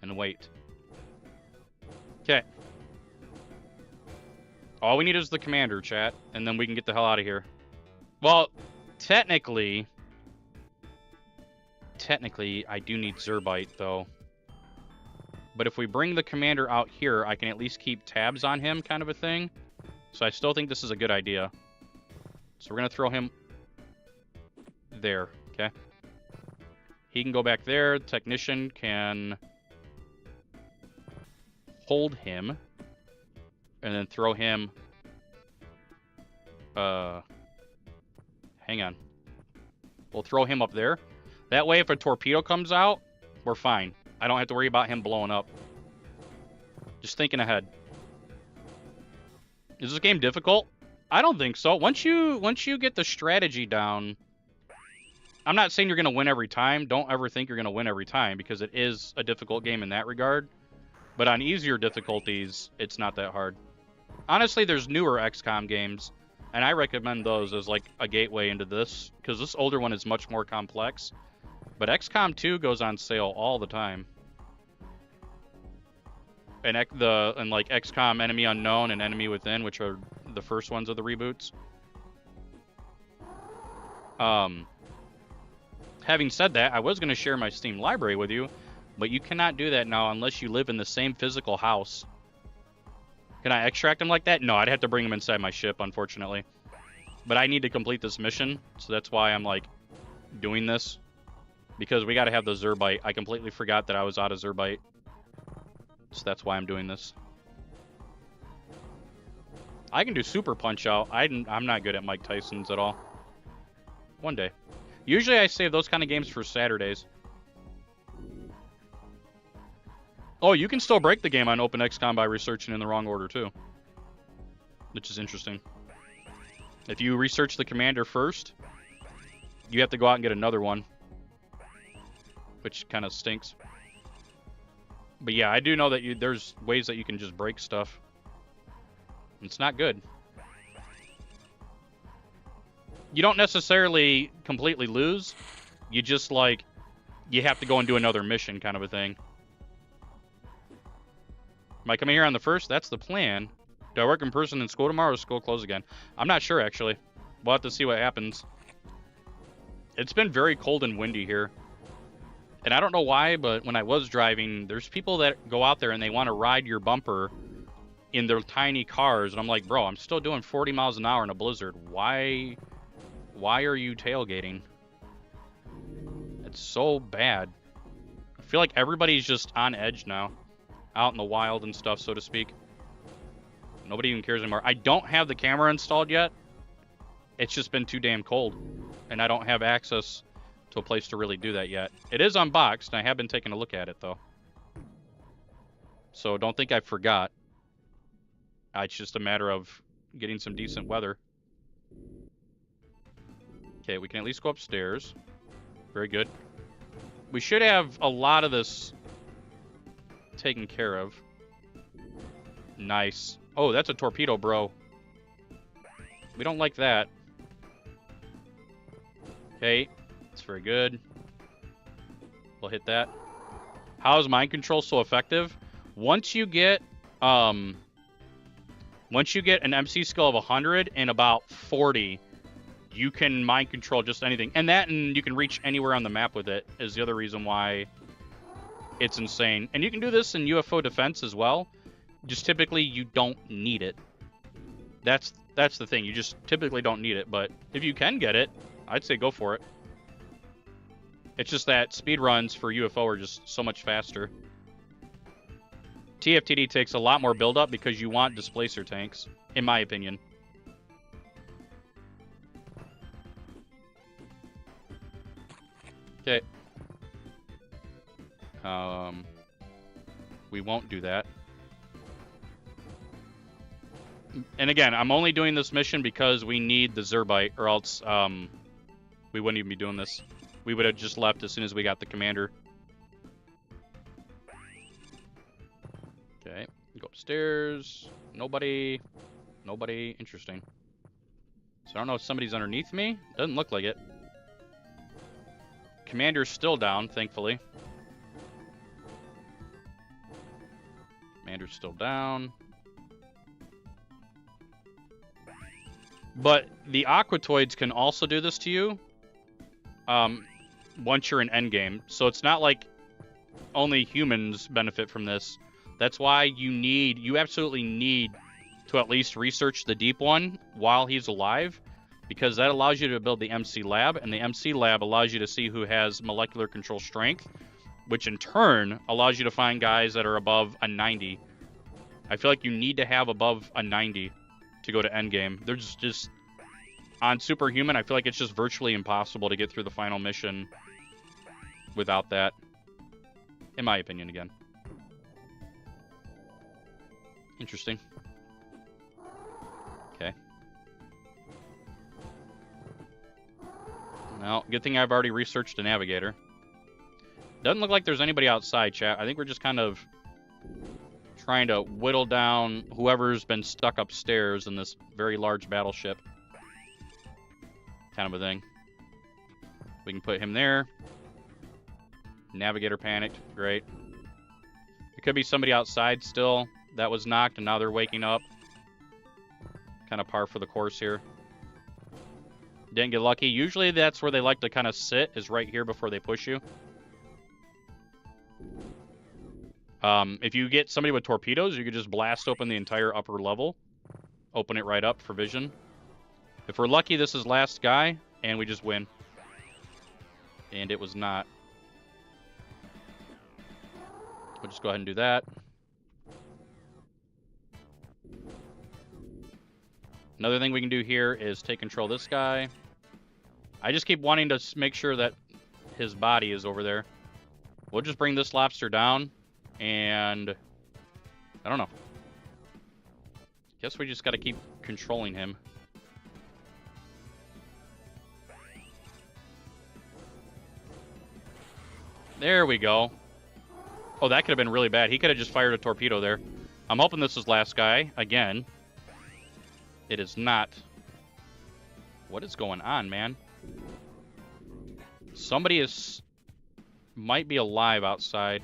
And wait. Okay. All we need is the commander, chat. And then we can get the hell out of here. Well, technically, I do need Zerbite, though. But if we bring the commander out here, I can at least keep tabs on him, kind of a thing. So I still think this is a good idea. So we're going to throw him there, okay? He can go back there. The technician can hold him. And then throw him... hang on. We'll throw him up there. That way, if a torpedo comes out, we're fine. I don't have to worry about him blowing up. Just thinking ahead. Is this game difficult? I don't think so. Once you get the strategy down, I'm not saying you're going to win every time. Don't ever think you're going to win every time, because it is a difficult game in that regard. But on easier difficulties, it's not that hard. Honestly, there's newer XCOM games, and I recommend those as like a gateway into this, because this older one is much more complex. But XCOM 2 goes on sale all the time. And like XCOM Enemy Unknown and Enemy Within, which are the first ones of the reboots. Having said that, I was going to share my Steam library with you, but you cannot do that now unless you live in the same physical house. Can I extract them like that? No, I'd have to bring them inside my ship, unfortunately. But I need to complete this mission, so that's why I'm like doing this. Because we got to have the Zerbite. I completely forgot that I was out of Zerbite. So that's why I'm doing this. I can do Super Punch Out. I'm not good at Mike Tyson's at all. One day. Usually I save those kind of games for Saturdays. Oh, you can still break the game on OpenXCOM by researching in the wrong order, too. Which is interesting. If you research the commander first, you have to go out and get another one. Which kind of stinks. But yeah, I do know that there's ways that you can just break stuff. It's not good. You don't necessarily completely lose. You just, like, you have to go and do another mission kind of a thing. Am I coming here on the 1st? That's the plan. Do I work in person in school tomorrow or is school closed again? I'm not sure, actually. We'll have to see what happens. It's been very cold and windy here. And I don't know why, but when I was driving, there's people that go out there and they want to ride your bumper in their tiny cars. And I'm like, bro, I'm still doing 40 miles an hour in a blizzard. Why are you tailgating? It's so bad. I feel like everybody's just on edge now. Out in the wild and stuff, so to speak. Nobody even cares anymore. I don't have the camera installed yet. It's just been too damn cold. And I don't have access to a place to really do that yet. It is unboxed, and I have been taking a look at it, though. So don't think I forgot. It's just a matter of getting some decent weather. Okay, we can at least go upstairs. Very good. We should have a lot of this taken care of. Nice. Oh, that's a torpedo, bro. We don't like that. Okay, that's very good. We'll hit that. How is mind control so effective? Once you get an MC skill of 100 and about 40, you can mind control just anything. And you can reach anywhere on the map with it is the other reason why it's insane. And you can do this in UFO defense as well. Just typically you don't need it. That's the thing. You just typically don't need it. But if you can get it, I'd say go for it. It's just that speed runs for UFO are just so much faster. TFTD takes a lot more build-up because you want displacer tanks, in my opinion. Okay. We won't do that. And again, I'm only doing this mission because we need the Zerbite, or else we wouldn't even be doing this. We would have just left as soon as we got the commander. Okay, go upstairs. Nobody. Interesting. So I don't know if somebody's underneath me. Doesn't look like it. Commander's still down, thankfully. Commander's still down. But the Aquatoids can also do this to you once you're in endgame. So it's not like only humans benefit from this. That's why you absolutely need to at least research the deep one while he's alive, because that allows you to build the MC lab, and the MC lab allows you to see who has molecular control strength, which in turn allows you to find guys that are above a 90. I feel like you need to have above a 90 to go to endgame. There's just, on Superhuman, I feel like it's just virtually impossible to get through the final mission without that. In my opinion, again. Interesting. Okay. Well, good thing I've already researched the navigator. Doesn't look like there's anybody outside, chat. I think we're just kind of trying to whittle down whoever's been stuck upstairs in this very large battleship. Kind of a thing. We can put him there. Navigator panicked. Great. It could be somebody outside still that was knocked, and now they're waking up. Kind of par for the course here. Didn't get lucky. Usually that's where they like to kind of sit, is right here before they push you. If you get somebody with torpedoes, you could just blast open the entire upper level. Open it right up for vision. If we're lucky, this is last guy, and we just win. And it was not. We'll just go ahead and do that. Another thing we can do here is take control of this guy. I just keep wanting to make sure that his body is over there. We'll just bring this lobster down, and I don't know. Guess we just got to keep controlling him. There we go. Oh, that could have been really bad. He could have just fired a torpedo there. I'm hoping this is last guy again. It is not. What is going on, man? Somebody might be alive outside.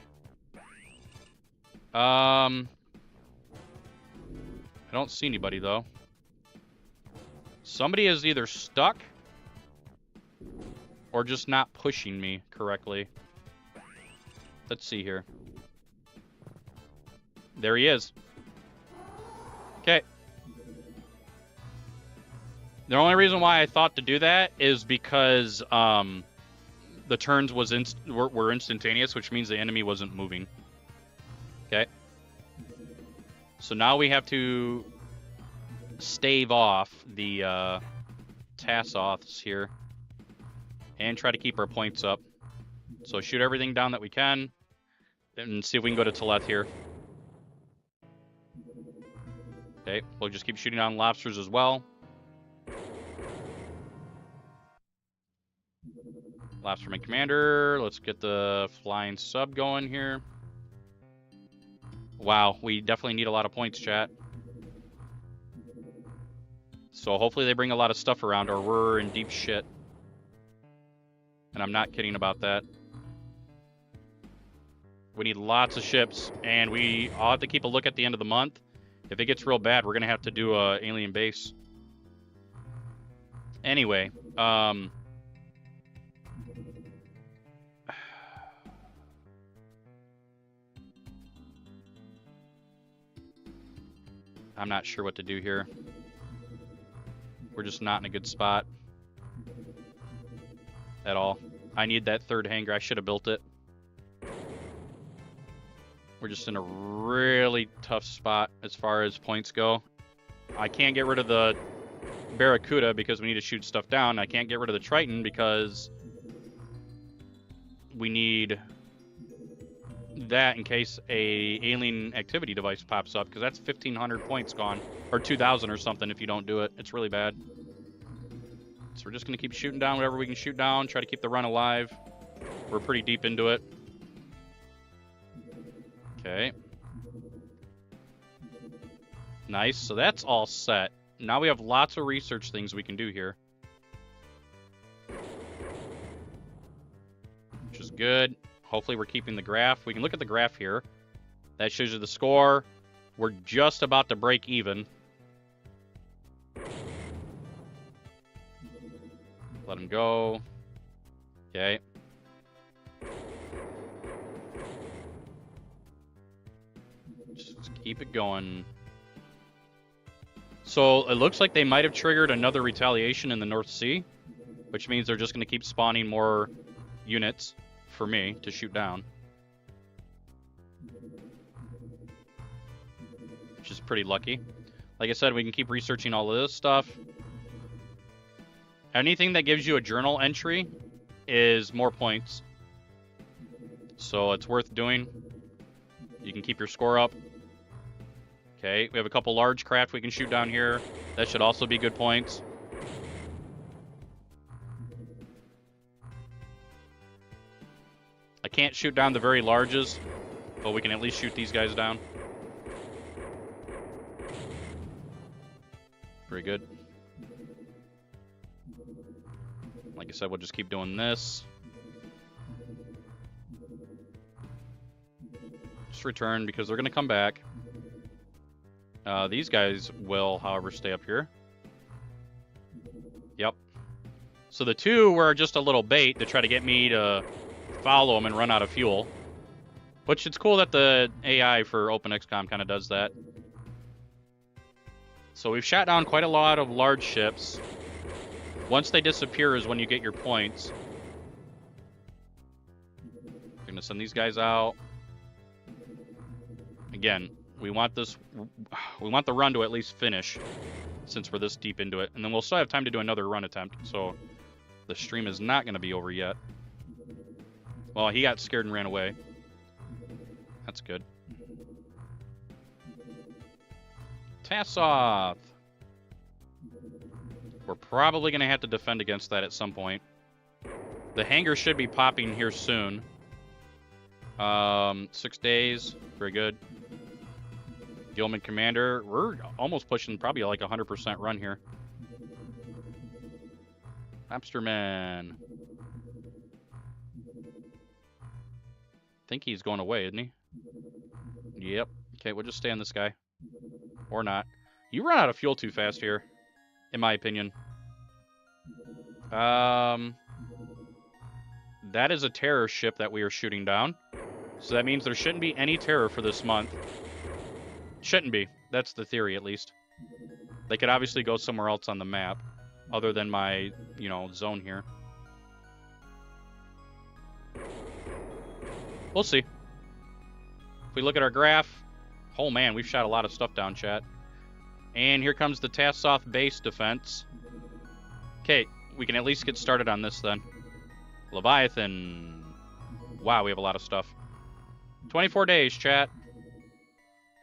I don't see anybody though. Somebody is either stuck or just not pushing me correctly. Let's see here. There he is. Okay. The only reason why I thought to do that is because the turns were instantaneous, which means the enemy wasn't moving. Okay. So now we have to stave off the Tassoths here and try to keep our points up. So shoot everything down that we can and see if we can go to Teleth here. Okay, we'll just keep shooting down lobsters as well. Lobsterman Commander, let's get the flying sub going here. Wow, we definitely need a lot of points, chat. So hopefully they bring a lot of stuff around or we're in deep shit. And I'm not kidding about that. We need lots of ships, and I'll have to keep a look at the end of the month. If it gets real bad, we're going to have to do a alien base. Anyway, I'm not sure what to do here. We're just not in a good spot at all. I need that third hangar. I should have built it. We're just in a really tough spot as far as points go. I can't get rid of the Barracuda because we need to shoot stuff down. I can't get rid of the Triton because we need that in case a alien activity device pops up, because that's 1,500 points gone, or 2,000 or something if you don't do it. It's really bad. So we're just going to keep shooting down whatever we can shoot down, try to keep the run alive. We're pretty deep into it. Okay. Nice, so that's all set. Now we have lots of research things we can do here. Which is good. Hopefully we're keeping the graph. We can look at the graph here. That shows you the score. We're just about to break even. Let him go. Okay. Just keep it going. So it looks like they might have triggered another retaliation in the North Sea, which means they're just going to keep spawning more units for me to shoot down. Which is pretty lucky. Like I said, we can keep researching all of this stuff. Anything that gives you a journal entry is more points. So it's worth doing. You can keep your score up. Okay, we have a couple large craft we can shoot down here. That should also be good points. I can't shoot down the very larges, but we can at least shoot these guys down. Very good. Like I said, we'll just keep doing this. Just return because they're going to come back. These guys will, however, stay up here. Yep. So the two were just a little bait to try to get me to follow them and run out of fuel. Which it's cool that the AI for OpenXCom kind of does that. So we've shot down quite a lot of large ships. Once they disappear is when you get your points. We're going to send these guys out. Again, we want this. We want the run to at least finish, since we're this deep into it, and then we'll still have time to do another run attempt. So the stream is not going to be over yet. Well, he got scared and ran away. That's good. Tassoth. We're probably going to have to defend against that at some point. The hangar should be popping here soon. 6 days. Very good. Gilman Commander. We're almost pushing probably like 100% run here. Lobsterman. I think he's going away, isn't he? Yep. Okay, we'll just stay on this guy. Or not. You run out of fuel too fast here, in my opinion. That is a terror ship that we are shooting down. So that means there shouldn't be any terror for this month. Shouldn't be. That's the theory, at least. They could obviously go somewhere else on the map, other than my, you know, zone here. We'll see. If we look at our graph, oh man, we've shot a lot of stuff down, chat. And here comes the Tassoth base defense. Okay, we can at least get started on this then. Leviathan. Wow, we have a lot of stuff. 24 days, chat.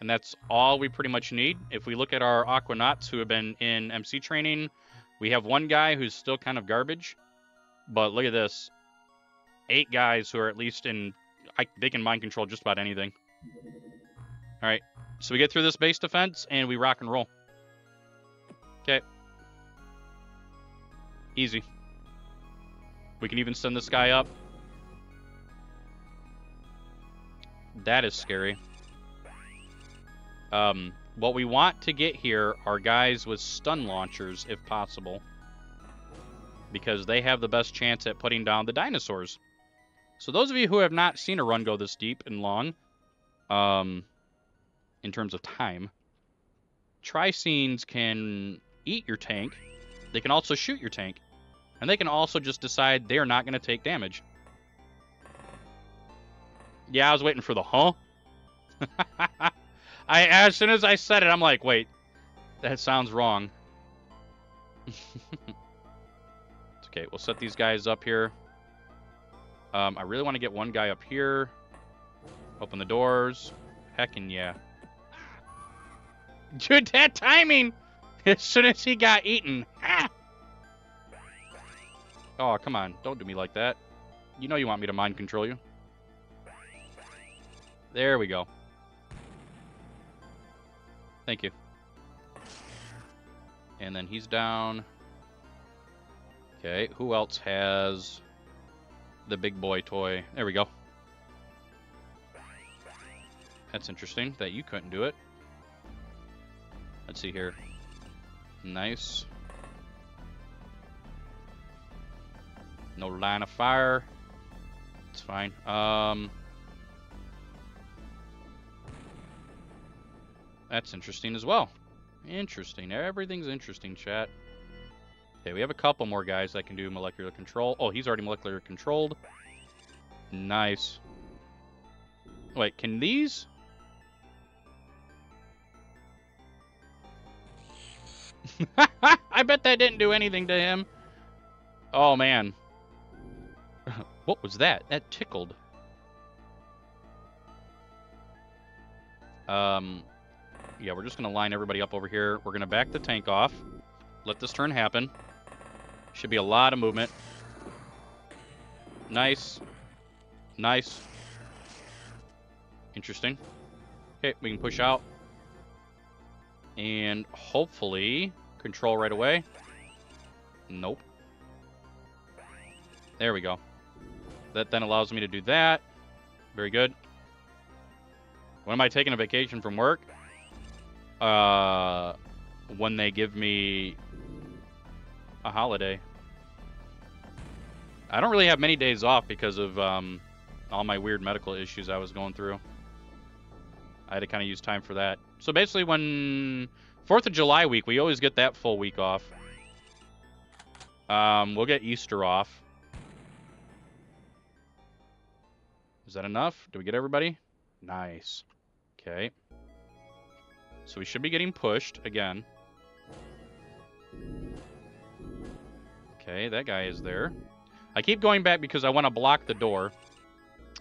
And that's all we pretty much need. If we look at our Aquanauts who have been in MC training, we have one guy who's still kind of garbage. But look at this. 8 guys who are at least in... they can mind control just about anything. Alright, so we get through this base defense and we rock and roll. Okay. Easy. We can even send this guy up. That is scary. What we want to get here are guys with stun launchers, if possible. Because they have the best chance at putting down the dinosaurs. So those of you who have not seen a run go this deep and long, in terms of time, Tri-Scenes can eat your tank. They can also shoot your tank. And they can also just decide they're not going to take damage. Yeah, I was waiting for the huh? As soon as I said it, I'm like, wait, that sounds wrong. It's okay, we'll set these guys up here. I really want to get one guy up here. Open the doors. Heckin' yeah. Dude, that timing! As soon as he got eaten. Ah! Oh, come on. Don't do me like that. You know you want me to mind control you. There we go. Thank you. And then he's down. Okay, who else has the big boy toy? There we go. That's interesting that you couldn't do it. Let's see here. Nice. No line of fire. It's fine. That's interesting as well. Interesting. Everything's interesting, chat. Okay, we have a couple more guys that can do molecular control. Oh, he's already molecular controlled. Nice. Wait, can these? I bet that didn't do anything to him. Oh, man. What was that? That tickled. Yeah, we're just going to line everybody up over here. We're going to back the tank off. Let this turn happen. Should be a lot of movement. Nice. Nice. Interesting. Okay, we can push out. And hopefully control right away. Nope. There we go. That then allows me to do that. Very good. When am I taking a vacation from work? When they give me a holiday. I don't really have many days off because of all my weird medical issues I was going through. I had to kind of use time for that. So basically when 4th of July week, we always get that full week off. We'll get Easter off. Is that enough? Do we get everybody? Nice. Okay. So we should be getting pushed again. Okay, that guy is there. I keep going back because I want to block the door.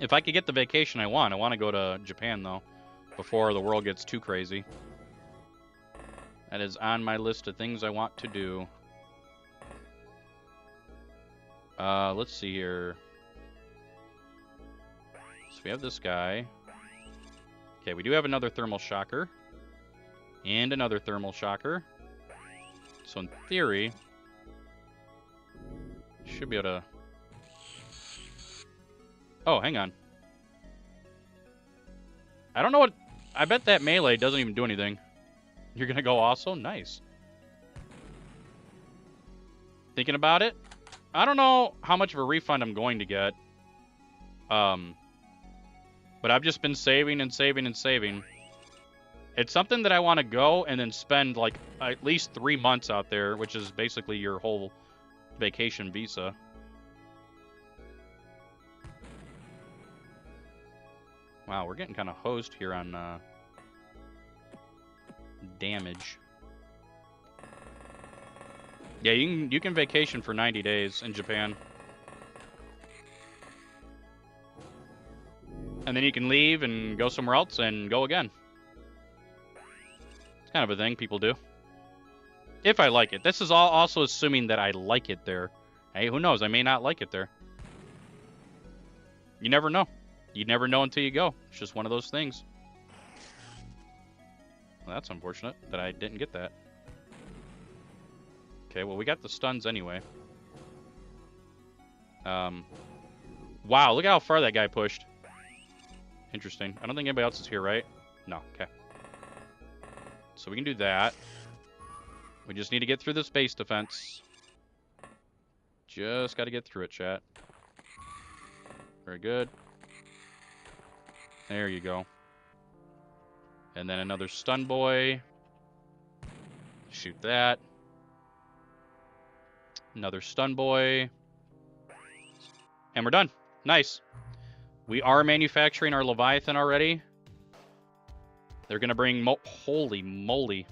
If I could get the vacation I want to go to Japan, though, before the world gets too crazy. That is on my list of things I want to do. Let's see here. So we have this guy. Okay, we do have another thermal shocker. And another thermal shocker. So in theory, should be able to... Oh, hang on. I don't know what... I bet that melee doesn't even do anything. You're going to go also? Nice. Thinking about it? I don't know how much of a refund I'm going to get. But I've just been saving and saving and saving. It's something that I want to go and then spend like at least 3 months out there, which is basically your whole vacation visa. Wow, we're getting kind of hosed here on damage. Yeah, you can vacation for 90 days in Japan. And then you can leave and go somewhere else and go again. It's kind of a thing people do. If I like it. This is all also assuming that I like it there. Hey, who knows? I may not like it there. You never know. You never know until you go. It's just one of those things. Well, that's unfortunate that I didn't get that. Okay, well, we got the stuns anyway. Wow, look at how far that guy pushed. Interesting. I don't think anybody else is here, right? No, okay. So we can do that. We just need to get through this base defense. Just got to get through it, chat. Very good. There you go. And then another stun boy. Shoot that. Another stun boy. And we're done. Nice. We are manufacturing our Leviathan already. They're going to bring... Holy moly.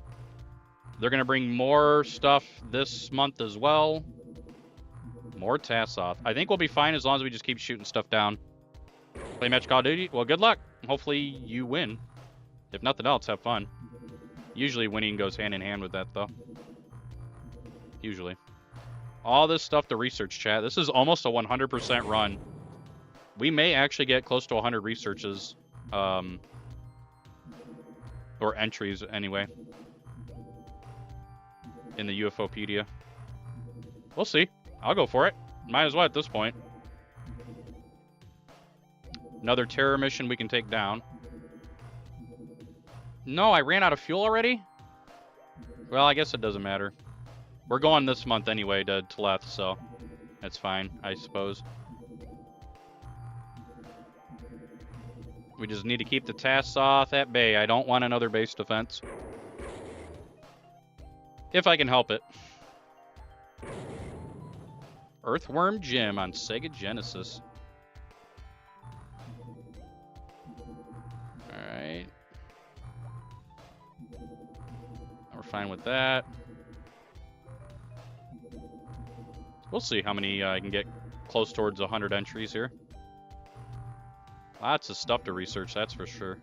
They're going to bring more stuff this month as well. More tasks off. I think we'll be fine as long as we just keep shooting stuff down. Play match Call of Duty? Well, good luck. Hopefully you win. If nothing else, have fun. Usually winning goes hand in hand with that, though. Usually. All this stuff to research, chat. This is almost a 100% run. We may actually get close to 100 researches. Or entries, anyway. In the UFOpedia. We'll see. I'll go for it. Might as well at this point. Another terror mission we can take down. No, I ran out of fuel already? Well, I guess it doesn't matter. We're going this month anyway to Tleth, so That's fine, I suppose. We just need to keep the tasks off at bay. I don't want another base defense. If I can help it. Earthworm Jim on Sega Genesis. Alright. We're fine with that. We'll see how many I can get close towards 100 entries here. Lots of stuff to research, that's for sure.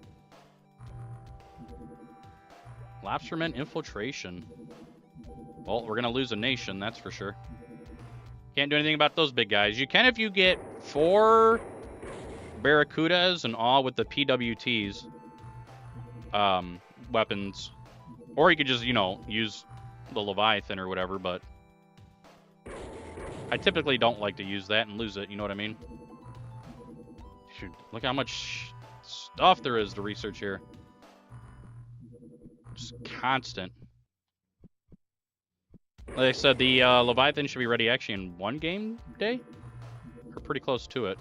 Lobsterman infiltration. Well, we're going to lose a nation, that's for sure. Can't do anything about those big guys. You can if you get 4 Barracudas and all with the PWTs weapons. Or you could just, you know, use the Leviathan or whatever, but I typically don't like to use that and lose it, you know what I mean? Shoot, look how much stuff there is to research here. Just constant. Like I said, the Leviathan should be ready actually in 1 game day? We're pretty close to it.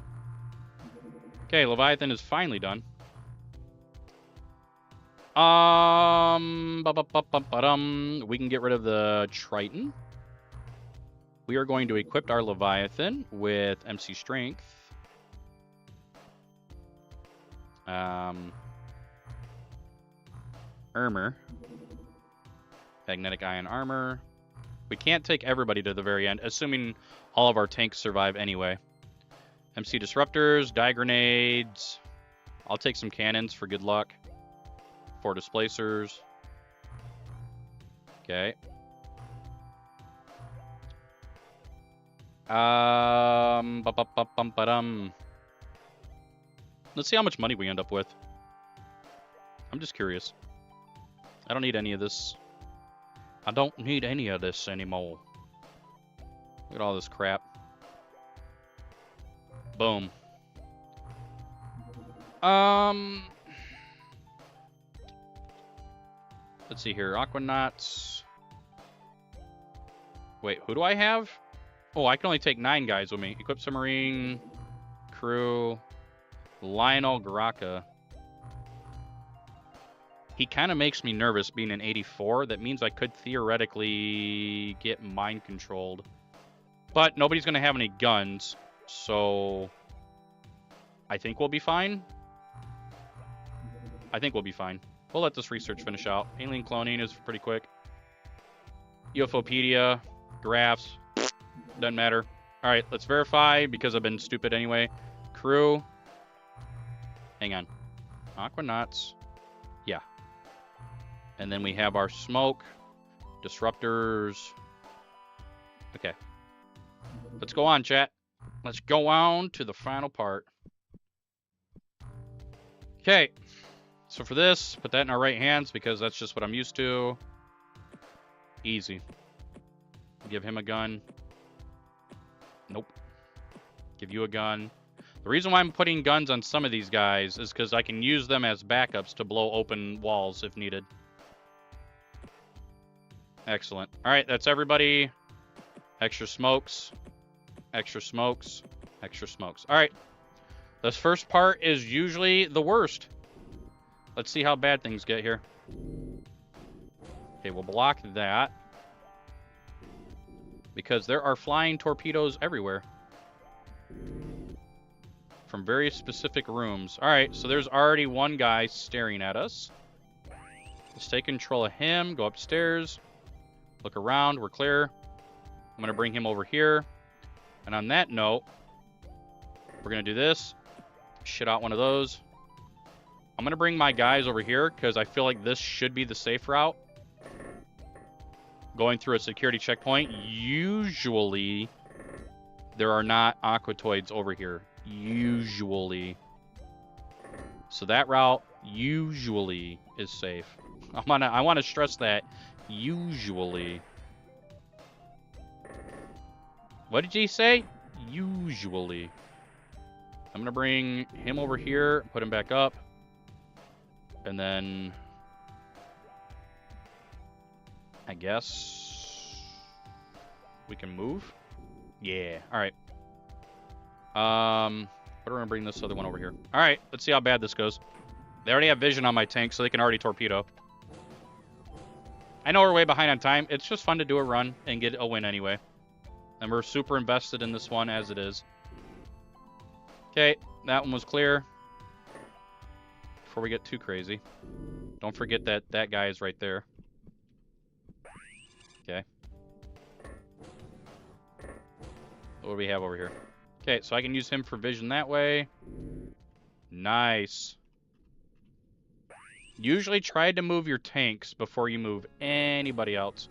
Okay, Leviathan is finally done. We can get rid of the Triton. We are going to equip our Leviathan with MC Strength. Armor. Magnetic Ion Armor. We can't take everybody to the very end, assuming all of our tanks survive anyway. MC Disruptors, Die Grenades. I'll take some cannons for good luck. 4 Displacers. Okay. Let's see how much money we end up with. I'm just curious. I don't need any of this. I don't need any of this anymore. Look at all this crap. Boom. Let's see here. Aquanauts. Wait, who do I have? Oh, I can only take 9 guys with me. Equip submarine, crew, Lionel Garaka. He kind of makes me nervous being an 84. That means I could theoretically get mind controlled. But nobody's going to have any guns, so I think we'll be fine. I think we'll be fine. We'll let this research finish out. Alien cloning is pretty quick. UFOpedia, graphs, doesn't matter. All right, let's verify because I've been stupid anyway. Crew. Hang on. Aquanauts. Yeah. And then we have our smoke. Disruptors. Okay. Let's go on, chat. Let's go on to the final part. Okay. So for this, put that in our right hands because that's just what I'm used to. Easy. Give him a gun. Nope. Give you a gun. The reason why I'm putting guns on some of these guys is because I can use them as backups to blow open walls if needed. Excellent. All right, that's everybody. Extra smokes. Extra smokes. Extra smokes. All right. This first part is usually the worst. Let's see how bad things get here. Okay, we'll block that. Because there are flying torpedoes everywhere. From very specific rooms. Alright, so there's already one guy staring at us. Let's take control of him. Go upstairs. Look around. We're clear. I'm going to bring him over here. And on that note, we're going to do this. Shit out one of those. I'm going to bring my guys over here because I feel like this should be the safe route. Going through a security checkpoint. Usually, there are not aquatoids over here. Usually. So that route usually is safe. I want to stress that. Usually. What did he say? Usually. I'm going to bring him over here. Put him back up. And then I guess we can move. Yeah. All right. We're going to bring this other one over here. All right. Let's see how bad this goes. They already have vision on my tank, so they can already torpedo. I know we're way behind on time. It's just fun to do a run and get a win anyway. And we're super invested in this one as it is. Okay. That one was clear. Before we get too crazy. Don't forget that that guy is right there. Okay. What do we have over here? Okay, so I can use him for vision that way. Nice. Usually try to move your tanks before you move anybody else.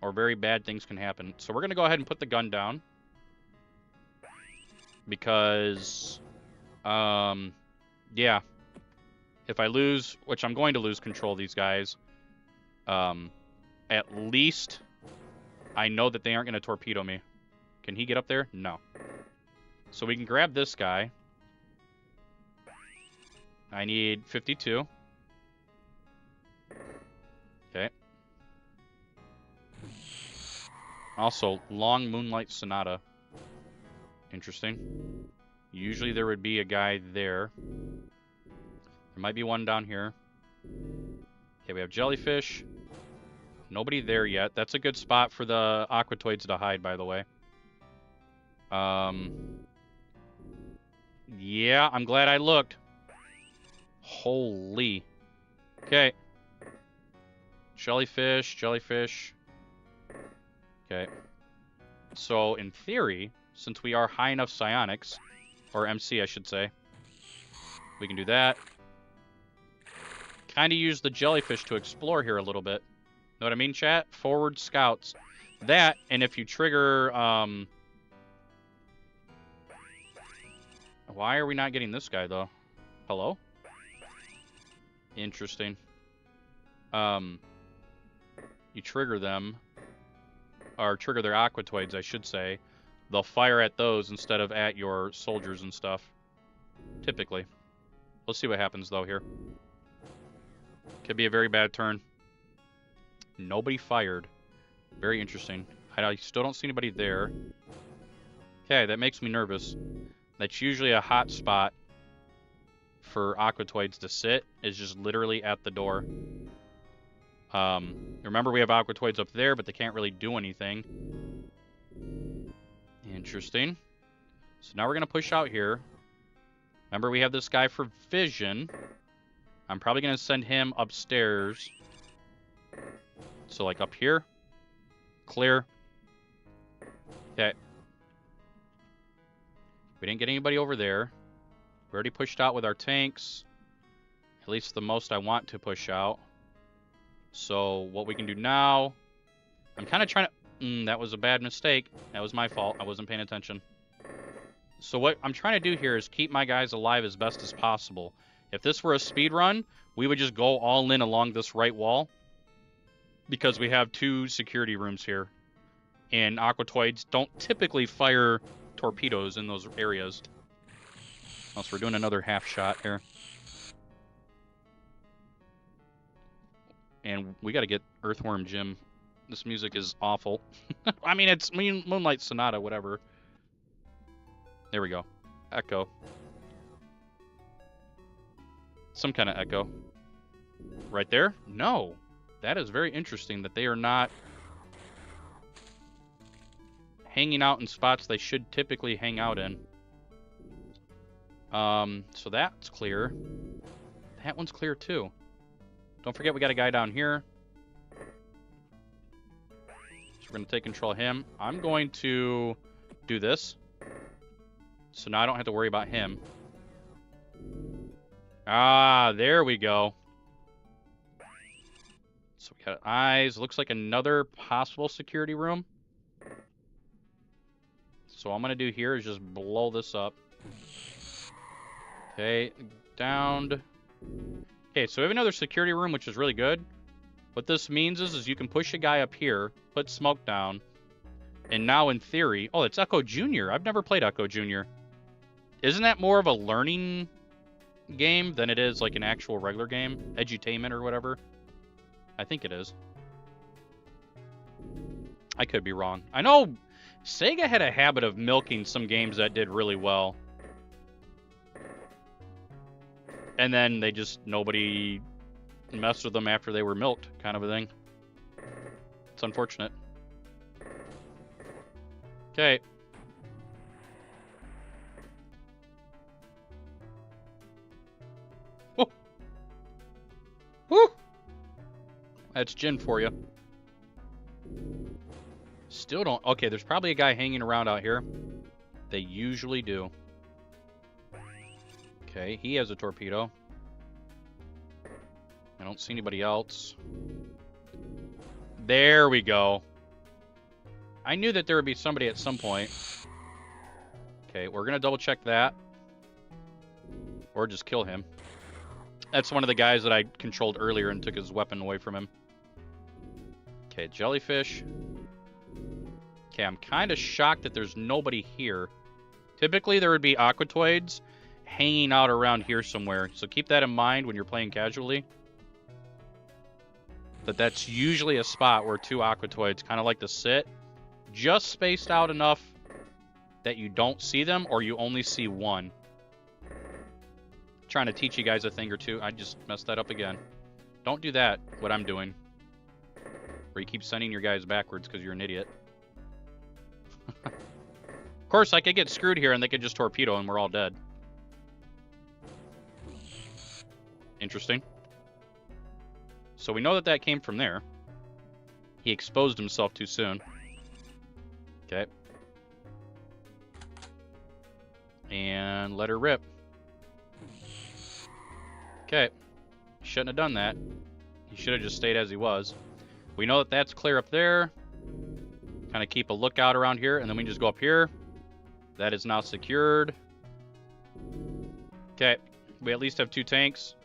Or very bad things can happen. So we're going to go ahead and put the gun down. Because, yeah. If I lose, which I'm going to lose control of these guys, at least I know that they aren't going to torpedo me. Can he get up there? No. So we can grab this guy. I need 52. Okay. Also, Long Moonlight Sonata. Interesting. Usually there would be a guy there. There might be one down here. Okay, we have Jellyfish. Nobody there yet. That's a good spot for the Aquatoids to hide, by the way. Yeah, I'm glad I looked. Holy. Okay. Jellyfish, jellyfish. Okay. So, in theory, since we are high enough psionics, or MC, I should say, we can do that. Kind of use the jellyfish to explore here a little bit. Know what I mean, chat? Forward scouts. That, and if you trigger, why are we not getting this guy, though? Hello? Interesting. You trigger them, or trigger their Aquatoids, I should say. They'll fire at those instead of at your soldiers and stuff. Typically. We'll see what happens, though, here. Could be a very bad turn. Nobody fired. Very interesting. I still don't see anybody there. Okay, that makes me nervous. That's usually a hot spot for Aquatoids to sit, is just literally at the door. Remember, we have Aquatoids up there, but they can't really do anything. Interesting. So now we're going to push out here. Remember, we have this guy for vision. I'm probably going to send him upstairs. So, like, up here. Clear. Okay. We didn't get anybody over there. We already pushed out with our tanks. At least the most I want to push out. So, what we can do now... I'm kind of trying to... that was a bad mistake. That was my fault. I wasn't paying attention. So what I'm trying to do here is keep my guys alive as best as possible. If this were a speed run, we would just go all in along this right wall. Because we have 2 security rooms here. And Aquatoids don't typically fire torpedoes in those areas. Unless we're doing another half shot here. And we got to get Earthworm Jim. This music is awful. I mean, it's Moonlight Sonata, whatever. There we go. Echo. Some kind of echo. Right there? No. That is very interesting that they are not hanging out in spots they should typically hang out in. So that's clear. That one's clear too. Don't forget we got a guy down here. So we're going to take control of him. I'm going to do this. So now I don't have to worry about him. Ah, there we go. So we got eyes. Looks like another possible security room. So what I'm going to do here is just blow this up. Okay, downed. Okay, so we have another security room, which is really good. What this means is you can push a guy up here, put smoke down, and now in theory... Oh, it's Echo Jr. I've never played Echo Jr. Isn't that more of a learning game than it is like an actual regular game? Edutainment or whatever? I think it is. I could be wrong. I know Sega had a habit of milking some games that did really well. And then they just, nobody messed with them after they were milked, kind of a thing. It's unfortunate. Okay. Oh. Woo! That's gin for you. Still don't... Okay, there's probably a guy hanging around out here. They usually do. Okay, he has a torpedo. I don't see anybody else. There we go. I knew that there would be somebody at some point. Okay, we're going to double check that. Or just kill him. That's one of the guys that I controlled earlier and took his weapon away from him. Okay, jellyfish. Okay, I'm kind of shocked that there's nobody here. Typically, there would be aquatoids hanging out around here somewhere. So keep that in mind when you're playing casually. That's usually a spot where two aquatoids kind of like to sit. Just spaced out enough that you don't see them or you only see one. Trying to teach you guys a thing or two. I just messed that up again. Don't do that, what I'm doing. Where you keep sending your guys backwards because you're an idiot. Of course, I could get screwed here and they could just torpedo and we're all dead. Interesting. So we know that that came from there. He exposed himself too soon. Okay. And let her rip. Okay. Shouldn't have done that. He should have just stayed as he was. We know that that's clear up there. Kind of keep a lookout around here, and then we can just go up here. That is now secured. Okay. We at least have 2 tanks.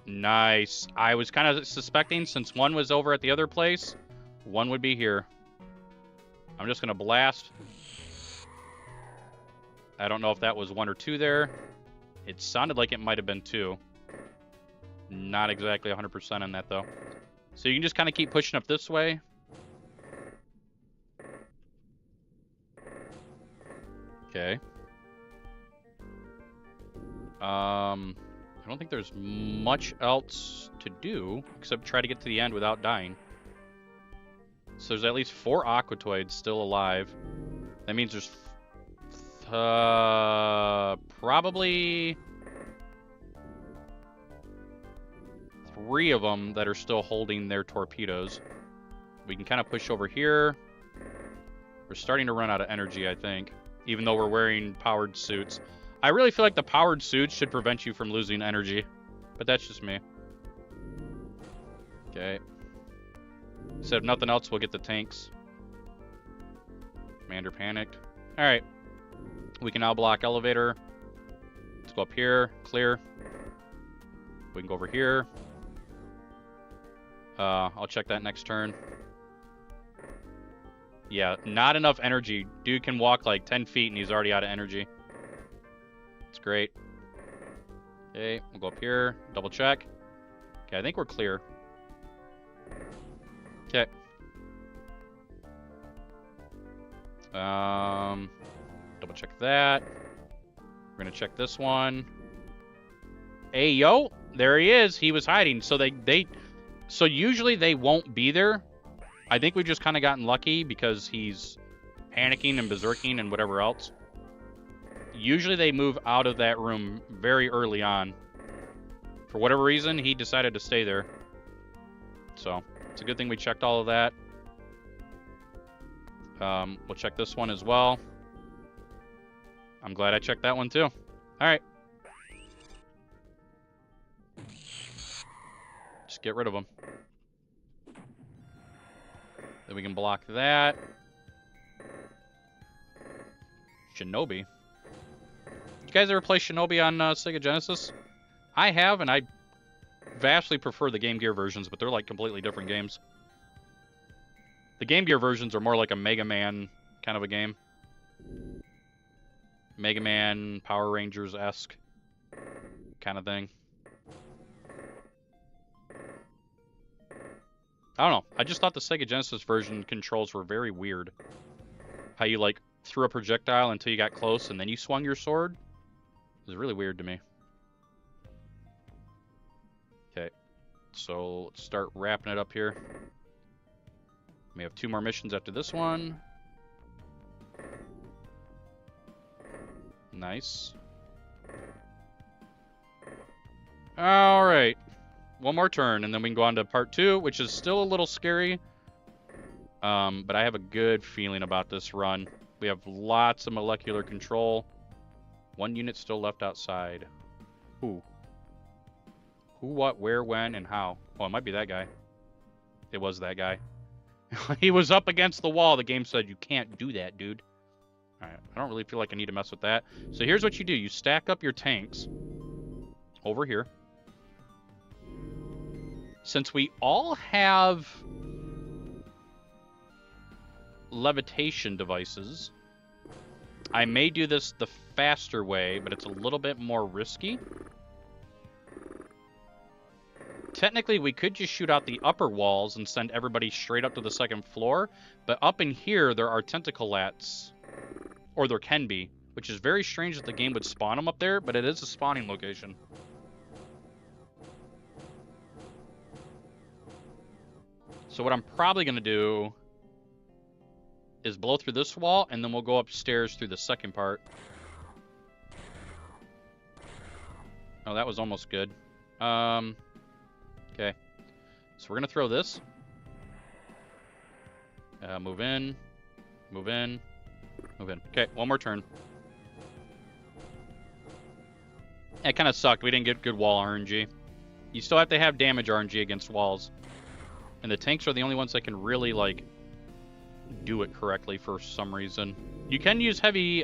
Nice. I was kind of suspecting, since one was over at the other place, one would be here. I'm just going to blast. I don't know if that was 1 or 2 there. It sounded like it might have been 2. Not exactly 100% on that, though. So you can just kind of keep pushing up this way. Okay. I don't think there's much else to do except try to get to the end without dying. So there's at least 4 aquatoids still alive. That means there's probably 3 of them that are still holding their torpedoes. We can kind of push over here. We're starting to run out of energy, I think, even though we're wearing powered suits. I really feel like the powered suits should prevent you from losing energy, but that's just me. Okay. So if nothing else, we'll get the tanks. Commander panicked. All right. We can now block elevator. Let's go up here. Clear. We can go over here. I'll check that next turn. Yeah, not enough energy. Dude can walk like 10 feet and he's already out of energy. It's great. Okay, we'll go up here. Double check. Okay, I think we're clear. Okay. Double check that. We're gonna check this one. Hey, yo, there he is. He was hiding. So so usually they won't be there. I think we've just kind of gotten lucky because he's panicking and berserking and whatever else. Usually they move out of that room very early on. For whatever reason, he decided to stay there. So it's a good thing we checked all of that. We'll check this one as well. I'm glad I checked that one too. All right. Just get rid of them. Then we can block that. Shinobi. You guys ever play Shinobi on Sega Genesis? I have, and I vastly prefer the Game Gear versions, but they're like completely different games. The Game Gear versions are more like a Mega Man kind of a game. Mega Man, Power Rangers-esque kind of thing. I don't know. I just thought the Sega Genesis version controls were very weird. How you, like, threw a projectile until you got close and then you swung your sword. It was really weird to me. Okay. So, let's start wrapping it up here. We have 2 more missions after this one. Nice. Alright. One more turn, and then we can go on to part 2, which is still a little scary. But I have a good feeling about this run. We have lots of molecular control. 1 unit still left outside. Who? Who, what, where, when, and how? Oh, it might be that guy. It was that guy. He was up against the wall. The game said, you can't do that, dude. Alright, I don't really feel like I need to mess with that. So here's what you do. You stack up your tanks over here. Since we all have levitation devices, I may do this the faster way, but it's a little bit more risky. Technically, we could just shoot out the upper walls and send everybody straight up to the 2nd floor, but up in here, there are tentacle lats, or there can be, which is very strange that the game would spawn them up there, but it is a spawning location. So what I'm probably going to do is blow through this wall, and then we'll go upstairs through the 2nd part. Oh, that was almost good. Okay. So we're going to throw this. Move in. Move in. Move in. Okay, one more turn. It kind of sucked. We didn't get good wall RNG. You still have to have damage RNG against walls. And the tanks are the only ones that can really, like, do it correctly for some reason. You can use heavy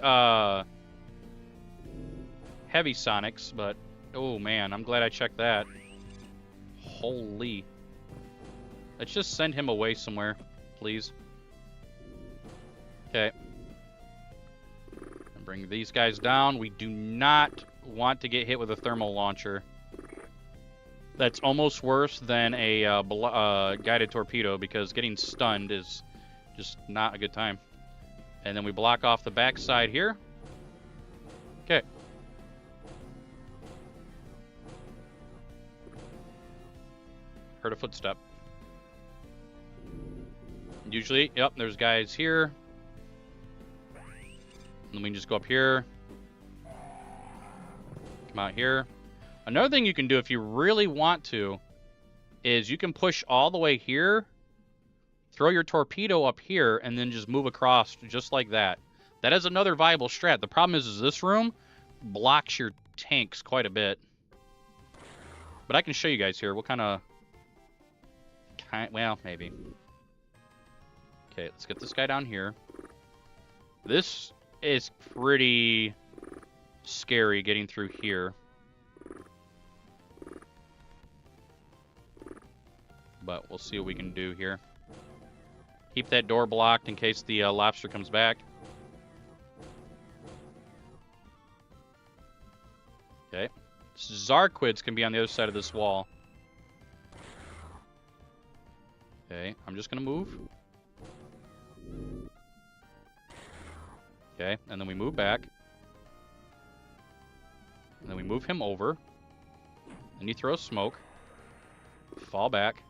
sonics, but oh man, I'm glad I checked that. Holy. Let's just send him away somewhere, please. Okay. And bring these guys down. We do not want to get hit with a thermal launcher. That's almost worse than a guided torpedo, because getting stunned is just not a good time. And then we block off the back side here. Okay. Heard a footstep. Usually, yep, there's guys here. And then we can just go up here. Come out here. Another thing you can do if you really want to is you can push all the way here, throw your torpedo up here, and then just move across just like that. That is another viable strat. The problem is this room blocks your tanks quite a bit. But I can show you guys here. What kind of... well, maybe. Okay, let's get this guy down here. This is pretty scary getting through here. But we'll see what we can do here. Keep that door blocked in case the lobster comes back. Okay. Zarquids can be on the other side of this wall. Okay, I'm just going to move. Okay, and then we move back. And then we move him over. Then you throw smoke. Fall back.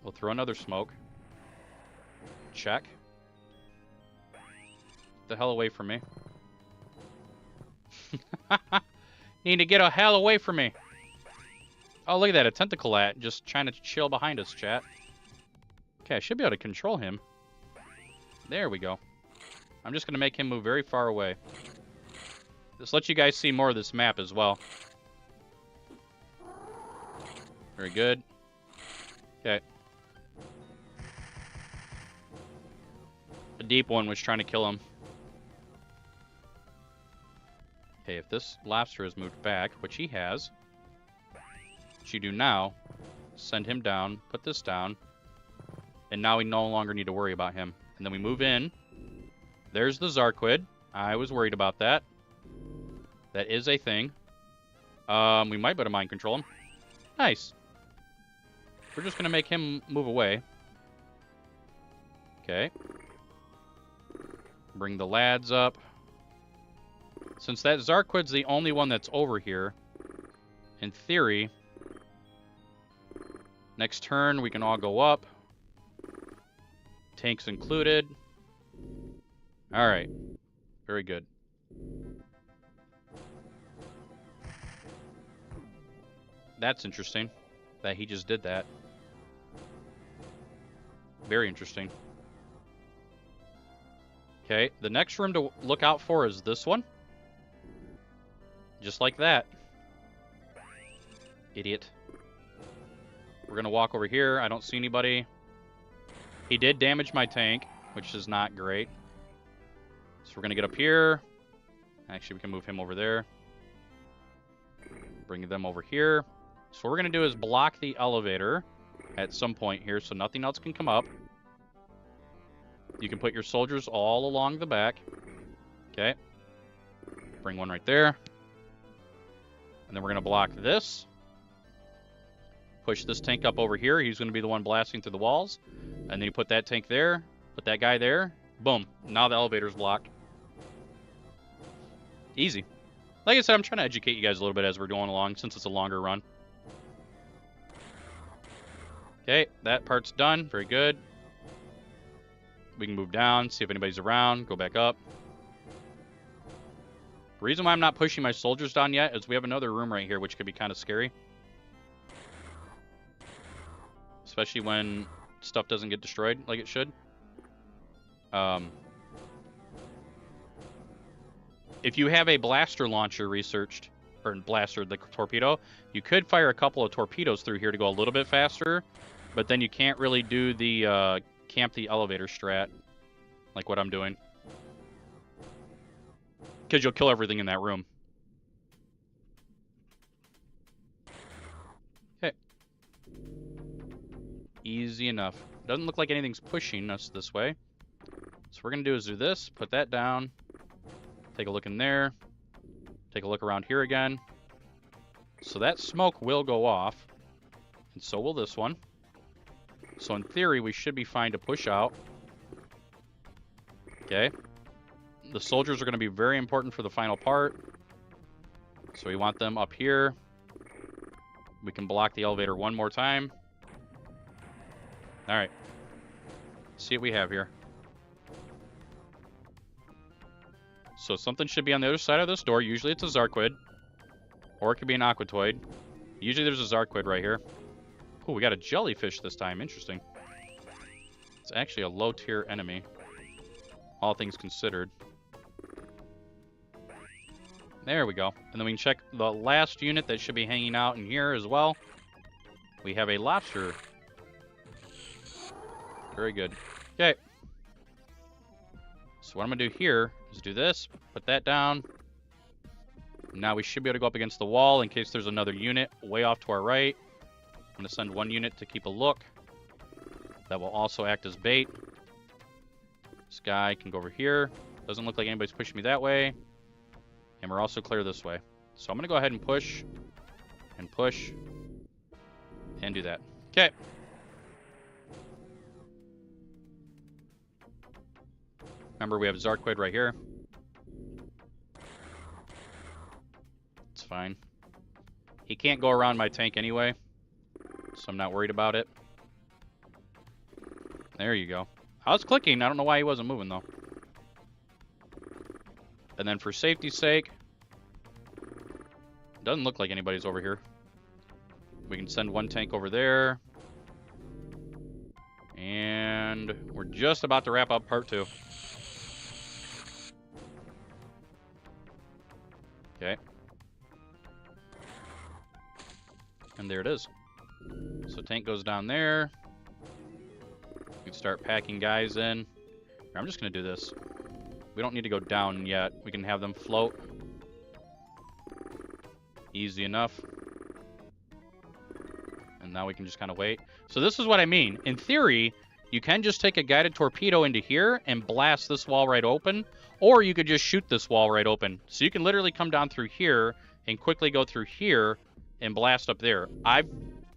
We'll throw another smoke. Check. Get the hell away from me. Need to get a hell away from me. Oh, look at that. A tentacle lat just trying to chill behind us, chat. Okay, I should be able to control him. There we go. I'm just going to make him move very far away. This lets you guys see more of this map as well. Very good. Okay. A deep one was trying to kill him. Okay, if this lobster has moved back, which he has, what you do now, send him down, put this down, and now we no longer need to worry about him. And then we move in. There's the Zarquid. I was worried about that. That is a thing. We might be able to mind control him. Nice. we're just going to make him move away. Okay. Bring the lads up. Since that Zarquid's the only one that's over here, in theory, next turn we can all go up. Tanks included. All right. Very good. That's interesting that he just did that. Very interesting. Okay, the next room to look out for is this one. Just like that. Idiot. We're going to walk over here. I don't see anybody. He did damage my tank, which is not great. So we're going to get up here. Actually, we can move him over there. Bring them over here. So what we're going to do is block the elevator at some point here so nothing else can come up. You can put your soldiers all along the back. Okay. Bring one right there. And then we're going to block this. Push this tank up over here. He's going to be the one blasting through the walls. And then you put that tank there. Put that guy there. Boom. Now the elevator's blocked. Easy. Like I said, I'm trying to educate you guys a little bit as we're going along since it's a longer run. Okay, that part's done. Very good. We can move down, see if anybody's around, go back up. The reason why I'm not pushing my soldiers down yet is we have another room right here, which could be kind of scary. Especially when stuff doesn't get destroyed like it should. If you have a blaster launcher researched, or blaster, the torpedo, you could fire a couple of torpedoes through here to go a little bit faster, but then you can't really do the camp the elevator strat like what I'm doing. Because you'll kill everything in that room. Okay. Easy enough. Doesn't look like anything's pushing us this way. So what we're going to do is do this, put that down, take a look in there, take a look around here again. So that smoke will go off, and so will this one. So in theory, we should be fine to push out. Okay. The soldiers are going to be very important for the final part. So we want them up here. We can block the elevator one more time. All right. See what we have here. So something should be on the other side of this door. Usually it's a Zarquid. Or it could be an Aquatoid. Usually there's a Zarquid right here. Oh, we got a jellyfish this time. Interesting. It's actually a low-tier enemy. All things considered. There we go. And then we can check the last unit that should be hanging out in here as well. We have a lobster. Very good. Okay. So what I'm going to do here is do this. Put that down. Now we should be able to go up against the wall in case there's another unit way off to our right. I'm going to send one unit to keep a look. That will also act as bait. This guy can go over here. Doesn't look like anybody's pushing me that way. And we're also clear this way. So I'm going to go ahead and push. And push. And do that. Okay. Remember, we have Zarquid right here. It's fine. He can't go around my tank anyway. So I'm not worried about it. There you go. I was clicking. I don't know why he wasn't moving, though. And then for safety's sake, doesn't look like anybody's over here. We can send one tank over there. And we're just about to wrap up part 2. Okay. And there it is. So tank goes down there. We can start packing guys in. I'm just going to do this. We don't need to go down yet. We can have them float. Easy enough. And now we can just kind of wait. So this is what I mean. In theory, you can just take a guided torpedo into here and blast this wall right open. Or you could just shoot this wall right open. So you can literally come down through here and quickly go through here and blast up there. I've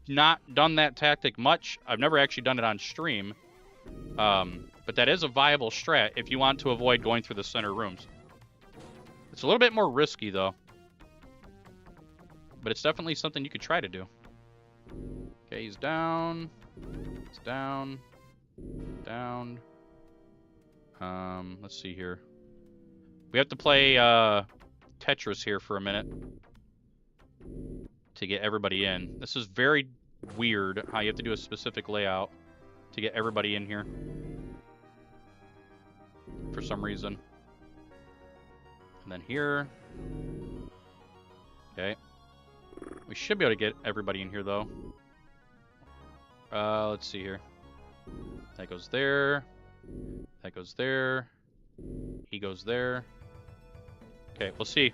not done that tactic much. I've never actually done it on stream. But that is a viable strat if you want to avoid going through the center rooms. It's a little bit more risky, though. But it's definitely something you could try to do. Okay, he's down. He's down. Down. Let's see here. We have to play Tetris here for a minute to get everybody in. This is very weird how you have to do a specific layout to get everybody in here for some reason. And then here. Okay. We should be able to get everybody in here, though. Let's see here. That goes there. That goes there. He goes there. Okay, we'll see.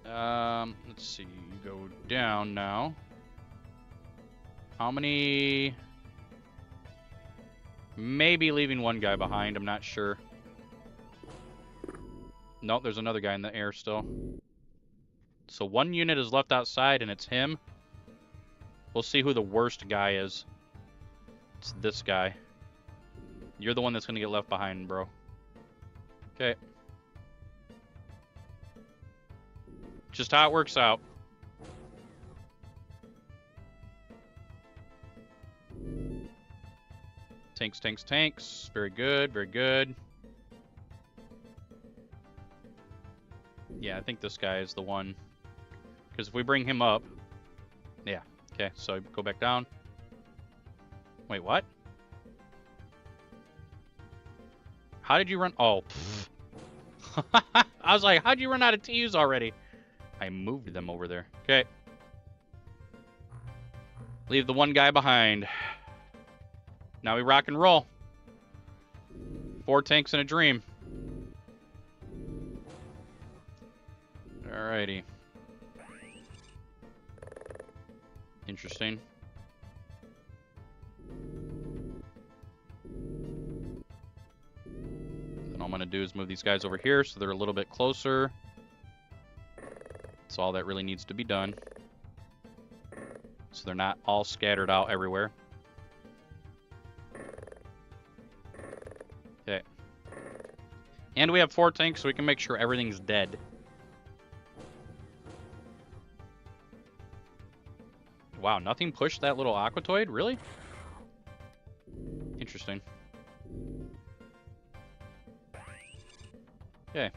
Let's see. You go down now. How many? Maybe leaving one guy behind. I'm not sure. Nope, there's another guy in the air still. So one unit is left outside, and it's him. We'll see who the worst guy is. It's this guy. You're the one that's going to get left behind, bro. Okay. Just how it works out. Tanks, tanks, tanks. Very good, very good. Yeah, I think this guy is the one. Because if we bring him up... Yeah, okay, so go back down. Wait, what? How did you run? Oh. I was like, how'd you run out of TUs already? I moved them over there. Okay. Leave the one guy behind. Now we rock and roll. 4 tanks in a dream. Alrighty. Interesting. Then all I'm going to do is move these guys over here so they're a little bit closer. That's all that really needs to be done. So they're not all scattered out everywhere. Okay. And we have 4 tanks, so we can make sure everything's dead. Wow, nothing pushed that little aquatoid? Really? Interesting. Okay.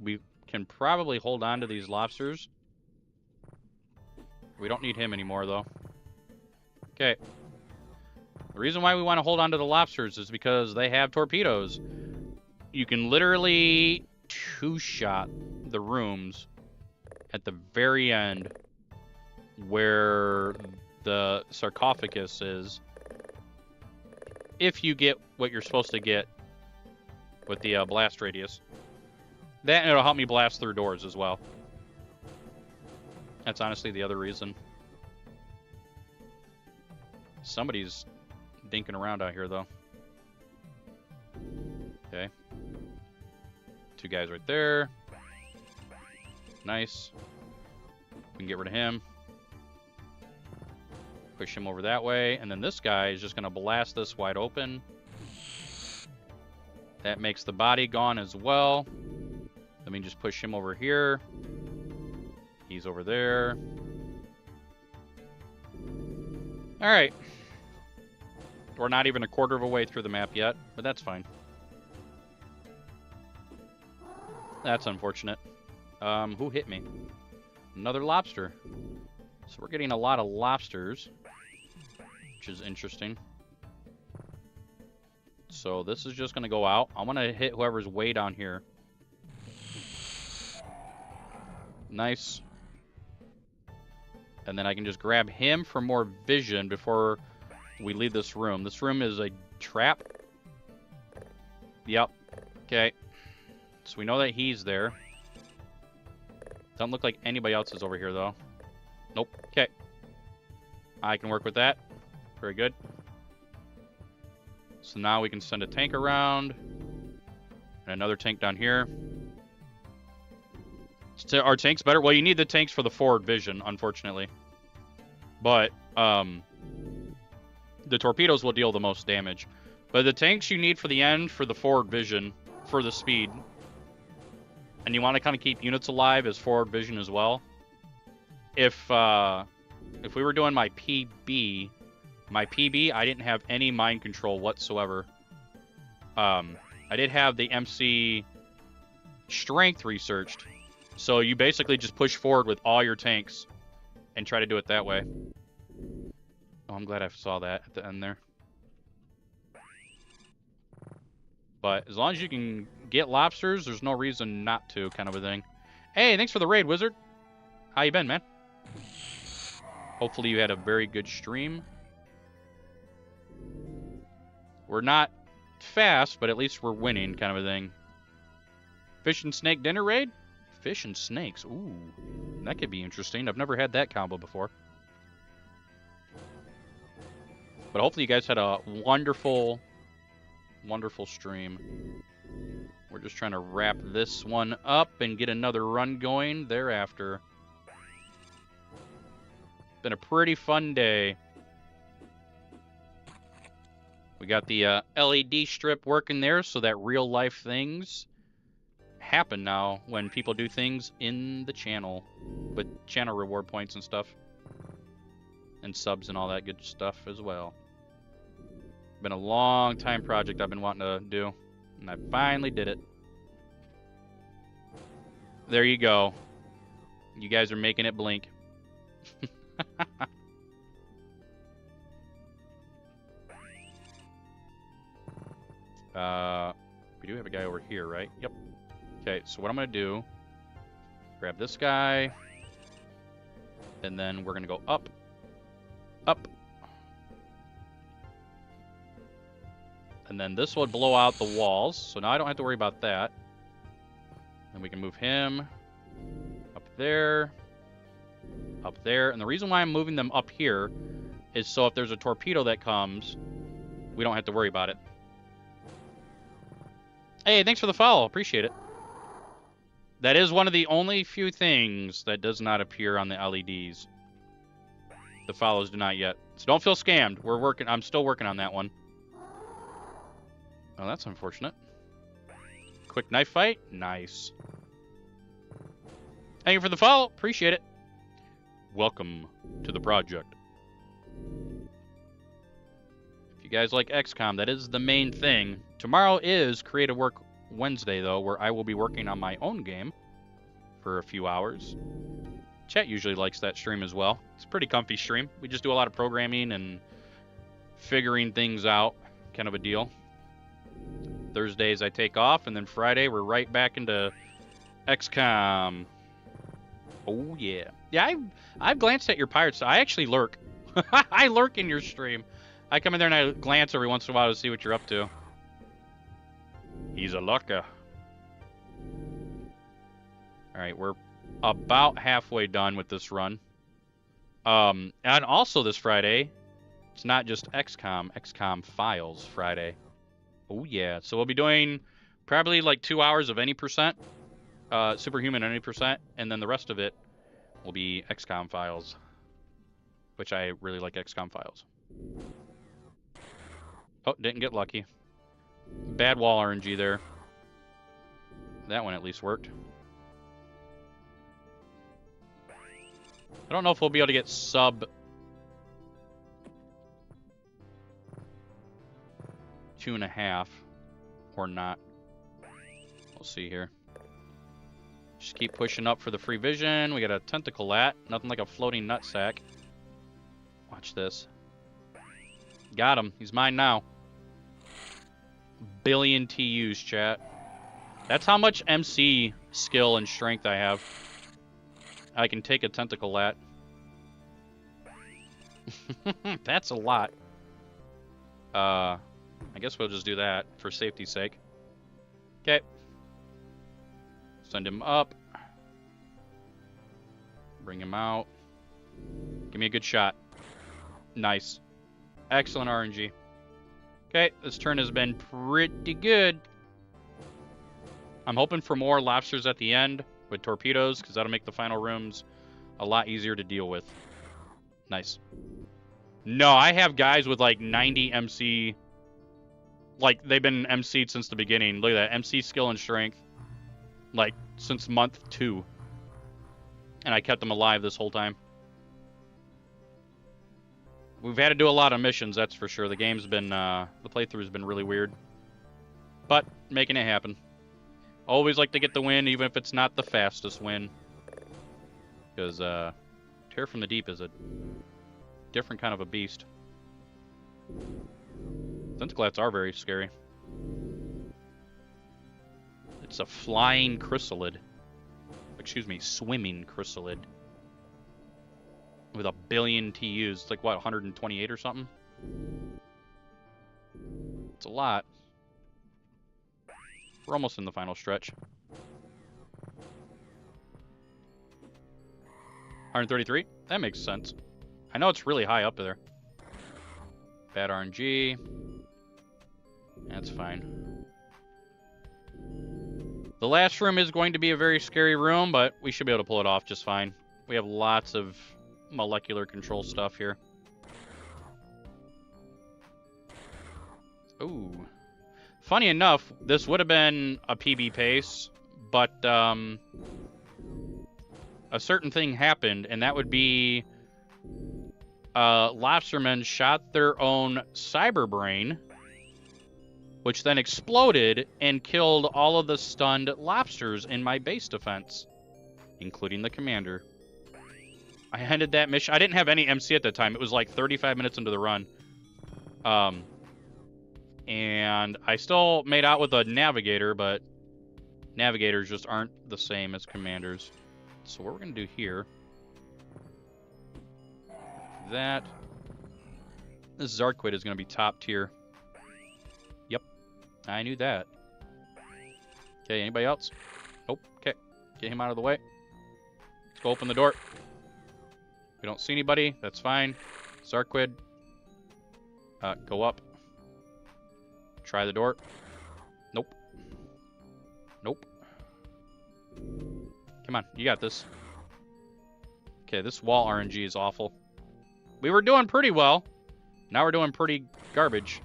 We can probably hold on to these lobsters. We don't need him anymore, though. Okay. The reason why we want to hold on to the lobsters is because they have torpedoes. You can literally 2-shot the rooms at the very end where the sarcophagus is, if you get what you're supposed to get with the blast radius. That, and it'll help me blast through doors as well. That's honestly the other reason. Somebody's dinking around out here, though. Okay. 2 guys right there. Nice. We can get rid of him. Push him over that way. And then this guy is just going to blast this wide open. That makes the body gone as well. Let me just push him over here. He's over there. Alright. We're not even a quarter of a way through the map yet, but that's fine. That's unfortunate. Who hit me? Another lobster. So we're getting a lot of lobsters, which is interesting. So this is just going to go out. I'm going to hit whoever's way down here. Nice. And then I can just grab him for more vision before we leave this room. This room is a trap. Yep. Okay. So we know that he's there. Doesn't look like anybody else is over here, though. Nope. Okay. I can work with that. Very good. So now we can send a tank around. And another tank down here. So are tanks better? Well, you need the tanks for the forward vision, unfortunately. But the torpedoes will deal the most damage. But the tanks you need for the end, for the forward vision, for the speed. And you want to kind of keep units alive as forward vision as well. If we were doing my PB, I didn't have any mind control whatsoever. I did have the MC strength researched. So you basically just push forward with all your tanks and try to do it that way. Oh, I'm glad I saw that at the end there. But as long as you can get lobsters, there's no reason not to, kind of a thing. Hey, thanks for the raid, Wizard. How you been, man? Hopefully you had a very good stream. We're not fast, but at least we're winning, kind of a thing. Fish and snake dinner raid? Fish and snakes. Ooh, that could be interesting. I've never had that combo before. But hopefully you guys had a wonderful, wonderful stream. We're just trying to wrap this one up and get another run going thereafter. Been a pretty fun day. We got the LED strip working there so that real life things happen now when people do things in the channel with channel reward points and stuff. And subs and all that good stuff as well. Been a long time project I've been wanting to do. And I finally did it. There you go. You guys are making it blink. We do have a guy over here, right? Yep. Okay, so what I'm going to do, grab this guy, and then we're going to go up, up. And then this will blow out the walls, so now I don't have to worry about that. And we can move him up there, and the reason why I'm moving them up here is so if there's a torpedo that comes, we don't have to worry about it. Hey, thanks for the follow. Appreciate it. That is one of the only few things that does not appear on the LEDs. The follows do not yet. So don't feel scammed. We're working. I'm still working on that one. Oh, that's unfortunate. Quick knife fight. Nice. Thank you for the follow. Appreciate it. Welcome to the project. If you guys like XCOM, that is the main thing. Tomorrow is Creative Work Wednesday, though, where I will be working on my own game for a few hours. Chat usually likes that stream as well. It's a pretty comfy stream. We just do a lot of programming and figuring things out, kind of a deal. Thursdays I take off, and then Friday we're right back into XCOM. Oh, yeah. Yeah, I've glanced at your pirates. I actually lurk. I lurk in your stream. I come in there and I glance every once in a while to see what you're up to. He's a lurker. Alright, we're about halfway done with this run. And also this Friday, it's not just XCOM Files Friday. Oh, yeah. So we'll be doing probably like 2 hours of any percent. Superhuman any percent. And then the rest of it will be XCOM Files. Which I really like XCOM Files. Oh, didn't get lucky. Bad wall RNG there. That one at least worked. I don't know if we'll be able to get sub 2.5 or not. We'll see here. Just keep pushing up for the free vision. We got a tentacle lat. Nothing like a floating nutsack. Watch this. Got him. He's mine now. Billion TUs, chat. That's how much MC skill and strength I have. I can take a tentacle lat. That's a lot. I guess we'll just do that for safety's sake. Okay. Send him up. Bring him out. Give me a good shot. Nice. Excellent RNG. Okay, this turn has been pretty good. I'm hoping for more lobsters at the end with torpedoes, because that'll make the final rooms a lot easier to deal with. Nice. No, I have guys with like 90 MC. Like, they've been MC'd since the beginning. Look at that. MC skill and strength. Like, since month 2. And I kept them alive this whole time. We've had to do a lot of missions, that's for sure. The game's been, the playthrough's been really weird. But, making it happen. Always like to get the win, even if it's not the fastest win. Because, Terror from the Deep is a different kind of a beast. Tentaclats are very scary. It's a flying chrysalid. Excuse me, swimming chrysalid. With a billion TUs. It's like, what, 128 or something? It's a lot. We're almost in the final stretch. 133? That makes sense. I know it's really high up there. Bad RNG. That's fine. The last room is going to be a very scary room, but we should be able to pull it off just fine. We have lots of molecular control stuff here. Ooh. Funny enough, this would have been a PB pace, but a certain thing happened, and that would be lobstermen shot their own cyber brain, which then exploded and killed all of the stunned lobsters in my base defense, including the commander. I ended that mission. I didn't have any MC at the time. It was like 35 minutes into the run. And I still made out with a navigator, but navigators just aren't the same as commanders. So what we're going to do here... That... This Zarquid is going to be top tier. Yep. I knew that. Okay, anybody else? Nope. Okay. Get him out of the way. Let's go open the door. We don't see anybody. That's fine. Zarquid. Go up. Try the door. Nope. Nope. Come on. You got this. Okay, this wall RNG is awful. We were doing pretty well. Now we're doing pretty garbage.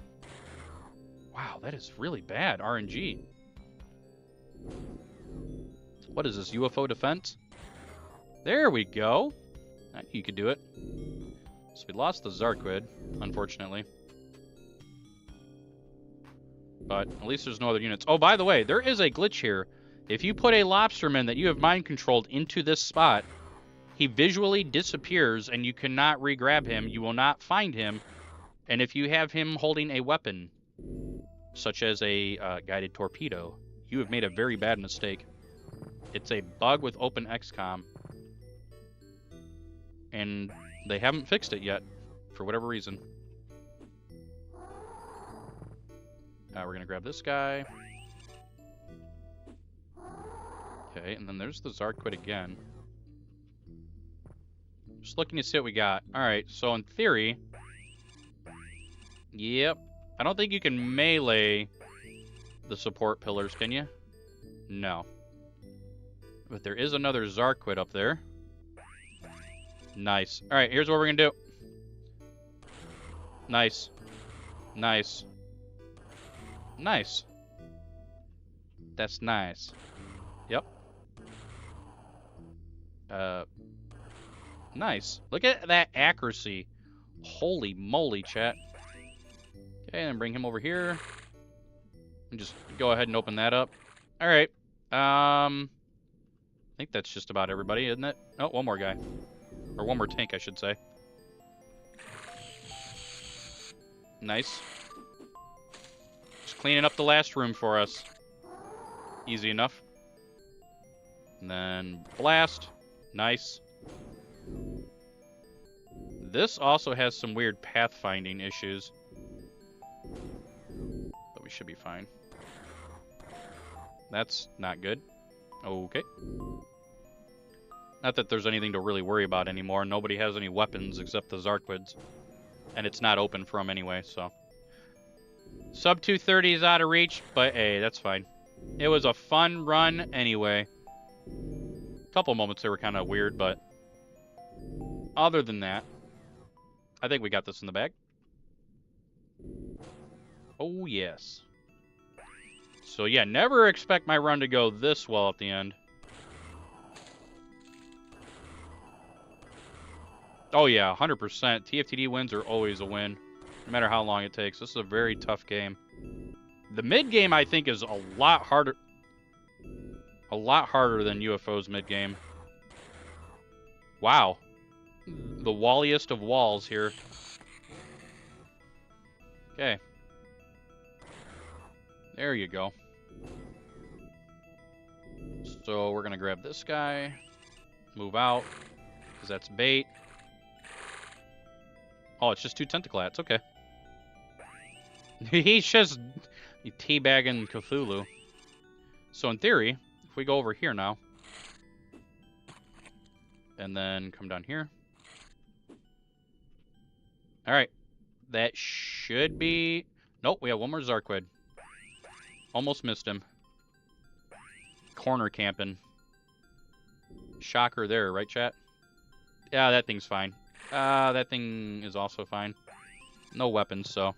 Wow, that is really bad RNG. What is this, UFO defense? There we go. I knew you could do it. So we lost the Zarquid, unfortunately. But at least there's no other units. Oh, by the way, there is a glitch here. If you put a lobsterman that you have mind controlled into this spot, he visually disappears and you cannot re-grab him. You will not find him. And if you have him holding a weapon, such as a guided torpedo, you have made a very bad mistake. It's a bug with OpenXCOM. And they haven't fixed it yet, for whatever reason. We're going to grab this guy. Okay, and then there's the Zarquid again. Just looking to see what we got. Alright, so in theory... Yep. I don't think you can melee the support pillars, can you? No. But there is another Zarquid up there. Nice. Alright, here's what we're going to do. Nice. Nice. Nice. That's nice. Yep. Nice. Look at that accuracy. Holy moly, chat. Okay, and bring him over here. And just go ahead and open that up. Alright. I think that's just about everybody, isn't it? Oh, one more guy. Or one more tank, I should say. Nice. Just cleaning up the last room for us. Easy enough. And then blast. Nice. This also has some weird pathfinding issues. But we should be fine. That's not good. Okay. Not that there's anything to really worry about anymore. Nobody has any weapons except the Zarquids. And it's not open for them anyway, so... Sub 230 is out of reach, but hey, that's fine. It was a fun run anyway. A couple moments that were kind of weird, but other than that, I think we got this in the bag. Oh, yes. So, yeah, never expect my run to go this well at the end. Oh, yeah, 100%. TFTD wins are always a win, no matter how long it takes. This is a very tough game. The mid game, I think, is a lot harder. A lot harder than UFO's mid game. Wow. The walliest of walls here. Okay. There you go. So we're going to grab this guy. Move out. Because that's bait. Oh, it's just 2 tentaclats. Okay. He's just teabagging Cthulhu. So in theory, if we go over here now. And then come down here. Alright. That should be... Nope, we have one more Zarquid. Almost missed him. Corner camping. Shocker there, right, chat? Yeah, that thing's fine. That thing is also fine. No weapons, so...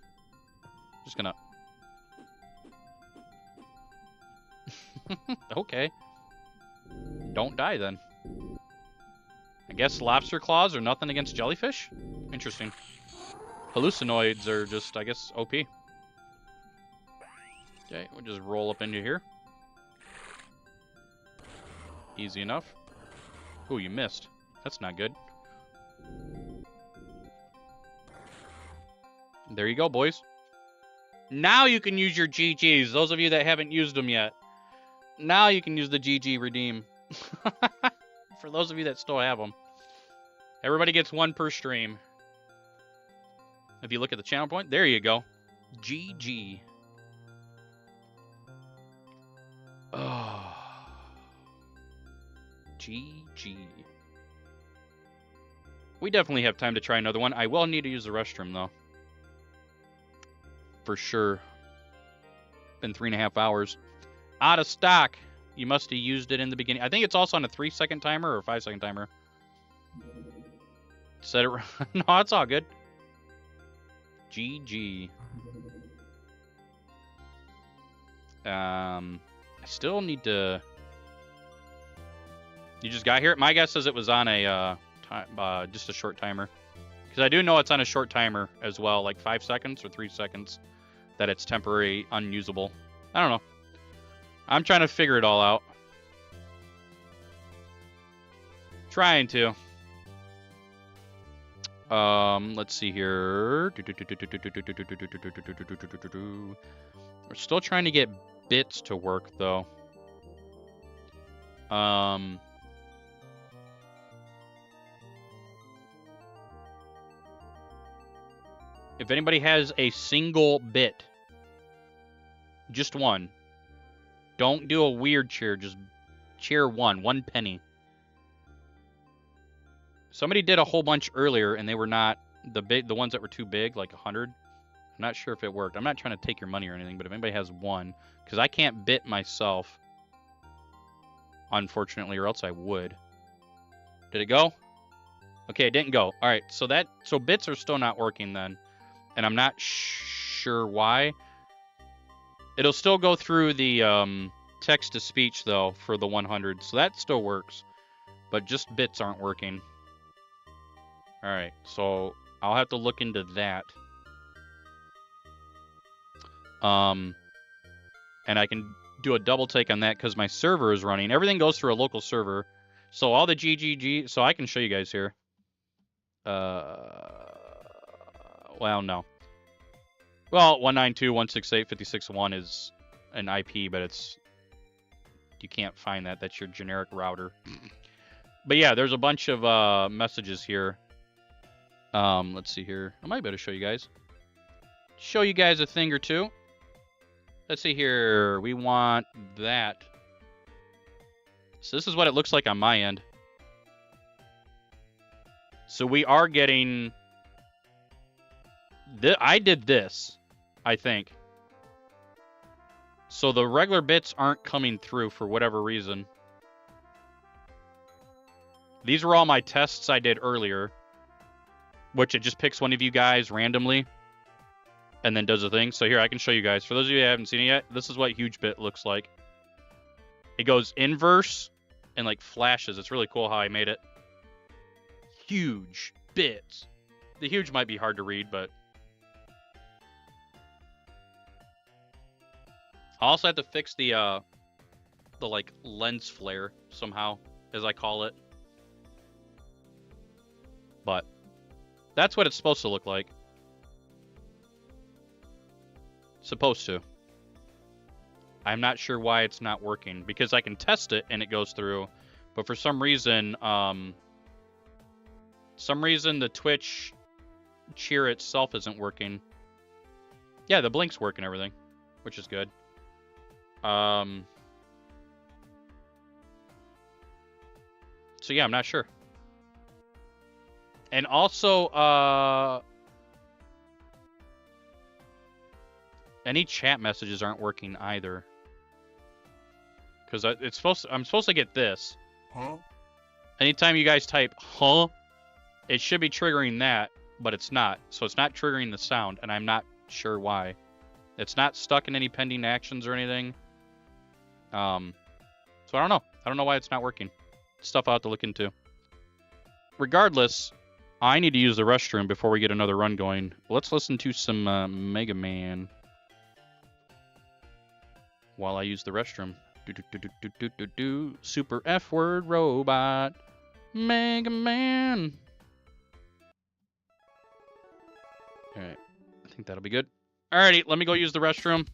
Just gonna... Okay. Don't die, then. I guess lobster claws are nothing against jellyfish? Interesting. Hallucinoids are just, I guess, OP. Okay, we'll just roll up into here. Easy enough. Ooh, you missed. That's not good. There you go, boys. Now you can use your GGs. Those of you that haven't used them yet. Now you can use the GG redeem. For those of you that still have them. Everybody gets 1 per stream. If you look at the channel point, there you go. GG. Oh. GG. We definitely have time to try another one. I will need to use the restroom, though. For sure. Been 3.5 hours. Out of stock. You must have used it in the beginning. I think it's also on a 3-second timer or a 5-second timer. Set it. No, it's all good. GG. I still need to... You just got here? My guess is it was on a just a short timer. Because I do know it's on a short timer as well, like 5 seconds or 3 seconds, that it's temporary unusable. I don't know. I'm trying to figure it all out. Trying to. Let's see here. We're still trying to get bits to work, though. If anybody has a single bit, just one. Don't do a weird cheer, just cheer 1 penny. Somebody did a whole bunch earlier, and they were not the ones that were too big, like 100. I'm not sure if it worked. I'm not trying to take your money or anything, but if anybody has one, because I can't bit myself, unfortunately, or else I would. Did it go? Okay, it didn't go. All right, so bits are still not working then, and I'm not sure why. It'll still go through the text to speech though for the 100, so that still works, but just bits aren't working. All right, so I'll have to look into that. And I can do a double take on that because my server is running. Everything goes through a local server, so all the GGG. So I can show you guys here. Well, no. Well, 192.168.56.1 is an IP, but you can't find that. That's your generic router. But yeah, there's a bunch of messages here. Let's see here. I might be able to show you guys. Show you guys a thing or two. Let's see here. We want that. So this is what it looks like on my end. So we are getting... I did this, I think. So the regular bits aren't coming through for whatever reason. These were all my tests I did earlier, which it just picks one of you guys randomly and then does a thing. So here, I can show you guys. For those of you who haven't seen it yet, this is what huge bit looks like. It goes inverse and like flashes. It's really cool how I made it. Huge bits. The huge might be hard to read, but I also have to fix the like lens flare somehow, as I call it. But that's what it's supposed to look like. Supposed to. I'm not sure why it's not working, because I can test it and it goes through, but for some reason the Twitch cheer itself isn't working. Yeah, the blink's working, everything, which is good. So yeah, I'm not sure. And also, any chat messages aren't working either. Because I'm supposed to get this. Huh? Anytime you guys type "huh," it should be triggering that, but it's not. So it's not triggering the sound, and I'm not sure why. It's not stuck in any pending actions or anything. So I don't know. I don't know why it's not working. Stuff I'll have to look into. Regardless, I need to use the restroom before we get another run going. Let's listen to some Mega Man while I use the restroom. Super F word robot. Mega Man. Alright. I think that'll be good. Alrighty, let me go use the restroom.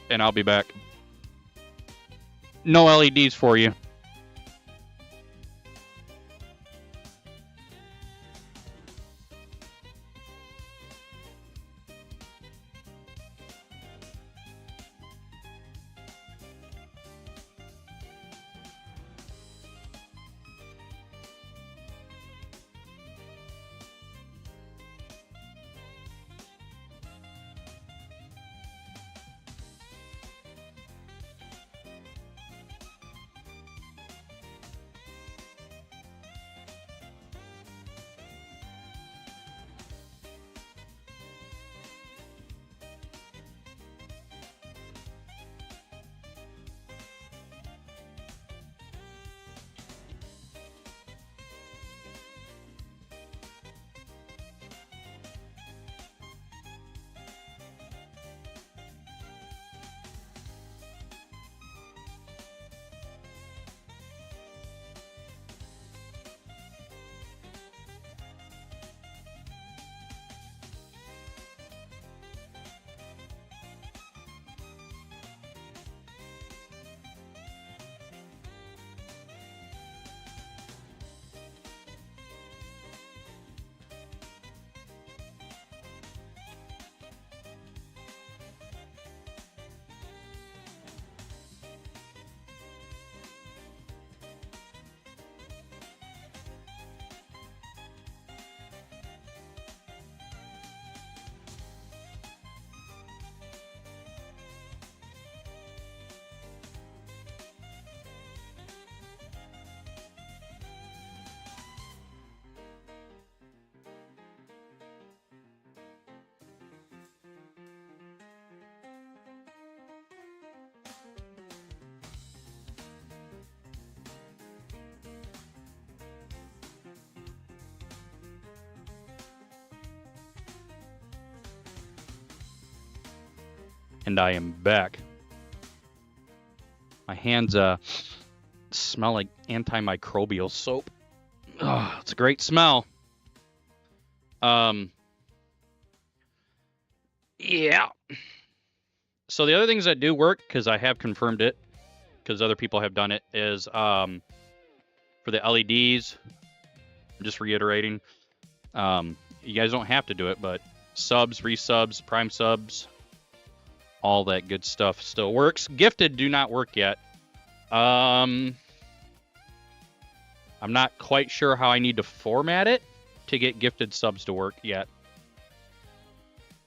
And I'll be back. No LEDs for you. And I am back. My hands smell like antimicrobial soap. Oh, it's a great smell. Yeah. So the other things that do work, because I have confirmed it, because other people have done it, is for the LEDs, I'm just reiterating, you guys don't have to do it, but subs, resubs, prime subs, all that good stuff still works. Gifted do not work yet. I'm not quite sure how I need to format it to get gifted subs to work yet.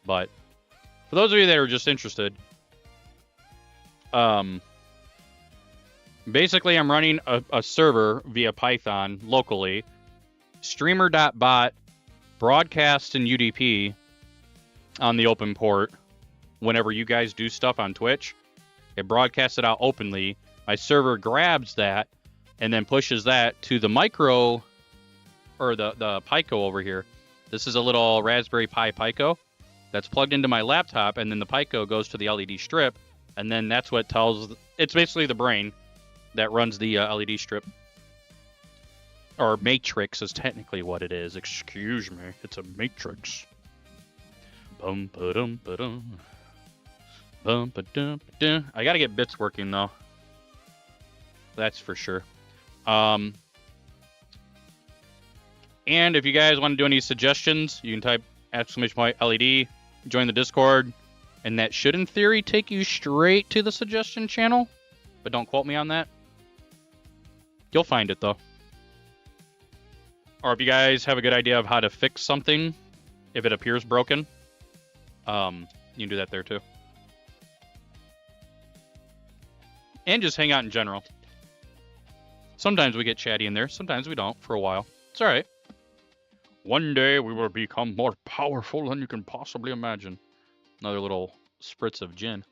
But For those of you that are just interested, basically I'm running a server via Python locally, streamer.bot, broadcasts in UDP on the open port. Whenever you guys do stuff on Twitch, it broadcasts it out openly. My server grabs that and then pushes that to the micro, or the Pico over here. This is a little Raspberry Pi Pico that's plugged into my laptop, and then the Pico goes to the LED strip, and then that's what tells... It's basically the brain that runs the LED strip. Or matrix is technically what it is. Excuse me. It's a matrix. Bum ba dum ba dum. Bum ba dum ba dum. I gotta get bits working though. That's for sure. And if you guys want to do any suggestions, you can type !LED, join the Discord, and that should in theory take you straight to the suggestion channel. But don't quote me on that. You'll find it though. Or if you guys have a good idea of how to fix something, if it appears broken, you can do that there too. And just hang out in general. Sometimes we get chatty in there, sometimes we don't for a while. It's alright. One day we will become more powerful than you can possibly imagine. Another little spritz of gin.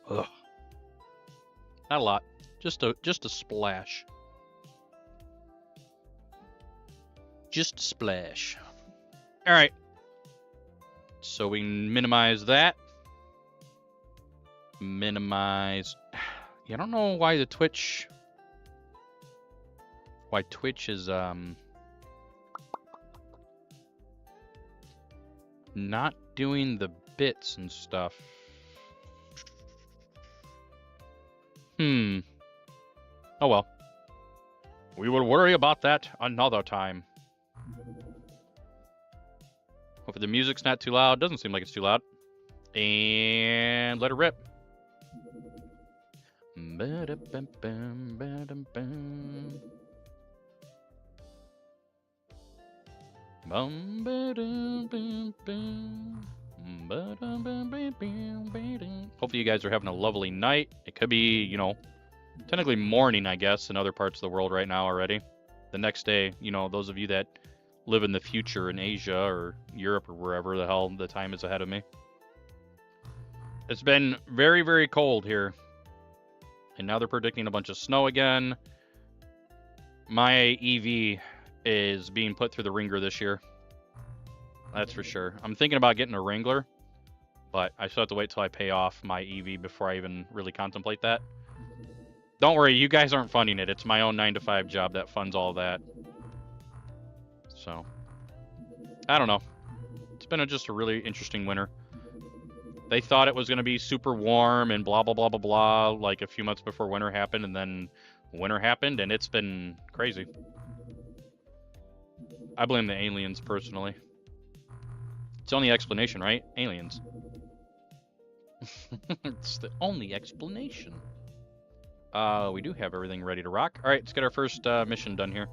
Ugh. Not a lot. Just a splash. Just a splash. Alright. So we minimize that. Minimize. Yeah, I don't know why the Twitch... Why Twitch is not doing the bits and stuff. Oh well. We will worry about that another time. Hopefully the music's not too loud. Doesn't seem like it's too loud. And let it rip. Hopefully you guys are having a lovely night. It could be, you know, technically morning, I guess, in other parts of the world right now already. The next day, you know, those of you that live in the future in Asia or Europe or wherever the hell the time is ahead of me. It's been very, very cold here. And now they're predicting a bunch of snow again. My EV is being put through the ringer this year. That's for sure. I'm thinking about getting a Wrangler, but I still have to wait till I pay off my EV before I even really contemplate that. Don't worry, you guys aren't funding it. It's my own 9-to-5 job that funds all that. So, I don't know. It's been just a really interesting winter. They thought it was going to be super warm and blah, blah, blah, blah, blah, like a few months before winter happened, and then winter happened, and it's been crazy. I blame the aliens, personally. It's the only explanation, right? Aliens. It's the only explanation. We do have everything ready to rock. All right, let's get our first mission done here.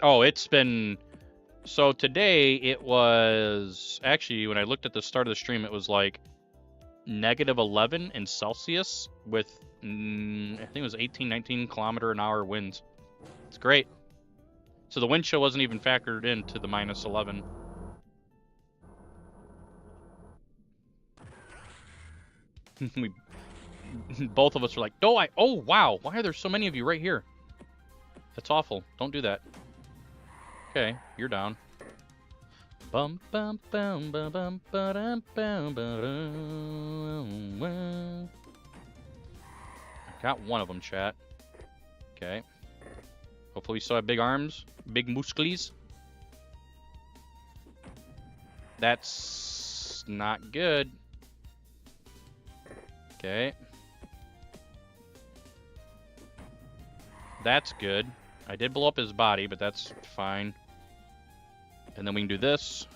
Oh, it's been... So today, it was... Actually, when I looked at the start of the stream, it was like -11 in Celsius with, I think it was 18, 19 kilometer an hour winds. It's great. So the wind chill wasn't even factored into the -11. We both of us were like, oh wow, why are there so many of you right here? That's awful. Don't do that. Okay, you're down. Bum bum bum bum bum bum bum bum. Got one of them, chat. Okay. Hopefully we still have big arms, big muscles. That's not good. Okay. That's good. I did blow up his body, but that's fine. And then we can do this.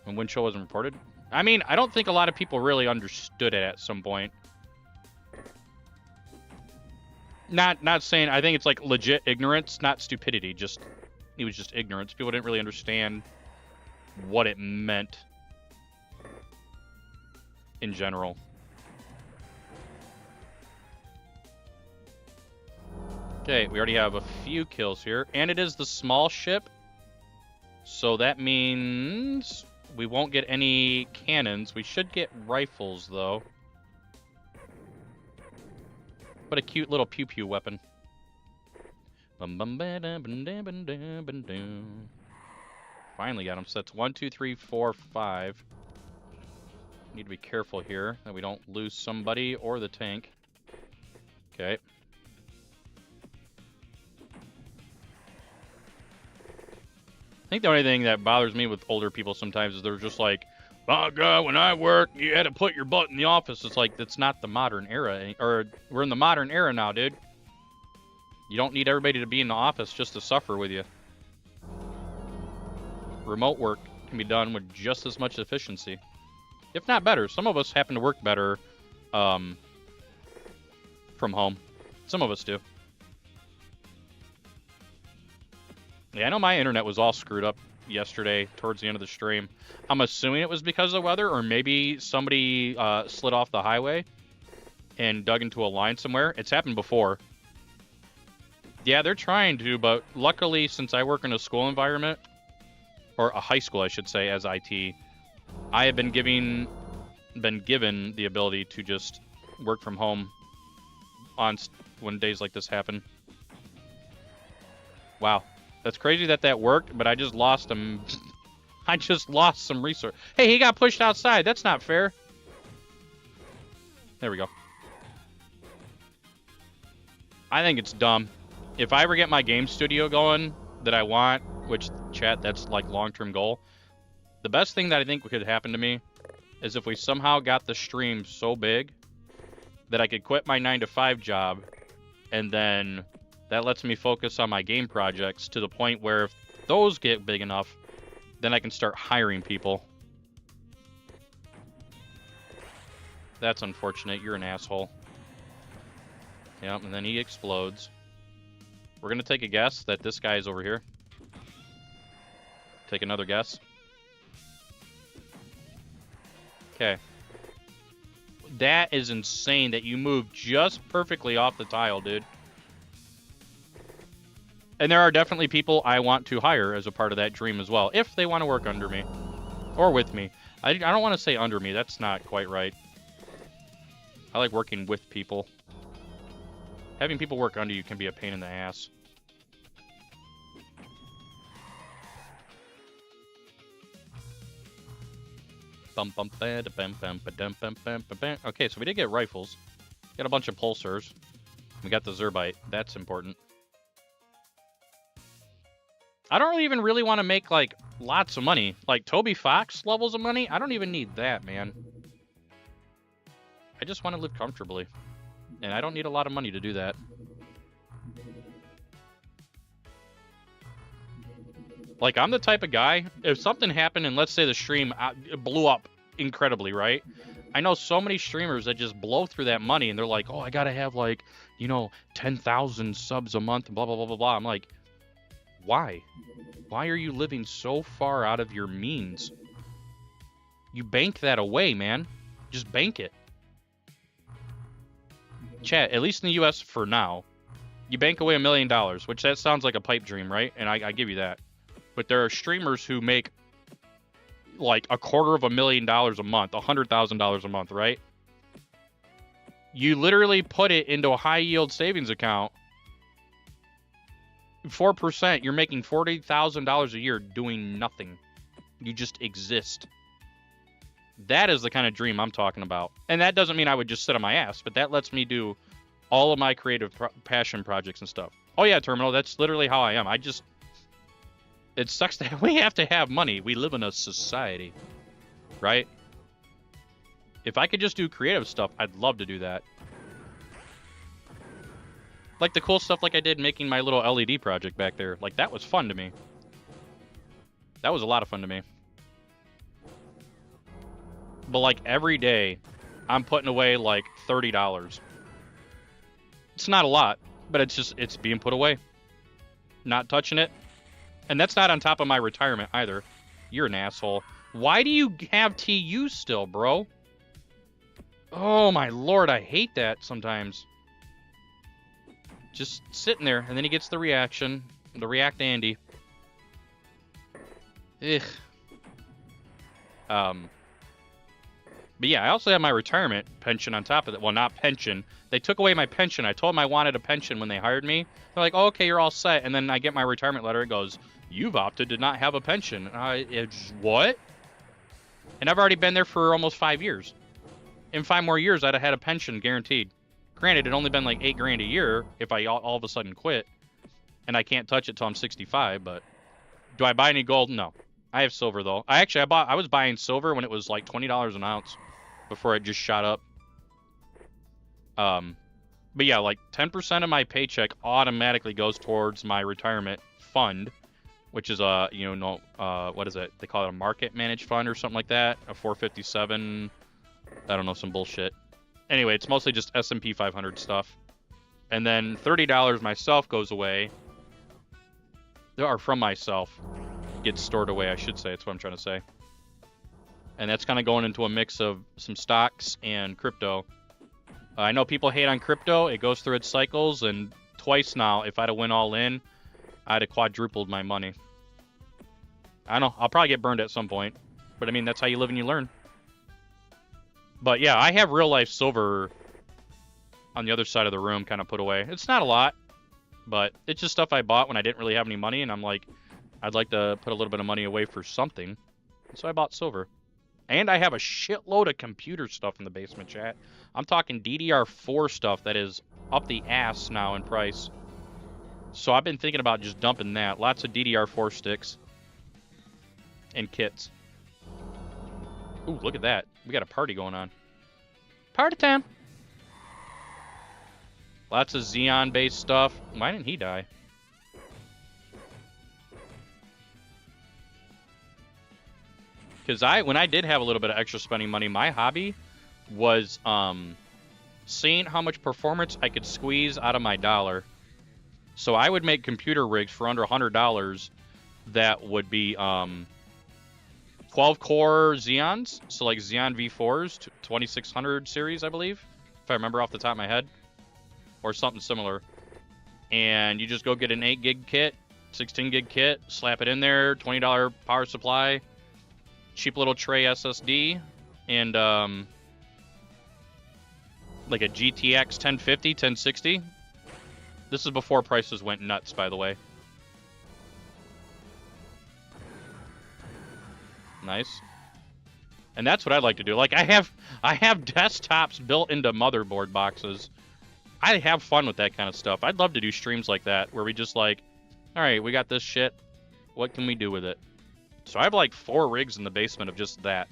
And wind chill wasn't reported. I mean, I don't think a lot of people really understood it at some point. Not saying, I think it's like legit ignorance, not stupidity. Just, it was just ignorance. People didn't really understand what it meant in general. Okay, we already have a few kills here, and it is the small ship, so that means we won't get any cannons. We should get rifles, though. But a cute little pew-pew weapon. Finally got them. So that's 1, 2, 3, 4, 5. Need to be careful here that we don't lose somebody or the tank. Okay. I think the only thing that bothers me with older people sometimes is they're just like, oh God, when I worked, you had to put your butt in the office. It's like, that's not the modern era. Or we're in the modern era now, dude. You don't need everybody to be in the office just to suffer with you. Remote work can be done with just as much efficiency, if not better. Some of us happen to work better from home. Some of us do. Yeah, I know my internet was all screwed up yesterday towards the end of the stream. I'm assuming it was because of the weather, or maybe somebody slid off the highway and dug into a line somewhere. It's happened before. Yeah, they're trying to, but luckily, since I work in a school environment, or a high school, I should say, as IT, I have been given the ability to just work from home when days like this happen. Wow. That's crazy that worked, but I just lost him. I just lost some resource. Hey, he got pushed outside. That's not fair. There we go. I think it's dumb. If I ever get my game studio going that I want, which, chat, that's like long-term goal, the best thing that I think could happen to me is if we somehow got the stream so big that I could quit my 9-to-5 job, and then that lets me focus on my game projects to the point where if those get big enough, then I can start hiring people. That's unfortunate. You're an asshole. Yep, and then he explodes. We're going to take a guess that this guy is over here. Take another guess. Okay. That is insane that you moved just perfectly off the tile, dude. And there are definitely people I want to hire as a part of that dream as well, if they want to work under me. Or with me. I don't want to say under me. That's not quite right. I like working with people. Having people work under you can be a pain in the ass. Okay, so we did get rifles. Got a bunch of pulsars. We got the Zerbite. That's important. I don't even really want to make, like, lots of money. Like, Toby Fox levels of money? I don't even need that, man. I just want to live comfortably. And I don't need a lot of money to do that. Like, I'm the type of guy, if something happened and let's say the stream blew up incredibly, right? I know so many streamers that just blow through that money and they're like, oh, I gotta have, like, you know, 10,000 subs a month, blah, blah, blah, blah, blah. I'm like, why? Why are you living so far out of your means? You bank that away, man. Just bank it. Chat, at least in the US for now, you bank away $1 million, which that sounds like a pipe dream, right? And I give you that. But there are streamers who make like $250,000 a month, $100,000 a month, right? You literally put it into a high yield savings account. 4%, you're making $40,000 a year doing nothing. You just exist. That is the kind of dream I'm talking about. And that doesn't mean I would just sit on my ass, but that lets me do all of my creative passion projects and stuff. Oh yeah, Terminal, that's literally how I am. It sucks that we have to have money. We live in a society, right? If I could just do creative stuff, I'd love to do that. Like the cool stuff like I did making my little LED project back there. Like, that was fun to me. That was a lot of fun to me. But, like, every day, I'm putting away, like, $30. It's not a lot, But it's being put away. Not touching it. And that's not on top of my retirement either. You're an asshole. Why do you have TU still, bro? Oh my lord, I hate that sometimes. Just sitting there, and then he gets the reaction. The React Andy. Ugh. But yeah, I also have my retirement pension on top of it. Well, not pension. They took away my pension. I told them I wanted a pension when they hired me. They're like, oh, okay, you're all set. And then I get my retirement letter. It goes, you've opted to not have a pension. What? And I've already been there for almost 5 years. In 5 more years, I'd have had a pension guaranteed. Granted, it'd only been like $8 grand a year if I all of a sudden quit. And I can't touch it till I'm 65, but... Do I buy any gold? No. I have silver, though. I was buying silver when it was like $20 an ounce before it just shot up. But yeah, like 10% of my paycheck automatically goes towards my retirement fund, which is what is it? They call it a market managed fund or something like that. A 457. I don't know, some bullshit. Anyway, it's mostly just S&P 500 stuff. And then $30 myself goes away. Or from myself. Gets stored away, I should say. That's what I'm trying to say. And that's kind of going into a mix of some stocks and crypto. I know people hate on crypto. It goes through its cycles, and twice now, if I'd have went all in, I'd have quadrupled my money. I know, I'll probably get burned at some point. But I mean, that's how you live and you learn. But yeah, I have real life silver on the other side of the room kind of put away. It's not a lot, but it's just stuff I bought when I didn't really have any money, and I'm like, I'd like to put a little bit of money away for something. So I bought silver. And I have a shitload of computer stuff in the basement, chat. I'm talking DDR4 stuff that is up the ass now in price. So I've been thinking about just dumping that. Lots of DDR4 sticks. And kits. Ooh, look at that. We got a party going on. Party time! Lots of Xeon-based stuff. Why didn't he die? Because when I did have a little bit of extra spending money, my hobby was seeing how much performance I could squeeze out of my dollar. So I would make computer rigs for under $100 that would be 12-core Xeons, so like Xeon V4s, 2600 series, I believe, if I remember off the top of my head, or something similar. And you just go get an 8 gig kit, 16 gig kit, slap it in there, $20 power supply, cheap little tray SSD, and like a GTX 1050, 1060. This is before prices went nuts, by the way. Nice. And that's what I'd like to do. Like, I have desktops built into motherboard boxes. I have fun with that kind of stuff. I'd love to do streams like that, where we just like, all right, we got this shit. What can we do with it? So I have like 4 rigs in the basement of just that.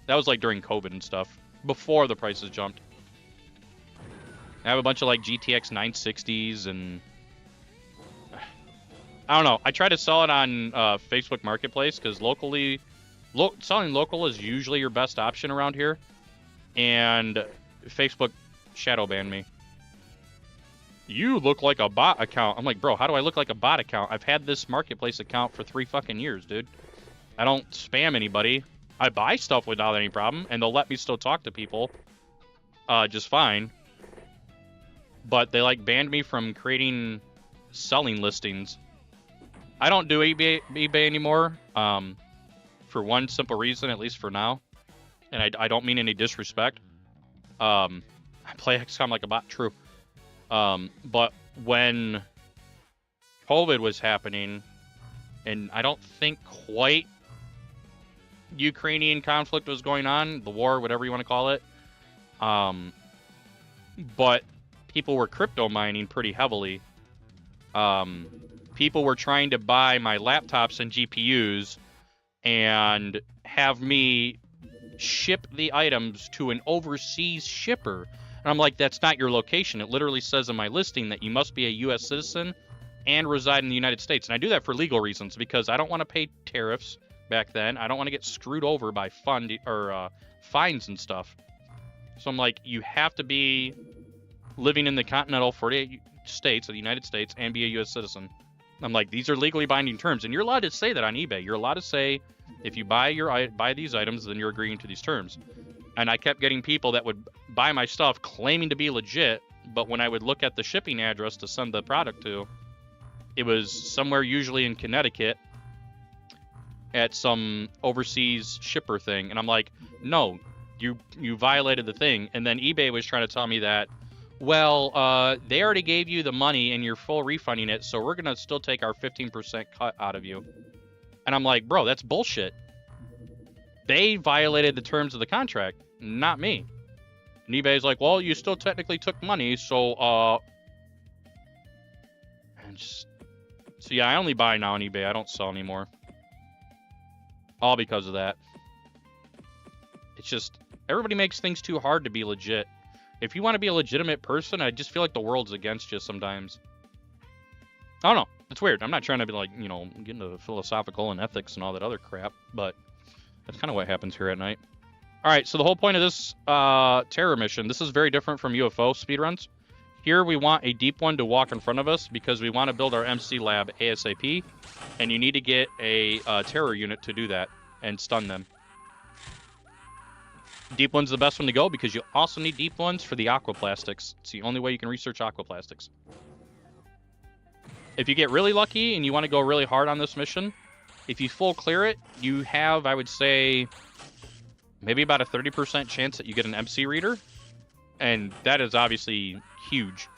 That was like during COVID and stuff, before the prices jumped. I have a bunch of like GTX 960s and I don't know. I try to sell it on Facebook Marketplace because selling local is usually your best option around here. And Facebook shadow banned me. You look like a bot account. I'm like, bro, how do I look like a bot account? I've had this Marketplace account for 3 fucking years, dude. I don't spam anybody. I buy stuff without any problem, and they'll let me still talk to people just fine. But they like banned me from selling listings. I don't do eBay anymore for one simple reason, at least for now. And I don't mean any disrespect. I play XCOM like a bot, true. But when COVID was happening, and I don't think quite Ukrainian conflict was going on, the war, whatever you want to call it. But people were crypto mining pretty heavily. People were trying to buy my laptops and GPUs and have me ship the items to an overseas shipper. And I'm like, that's not your location. It literally says in my listing that you must be a U.S. citizen and reside in the United States. And I do that for legal reasons because I don't want to pay tariffs back then. I don't want to get screwed over by fines and stuff. So I'm like, you have to be living in the continental 48 states of the United States and be a U.S. citizen. I'm like, these are legally binding terms, and you're allowed to say that on eBay. You're allowed to say, if you buy these items, then you're agreeing to these terms. And I kept getting people that would buy my stuff claiming to be legit, but when I would look at the shipping address to send the product to, it was somewhere usually in Connecticut at some overseas shipper thing. And I'm like, no, you violated the thing. And then eBay was trying to tell me that, well, they already gave you the money and you're full refunding it, so we're going to still take our 15% cut out of you. And I'm like, bro, that's bullshit. They violated the terms of the contract, not me. And eBay's like, well, you still technically took money, so, so yeah, I only buy now on eBay. I don't sell anymore. All because of that. It's just, everybody makes things too hard to be legit. If you want to be a legitimate person, I just feel like the world's against you sometimes. I don't know. It's weird. I'm not trying to be like, get into philosophical and ethics and all that other crap, but that's kind of what happens here at night. All right, so the whole point of this terror mission, this is very different from UFO speedruns. Here we want a deep one to walk in front of us because we want to build our MC lab ASAP, and you need to get a terror unit to do that and stun them. Deep one's the best one to go because you also need deep ones for the aquaplastics. It's the only way you can research aquaplastics. If you get really lucky and you want to go really hard on this mission, if you full clear it, you have, I would say, maybe about a 30% chance that you get an MC reader. And that is obviously huge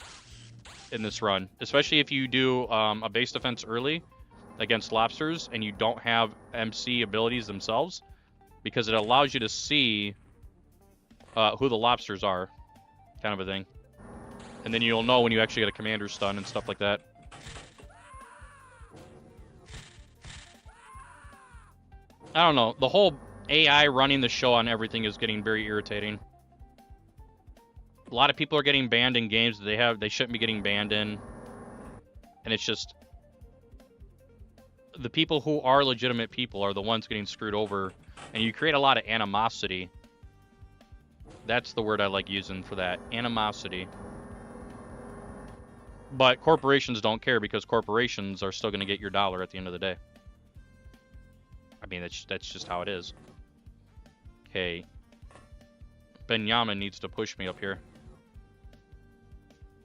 in this run, especially if you do a base defense early against lobsters and you don't have MC abilities themselves, because it allows you to see who the lobsters are, kind of a thing. And then you'll know when you actually get a commander stun and stuff like that. I don't know. The whole AI running the show on everything is getting very irritating. A lot of people are getting banned in games that they shouldn't be getting banned in. And it's just, the people who are legitimate people are the ones getting screwed over, and you create a lot of animosity. That's the word I like using for that, animosity. But corporations don't care because corporations are still going to get your dollar at the end of the day. I mean, that's just how it is. Okay. Benjamin needs to push me up here.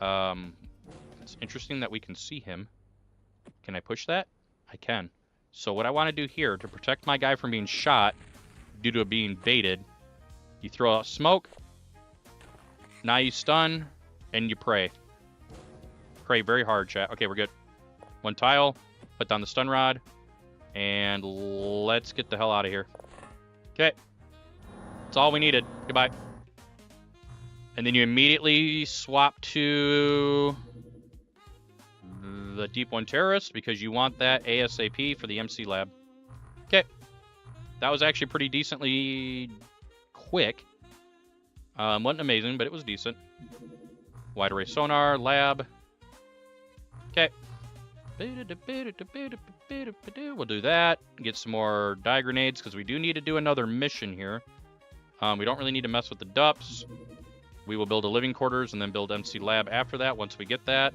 It's interesting that we can see him. Can I push that? I can. So what I want to do here, to protect my guy from being shot due to it being baited, you throw out smoke, now you stun, and you pray. Pray very hard, chat. Okay, we're good. One tile, put down the stun rod, and let's get the hell out of here. Okay. That's all we needed. Goodbye. And then you immediately swap to the Deep One Terrorist because you want that ASAP for the MC lab. Okay. That was actually pretty decently quick. Wasn't amazing, but it was decent. Wide array sonar, lab. Okay. We'll do that. Get some more dye grenades because we do need to do another mission here. We don't really need to mess with the dups. We will build a living quarters and then build MC lab after that once we get that.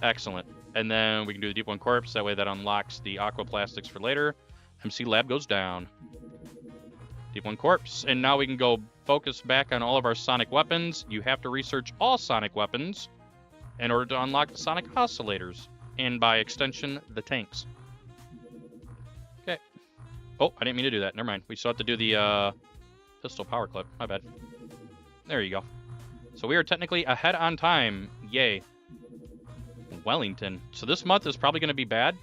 Excellent. And then we can do the Deep One Corpse. That way that unlocks the aquaplastics for later. MC lab goes down. Deep One Corpse. And now we can go focus back on all of our sonic weapons. You have to research all sonic weapons in order to unlock the sonic oscillators. And by extension, the tanks. Okay. Oh, I didn't mean to do that. Never mind. We still have to do the pistol power clip. My bad. There you go. So we are technically ahead on time. Yay. Wellington. So this month is probably going to be bad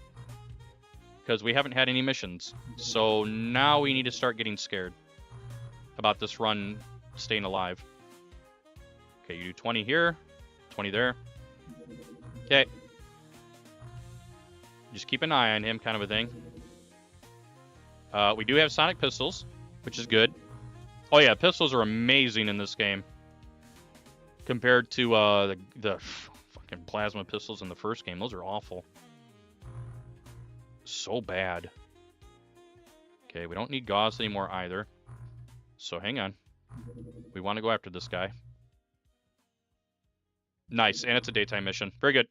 because we haven't had any missions. So now we need to start getting scared about this run staying alive. Okay, you do 20 here, 20 there. Okay. Just keep an eye on him, kind of a thing. We do have sonic pistols, which is good. Oh yeah, pistols are amazing in this game compared to the fucking plasma pistols in the first game. Those are awful. So bad. Okay, we don't need gauze anymore either. So hang on. We want to go after this guy. Nice, and it's a daytime mission. Very good.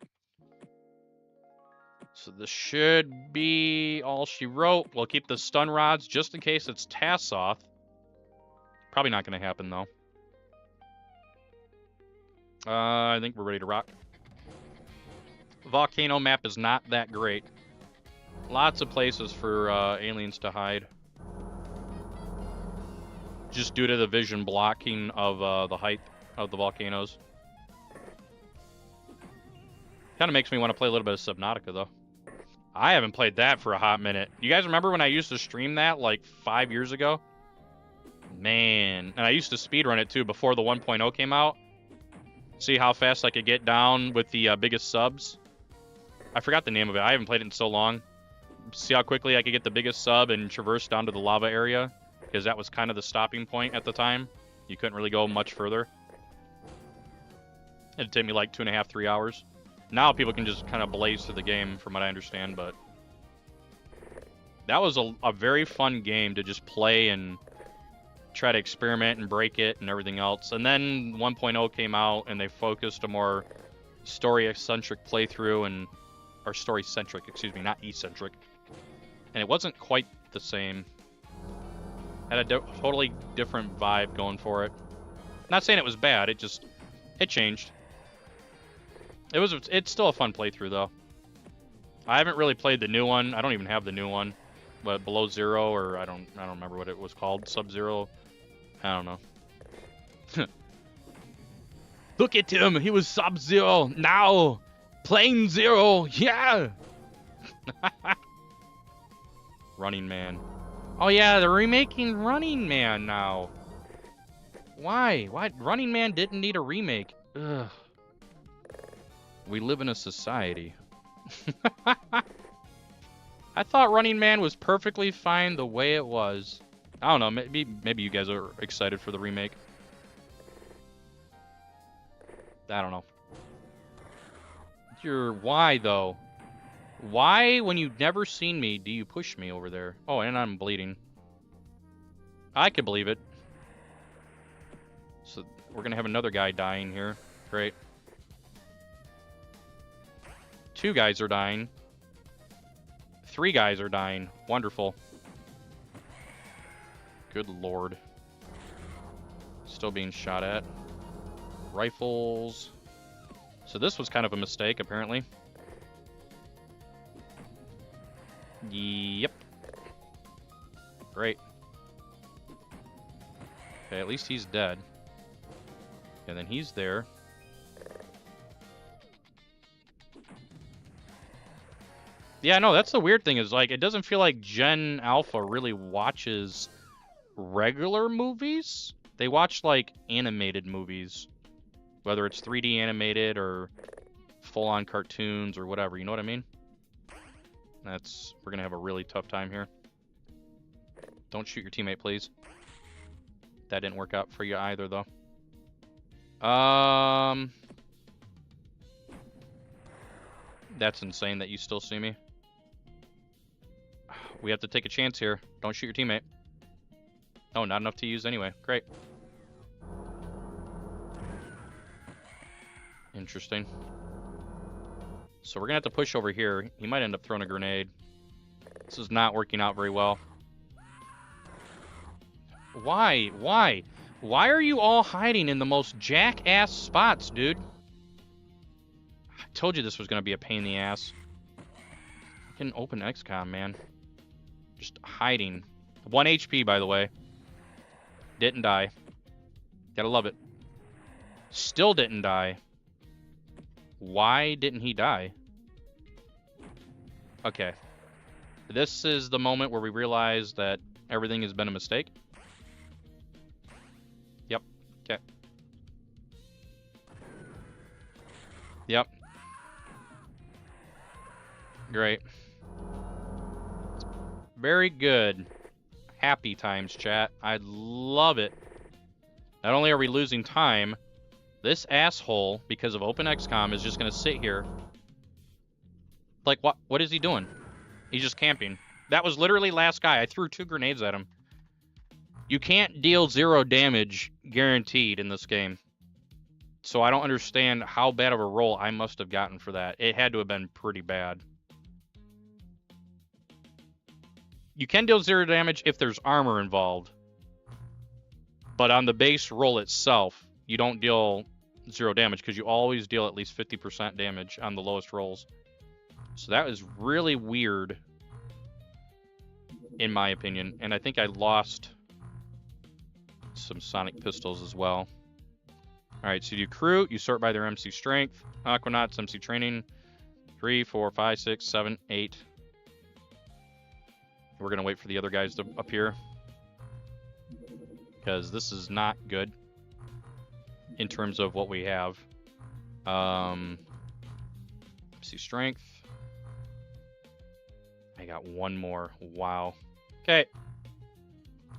So this should be all she wrote. We'll keep the stun rods just in case it's Tassoth. Probably not going to happen, though. I think we're ready to rock. Volcano map is not that great. Lots of places for aliens to hide. Just due to the vision blocking of the height of the volcanoes. Kind of makes me want to play a little bit of Subnautica, though. I haven't played that for a hot minute. You guys remember when I used to stream that like 5 years ago? Man. And I used to speedrun it, too, before the 1.0 came out. See how fast I could get down with the biggest subs? I forgot the name of it. I haven't played it in so long. See how quickly I could get the biggest sub and traverse down to the lava area? Because that was kind of the stopping point at the time. You couldn't really go much further. It'd take me like 2.5, 3 hours. Now people can just kind of blaze through the game, from what I understand, but... That was a very fun game to just play and try to experiment and break it and everything else. And then 1.0 came out, and they focused a more story-centric playthrough, and... Or story-centric, excuse me, not eccentric. And it wasn't quite the same. Had a totally different vibe going for it. Not saying it was bad, it changed. It's still a fun playthrough, though. I haven't really played the new one. I don't even have the new one. But Below Zero, or I don't remember what it was called. Sub-Zero. I don't know. Look at him, he was Sub-Zero. Now, Plane Zero, yeah. Running Man. Oh yeah, they're remaking Running Man now. Why? Running Man didn't need a remake. Ugh. We live in a society. I thought Running Man was perfectly fine the way it was. I don't know, maybe you guys are excited for the remake. I don't know. Why, though? Why, when you've never seen me, do you push me over there? Oh, and I'm bleeding. I could believe it. So, we're gonna have another guy dying here. Great. 2 guys are dying. 3 guys are dying. Wonderful. Good lord. Still being shot at. Rifles. So this was kind of a mistake, apparently. Yep. Great. Okay, at least he's dead. And then he's there. Yeah, no, that's the weird thing is, like, it doesn't feel like Gen Alpha really watches regular movies. They watch, like, animated movies. Whether it's 3D animated or full-on cartoons or whatever, you know what I mean? We're gonna have a really tough time here. Don't shoot your teammate, please. That didn't work out for you either, though. That's insane that you still see me. We have to take a chance here. Don't shoot your teammate. Oh, not enough to use anyway. Great. Interesting. So we're gonna have to push over here. He might end up throwing a grenade. This is not working out very well. Why? Why? Why are you all hiding in the most jackass spots, dude? I told you this was gonna be a pain in the ass. Fucking open XCOM, man. Just hiding. 1 HP, by the way. Didn't die. Gotta love it. Still didn't die. Why didn't he die? Okay. This is the moment where we realize that everything has been a mistake. Yep. Okay. Yep. Great. Very good. Happy times, chat. I love it. Not only are we losing time, this asshole, because of Open XCOM, is just going to sit here. Like, what is he doing? He's just camping. That was literally last guy. I threw 2 grenades at him. You can't deal 0 damage guaranteed in this game. So I don't understand how bad of a roll I must have gotten for that. It had to have been pretty bad. You can deal 0 damage if there's armor involved. But on the base roll itself, you don't deal 0 damage because you always deal at least 50% damage on the lowest rolls. So that was really weird, in my opinion. And I think I lost some sonic pistols as well. Alright, so you do crew, you sort by their MC strength, Aquanauts, MC training, 3, 4, 5, 6, 7, 8. We're going to wait for the other guys to appear, because this is not good in terms of what we have. MC strength. I got one more. Wow. Okay.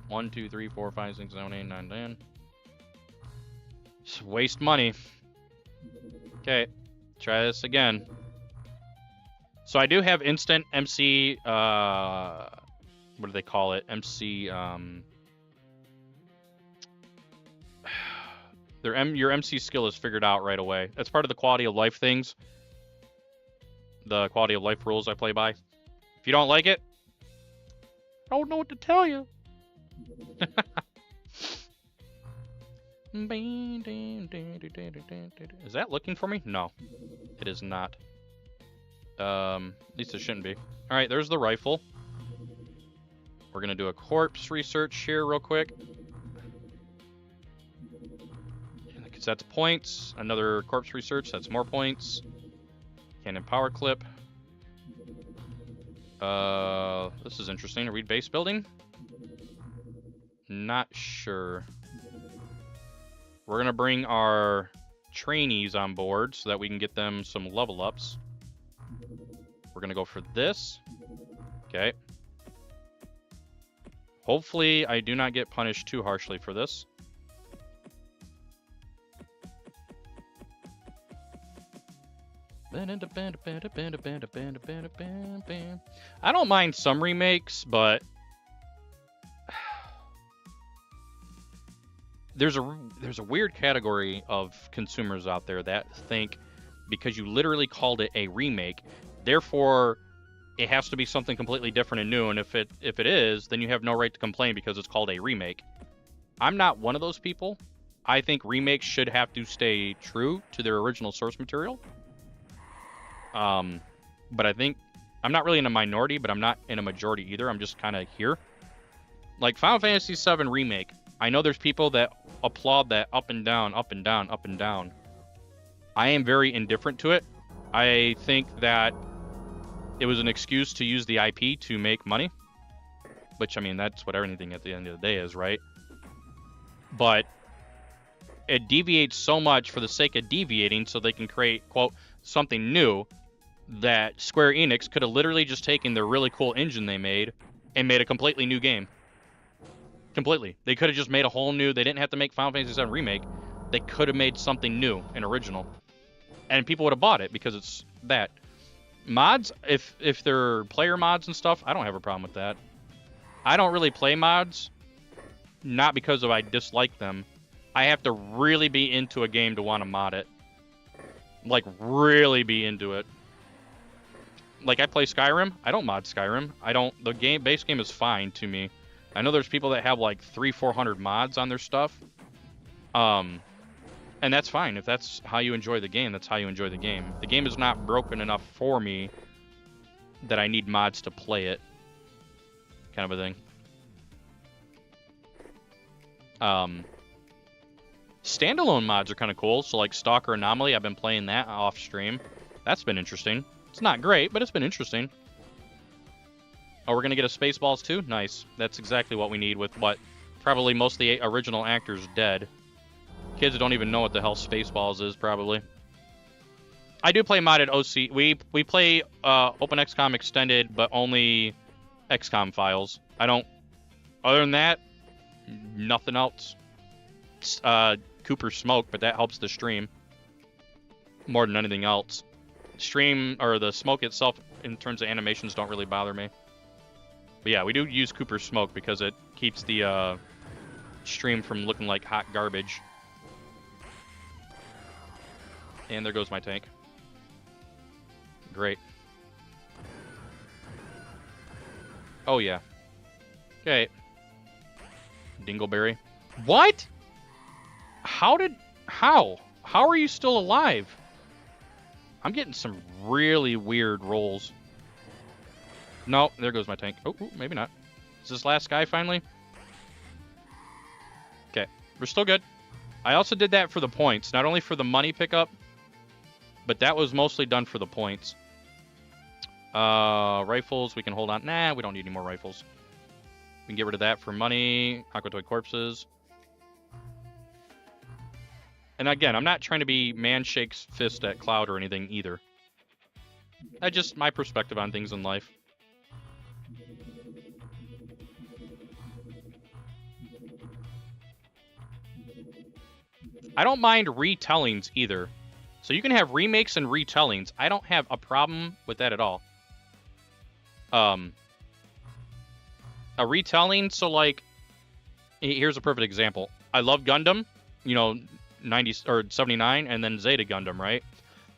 1, 2, 3, 4, 5, 6, 7, 8, 9, 10. Just waste money. Okay. Try this again. So I do have instant MC, what do they call it? MC, your MC skill is figured out right away. That's part of the quality of life things. The quality of life rules I play by. If you don't like it, I don't know what to tell you. Is that looking for me? No, it is not. At least it shouldn't be. All right, there's the rifle. We're gonna do a corpse research here real quick. Because that's points. Another corpse research, that's more points. Cannon power clip. This is interesting. Read base building? Not sure. We're gonna bring our trainees on board so that we can get them some level ups. We're gonna go for this. Okay. Hopefully I do not get punished too harshly for this. I don't mind some remakes, but there's a weird category of consumers out there that think because you literally called it a remake, therefore it has to be something completely different and new, and if it is, then you have no right to complain because it's called a remake. I'm not one of those people. I think remakes should have to stay true to their original source material. But I think I'm not really in a minority, but I'm not in a majority either. I'm just kind of here. Like Final Fantasy VII Remake, I know there's people that applaud that up and down, up and down, up and down. I am very indifferent to it. I think that it was an excuse to use the IP to make money, which, I mean, that's what everything at the end of the day is, right? But it deviates so much for the sake of deviating so they can create, quote, something new, that Square Enix could have literally just taken their really cool engine they made and made a completely new game. Completely. They could have just made a whole new... They didn't have to make Final Fantasy VII Remake. They could have made something new and original. And people would have bought it because it's that. Mods, if they're player mods and stuff, I don't have a problem with that. I don't really play mods, not because of I dislike them. I have to really be into a game to want to mod it. Like, really be into it. Like, I play Skyrim. I don't mod Skyrim. The base game is fine to me. I know there's people that have like 300-400 mods on their stuff. And that's fine. If that's how you enjoy the game, that's how you enjoy the game. The game is not broken enough for me that I need mods to play it. Kind of a thing. Standalone mods are kind of cool. So like Stalker Anomaly, I've been playing that off stream. That's been interesting. It's not great, but it's been interesting. Oh, we're going to get a Spaceballs too? Nice. That's exactly what we need with what probably most of the original actors dead. Kids don't even know what the hell Spaceballs is, probably. I do play modded OC. We play Open XCOM Extended, but only XCOM files. I don't... Other than that, nothing else. Cooper Smoke, but that helps the stream more than anything else. Stream, or the smoke itself, in terms of animations, don't really bother me. But yeah, we do use Cooper Smoke because it keeps the stream from looking like hot garbage. And there goes my tank. Great. Oh, yeah. Okay. Dingleberry. What? How? How are you still alive? I'm getting some really weird rolls. No, there goes my tank. Oh, maybe not. Is this last guy finally? Okay, we're still good. I also did that for the points, not only for the money pickup, but that was mostly done for the points. Rifles, we can hold on. Nah, we don't need any more rifles. We can get rid of that for money. Aquatoid corpses. And again, I'm not trying to be man shakes fist at Cloud or anything either. That's just my perspective on things in life. I don't mind retellings either. So you can have remakes and retellings. I don't have a problem with that at all. A retelling, so like, here's a perfect example. I love Gundam, you know, 90 or 79, and then Zeta Gundam, right?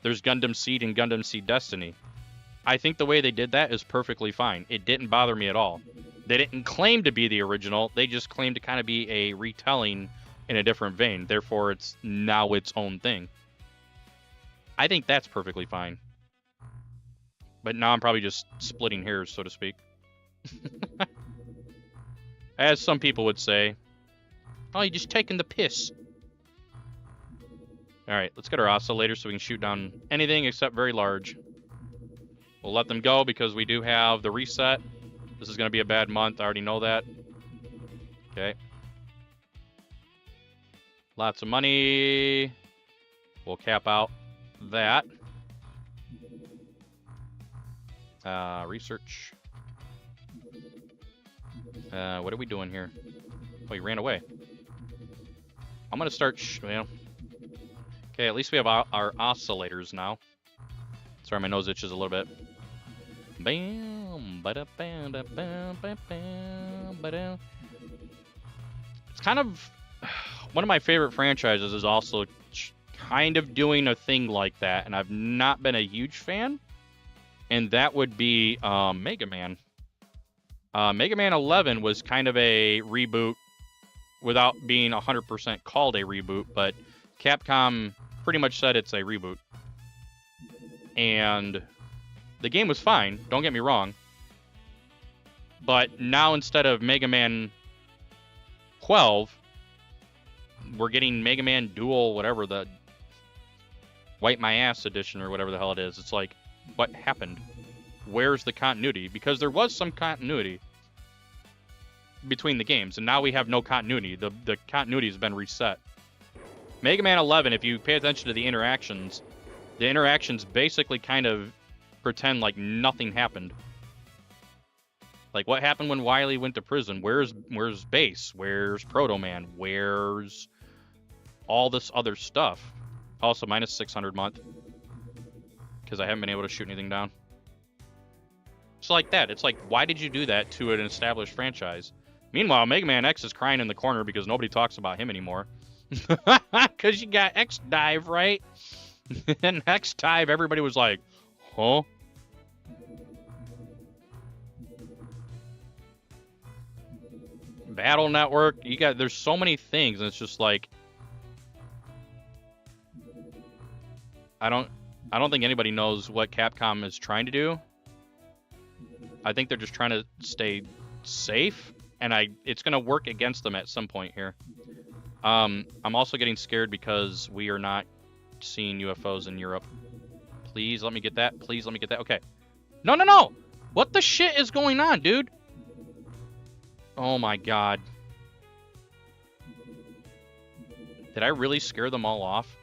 There's Gundam Seed and Gundam Seed Destiny. I think the way they did that is perfectly fine. It didn't bother me at all. They didn't claim to be the original. They just claimed to kind of be a retelling in a different vein. Therefore, it's now its own thing. I think that's perfectly fine. But now I'm probably just splitting hairs, so to speak. As some people would say, oh, you're just taking the piss. Alright, let's get our oscillator so we can shoot down anything except very large. We'll let them go because we do have the reset. This is going to be a bad month. I already know that. Okay. Lots of money. We'll cap out that. Research. What are we doing here? Oh, he ran away. I'm going to start... well, okay, at least we have our oscillators now. Sorry, my nose itches a little bit. Bam, ba-da-bam, da-bam, ba-bam, ba-da. It's kind of... one of my favorite franchises is also kind of doing a thing like that, and I've not been a huge fan. And that would be Mega Man. Mega Man 11 was kind of a reboot without being 100% called a reboot, but Capcom pretty much said it's a reboot. And the game was fine, don't get me wrong. But now instead of Mega Man 12, we're getting Mega Man Dual, whatever, the Wipe My Ass edition or whatever the hell it is. It's like, what happened? Where's the continuity? Because there was some continuity between the games, and now we have no continuity. The continuity has been reset. Mega Man 11, if you pay attention to the interactions basically kind of pretend like nothing happened. Like, what happened when Wily went to prison? Where's Base? Where's Proto Man? Where's all this other stuff? Also, minus 600 month. Because I haven't been able to shoot anything down. It's like that. It's like, why did you do that to an established franchise? Meanwhile, Mega Man X is crying in the corner because nobody talks about him anymore. Because you got X-Dive, right? And X-Dive, everybody was like, huh? Battle Network, there's so many things, and it's just like, I don't think anybody knows what Capcom is trying to do. I think they're just trying to stay safe, and it's going to work against them at some point here. I'm also getting scared because we are not seeing UFOs in Europe. Please let me get that. Please let me get that. Okay. No! What the shit is going on, dude? Oh my god. Did I really scare them all off?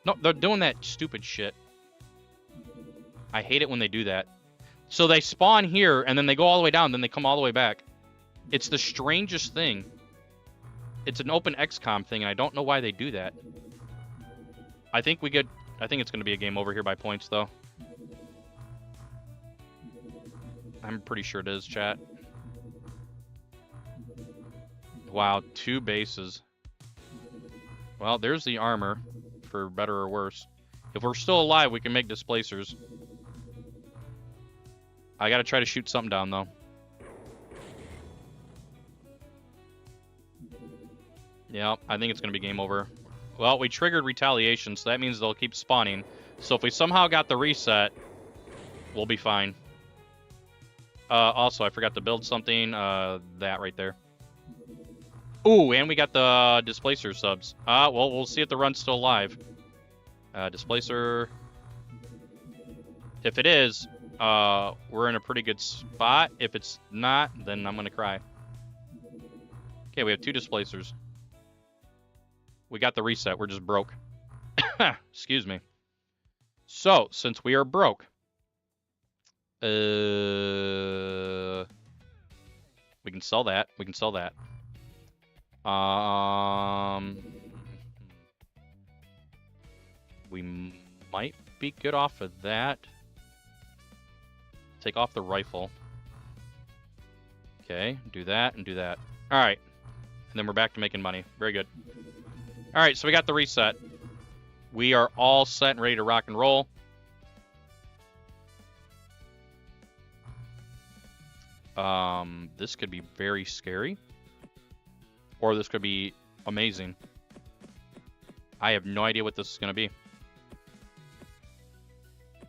No, they're doing that stupid shit. I hate it when they do that. So they spawn here, and then they go all the way down, then they come all the way back. It's the strangest thing. It's an open XCOM thing, and I don't know why they do that. I think it's going to be a game over here by points, though. I'm pretty sure it is, chat. Wow, 2 bases. Well, there's the armor, for better or worse. If we're still alive, we can make displacers. I gotta try to shoot something down, though. Yeah, I think it's gonna be game over. Well, we triggered retaliation, so that means they'll keep spawning. So if we somehow got the reset, we'll be fine. Also, I forgot to build something. That right there. Ooh, and we got the displacer subs. Well, we'll see if the run's still alive. Displacer. If it is, we're in a pretty good spot. If it's not, then I'm gonna cry. Okay, we have 2 displacers. We got the reset. We're just broke. Excuse me. So, since we are broke, we can sell that. We can sell that. We might be good off of that. Take off the rifle. Okay, do that and do that. All right. And then we're back to making money. Very good. All right, so we got the reset. We are all set and ready to rock and roll. This could be very scary. Or this could be amazing. I have no idea what this is going to be.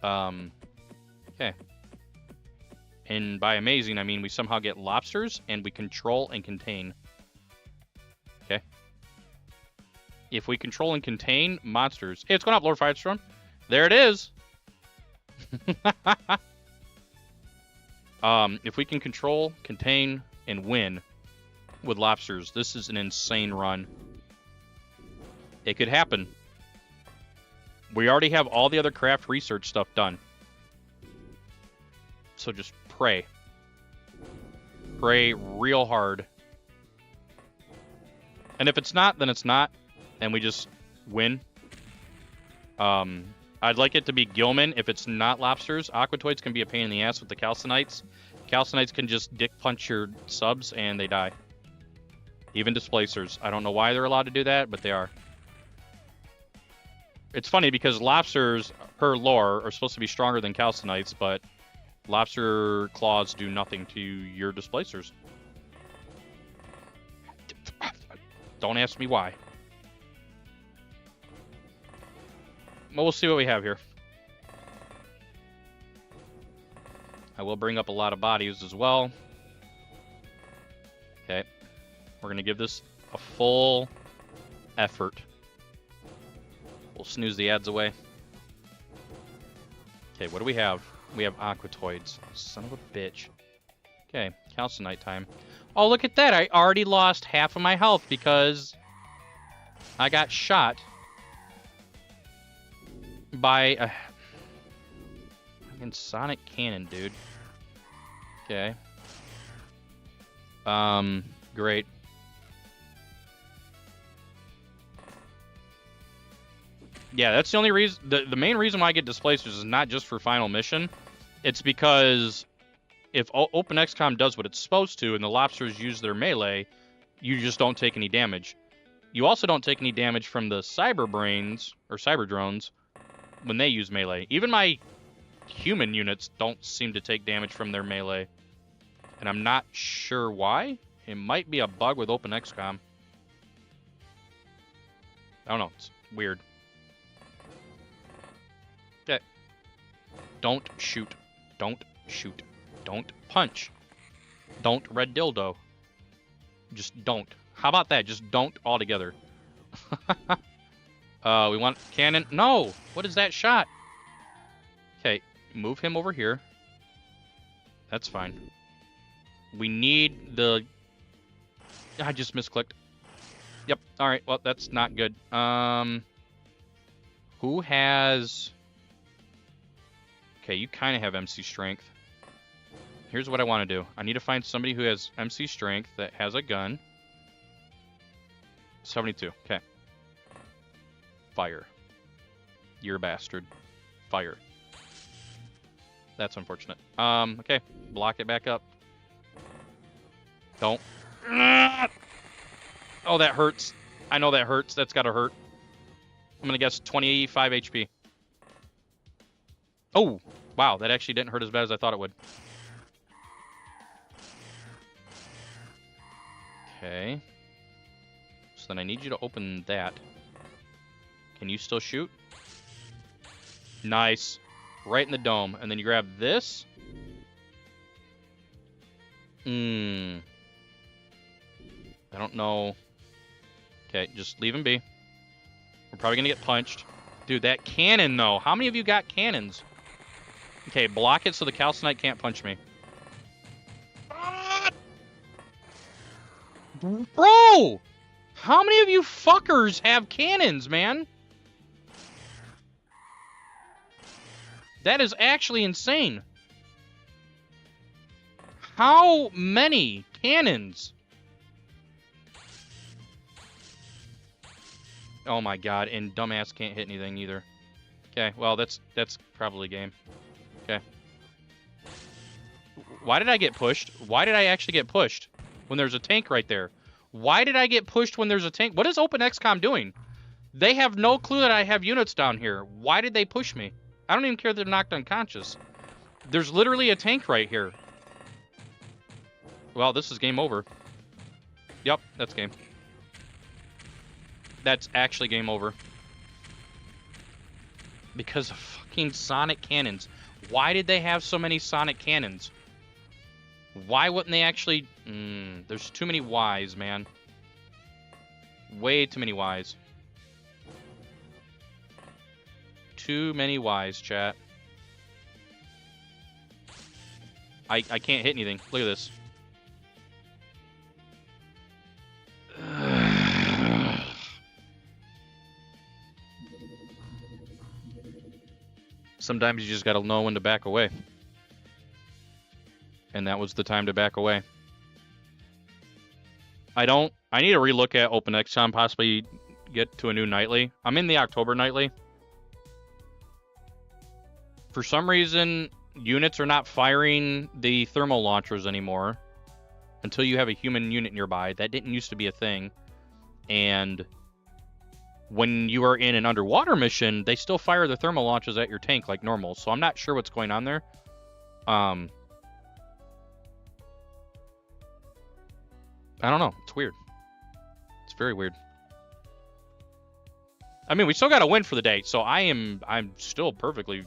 Okay. And by amazing, I mean we somehow get lobsters and we control and contain. Okay. If we control and contain monsters. Hey, what's going on, Lord Firestone? There it is. If we can control, contain, and win with lobsters, this is an insane run. It could happen. We already have all the other craft research stuff done. So just pray. Pray real hard. And if it's not, then it's not. And we just win. I'd like it to be Gilman. If it's not lobsters, Aquatoids can be a pain in the ass with the Calcinites. Calcinites can just dick punch your subs and they die. Even displacers. I don't know why they're allowed to do that, but they are. It's funny because lobsters, per lore, are supposed to be stronger than Calcinites, but lobster claws do nothing to your displacers. Don't ask me why. Well, we'll see what we have here. I will bring up a lot of bodies as well. Okay. We're going to give this a full effort. We'll snooze the ads away. Okay, what do we have? We have Aquatoids. Son of a bitch. Okay, Calcinite time. Oh, look at that. I already lost half of my health because I got shot by a fucking sonic cannon, dude. Okay. Great. Yeah, that's the only reason. The main reason why I get displacers is not just for final mission. It's because if Open XCOM does what it's supposed to and the lobsters use their melee, you just don't take any damage. You also don't take any damage from the cyber brains or cyber drones when they use melee. Even my human units don't seem to take damage from their melee. And I'm not sure why. It might be a bug with Open XCOM. I don't know. It's weird. Okay. Don't shoot. Don't shoot. Don't punch. Don't red dildo. Just don't. How about that? Just don't altogether. We want cannon. No! What is that shot? Okay, move him over here. That's fine. We need the... I just misclicked. Yep, alright, well, that's not good. Who has... Okay, you kind of have MC Strength. Here's what I want to do. I need to find somebody who has MC Strength that has a gun. 72, okay. Fire. You're a bastard. Fire. That's unfortunate. Okay, block it back up. Don't. Oh, that hurts. I know that hurts. That's got to hurt. I'm going to guess 25 HP. Oh, wow. That actually didn't hurt as bad as I thought it would. Okay. So then I need you to open that. Can you still shoot? Nice. Right in the dome. And then you grab this. I don't know. Okay, just leave him be. We're probably going to get punched. Dude, that cannon, though. How many of you got cannons? Okay, block it so the calcinite can't punch me. Bro! How many of you fuckers have cannons, man? That is actually insane. How many cannons? Oh my god, and dumbass can't hit anything either. Okay, well, that's probably game. Okay. Why did I get pushed? Why did I actually get pushed when there's a tank right there? Why did I get pushed when there's a tank? What is OpenXCom doing? They have no clue that I have units down here. Why did they push me? I don't even care if they're knocked unconscious. There's literally a tank right here. Well, this is game over. Yep, that's game. That's actually game over. Because of fucking sonic cannons. Why did they have so many sonic cannons? Why wouldn't they actually... there's too many Ys, man. Way too many Ys. Too many Ys, chat. I can't hit anything. Look at this. Sometimes you just gotta know when to back away. And that was the time to back away. I need to relook at OpenXCom, possibly get to a new nightly. I'm in the October nightly. For some reason, units are not firing the thermal launchers anymore until you have a human unit nearby. That didn't used to be a thing. And when you are in an underwater mission, they still fire the thermal launchers at your tank like normal. So I'm not sure what's going on there. I don't know. It's weird. It's very weird. I mean, we still got to win for the day, so I'm still perfectly...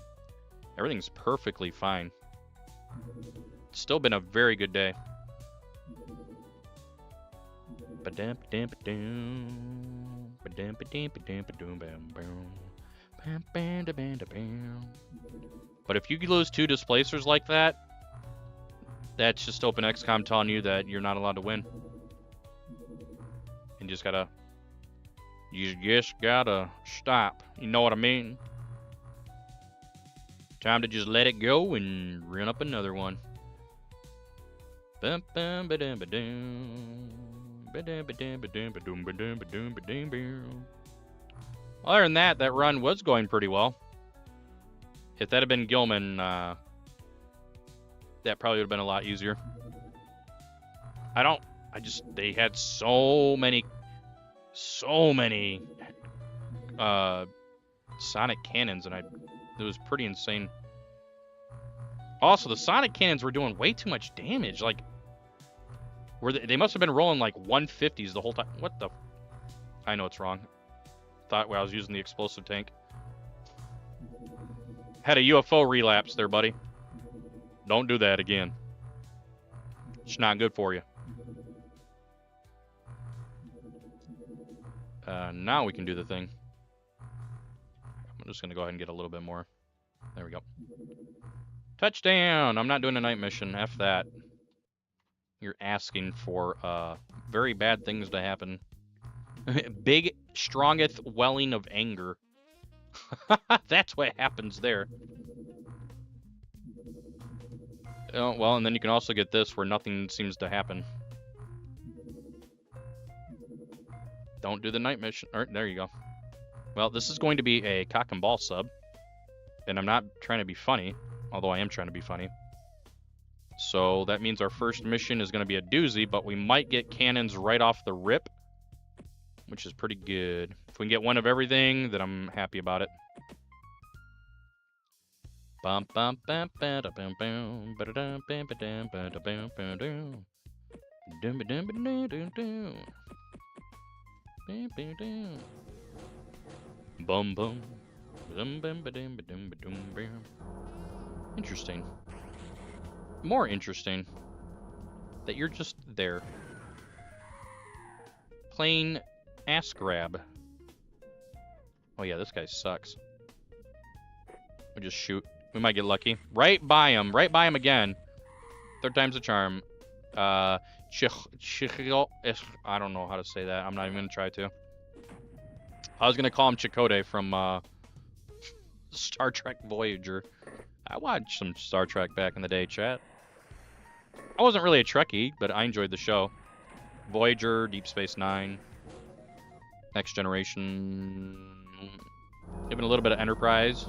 Everything's perfectly fine. It's still been a very good day. But if you lose 2 displacers like that, that's just OpenXCom telling you that you're not allowed to win. And you just gotta stop. You know what I mean? Time to just let it go and run up another one. Other than that, that run was going pretty well. If that had been Gilman, that probably would have been a lot easier. They had so many sonic cannons, and it was pretty insane. Also, the sonic cannons were doing way too much damage. Like, they must have been rolling like 150s the whole time. What the? I know it's wrong. Thought I was using the explosive tank. Had a UFO relapse there, buddy. Don't do that again. It's not good for you. Now we can do the thing. I'm just going to go ahead and get a little bit more. There we go. Touchdown! I'm not doing a night mission. F that. You're asking for very bad things to happen. Big, strongeth welling of anger. That's what happens there. Oh, well, and then you can also get this where nothing seems to happen. Don't do the night mission. All right, there you go. Well, this is going to be a cock and ball sub. And I'm not trying to be funny, although I am trying to be funny. So that means our first mission is going to be a doozy, but we might get cannons right off the rip. which is pretty good. If we can get one of everything, then I'm happy about it. Bum bum bum ba da bum bum ba da dum bum ba dum ba da bum bum dum. Dum ba dum ba dum dum dum. Bum bum dum. Bum bum. Bum bum ba dum ba dum ba dum bum. Interesting. More interesting that you're just there. Playing ass grab. Oh yeah, this guy sucks. We just shoot. We might get lucky. Right by him. Right by him again. Third time's a charm. I don't know how to say that. I'm not even going to try to. I was going to call him Chakotay from Star Trek Voyager. I watched some Star Trek back in the day, chat. I wasn't really a Trekkie, but I enjoyed the show. Voyager, Deep Space Nine, Next Generation, even a little bit of Enterprise.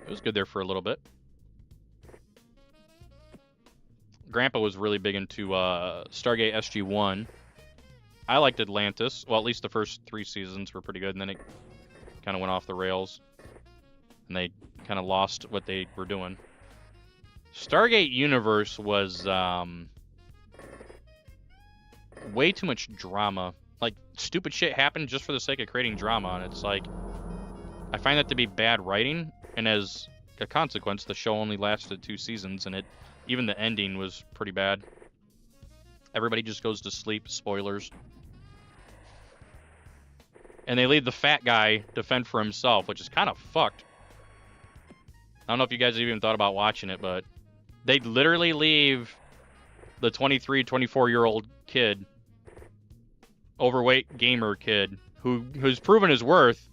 It was good there for a little bit. Grandpa was really big into Stargate SG-1. I liked Atlantis. Well, at least the first 3 seasons were pretty good, and then it kind of went off the rails. And they kind of lost what they were doing. Stargate Universe was way too much drama. Like, stupid shit happened just for the sake of creating drama, and it's like, I find that to be bad writing, and as a consequence, the show only lasted 2 seasons, and even the ending was pretty bad. Everybody just goes to sleep, spoilers. And they leave the fat guy to fend for himself, which is kind of fucked. I don't know if you guys even thought about watching it, but they literally leave the 23, 24-year-old kid, overweight gamer kid, who's proven his worth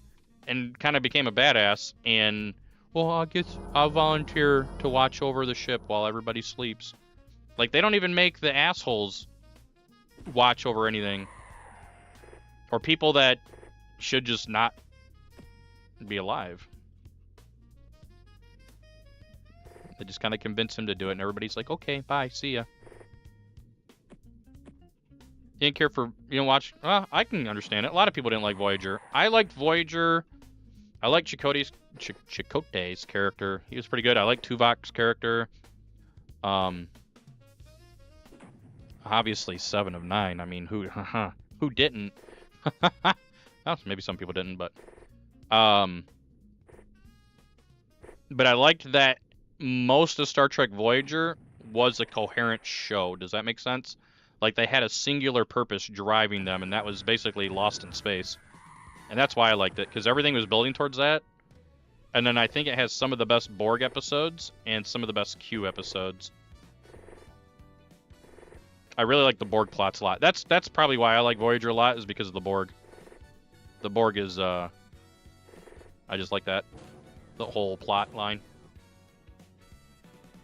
and kind of became a badass, and, well, I guess I'll volunteer to watch over the ship while everybody sleeps. Like, they don't even make the assholes watch over anything. Or people that should just not be alive. They just kind of convince him to do it, and everybody's like, okay, bye, see ya. You didn't care for, watch. I can understand it. A lot of people didn't like Voyager. I liked Voyager. I liked Chakotay's character. He was pretty good. I liked Tuvok's character. Obviously 7 of 9. I mean, who didn't? Well, maybe some people didn't, but I liked that most of Star Trek Voyager was a coherent show. Does that make sense? Like, they had a singular purpose driving them, and that was basically Lost in Space. And that's why I liked it, because everything was building towards that. And then I think it has some of the best Borg episodes and some of the best Q episodes. I really like the Borg plots a lot. That's probably why I like Voyager a lot, is because of the Borg. The Borg is, I just like that. The whole plot line.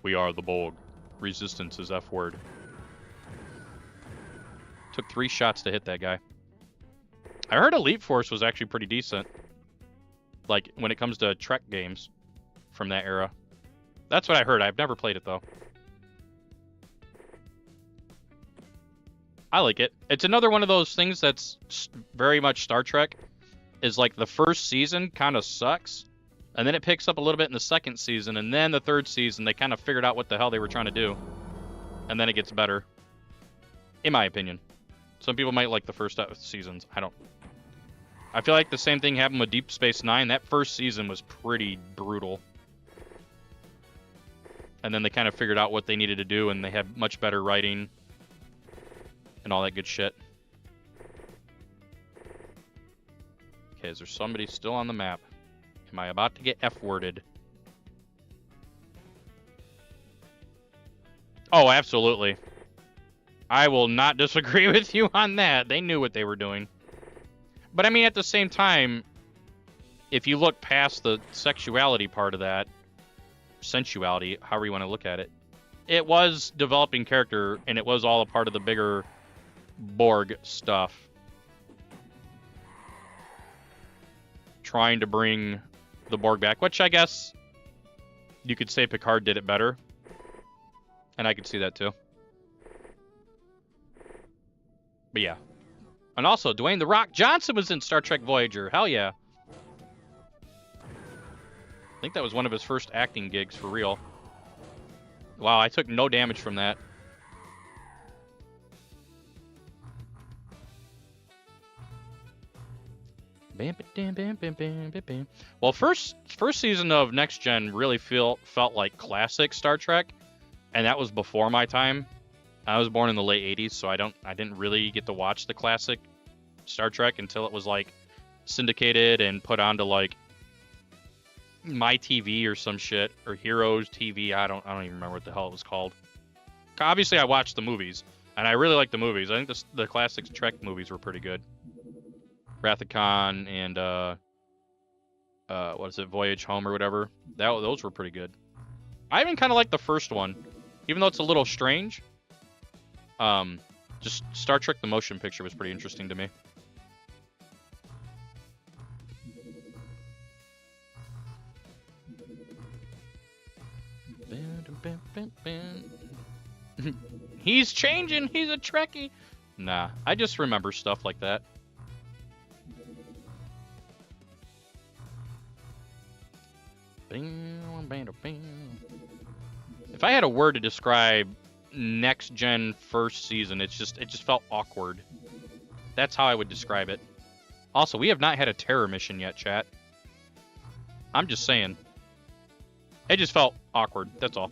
We are the Borg. Resistance is F word. Took 3 shots to hit that guy. I heard Elite Force was actually pretty decent. Like, when it comes to Trek games from that era. That's what I heard. I've never played it, though. I like it. It's another one of those things that's very much Star Trek. Is like the first season kind of sucks. And then it picks up a little bit in the second season. And then the third season, they kind of figured out what the hell they were trying to do. And then it gets better. In my opinion. Some people might like the first seasons. I feel like the same thing happened with Deep Space Nine. That first season was pretty brutal. And then they kind of figured out what they needed to do, and they had much better writing and all that good shit. Okay, is there somebody still on the map? Am I about to get F-worded? Oh, absolutely. I will not disagree with you on that. They knew what they were doing. But I mean, at the same time, if you look past the sexuality part of that, sensuality, however you want to look at it, it was developing character, and it was all a part of the bigger Borg stuff. Trying to bring the Borg back, which I guess you could say Picard did it better. And I could see that too. But yeah, And also, Dwayne "The Rock" Johnson was in Star Trek Voyager. Hell yeah. I think that was one of his first acting gigs for real. Wow, I took no damage from that. Well, first season of Next Gen really felt like classic Star Trek, and that was before my time. I was born in the late 80s, so I didn't really get to watch the classic Star Trek until it was like syndicated and put onto like My TV or some shit, or Heroes TV. I don't even remember what the hell it was called. Obviously, I watched the movies, and I really like the movies. I think the classic Trek movies were pretty good. Wrath of Khan and what is it, Voyage Home or whatever. Those were pretty good. I even kind of like the first one, even though it's a little strange. Just Star Trek the Motion Picture was pretty interesting to me. He's changing. He's a Trekkie. Nah, I just remember stuff like that. If I had a word to describe Next Gen first season, it just felt awkward. That's how I would describe it. Also, we have not had a terror mission yet, chat. I'm just saying. It just felt awkward. That's all.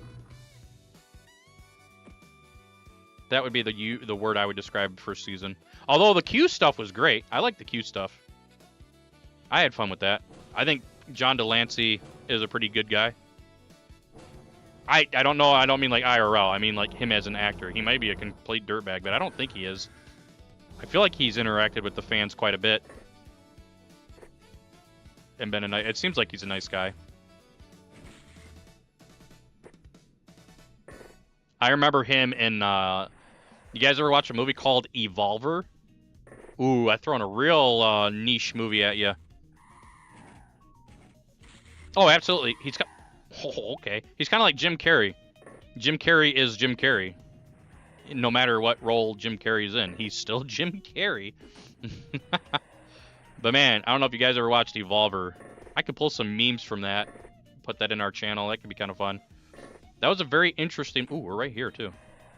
That would be the word I would describe first season. Although the Q stuff was great. I like the Q stuff. I had fun with that. I think John Delancey is a pretty good guy. I don't know. I don't mean like IRL. I mean like him as an actor. He might be a complete dirtbag, but I don't think he is. I feel like he's interacted with the fans quite a bit. And been it seems like he's a nice guy. I remember him in, you guys ever watch a movie called Evolver? Ooh, I've thrown a real niche movie at you. Oh, absolutely. He's got, oh, okay. He's kind of like Jim Carrey. Jim Carrey is Jim Carrey. No matter what role Jim Carrey's in, he's still Jim Carrey. But man, I don't know if you guys ever watched Evolver. I could pull some memes from that, put that in our channel. That could be kind of fun. That was a very interesting... Ooh, we're right here, too.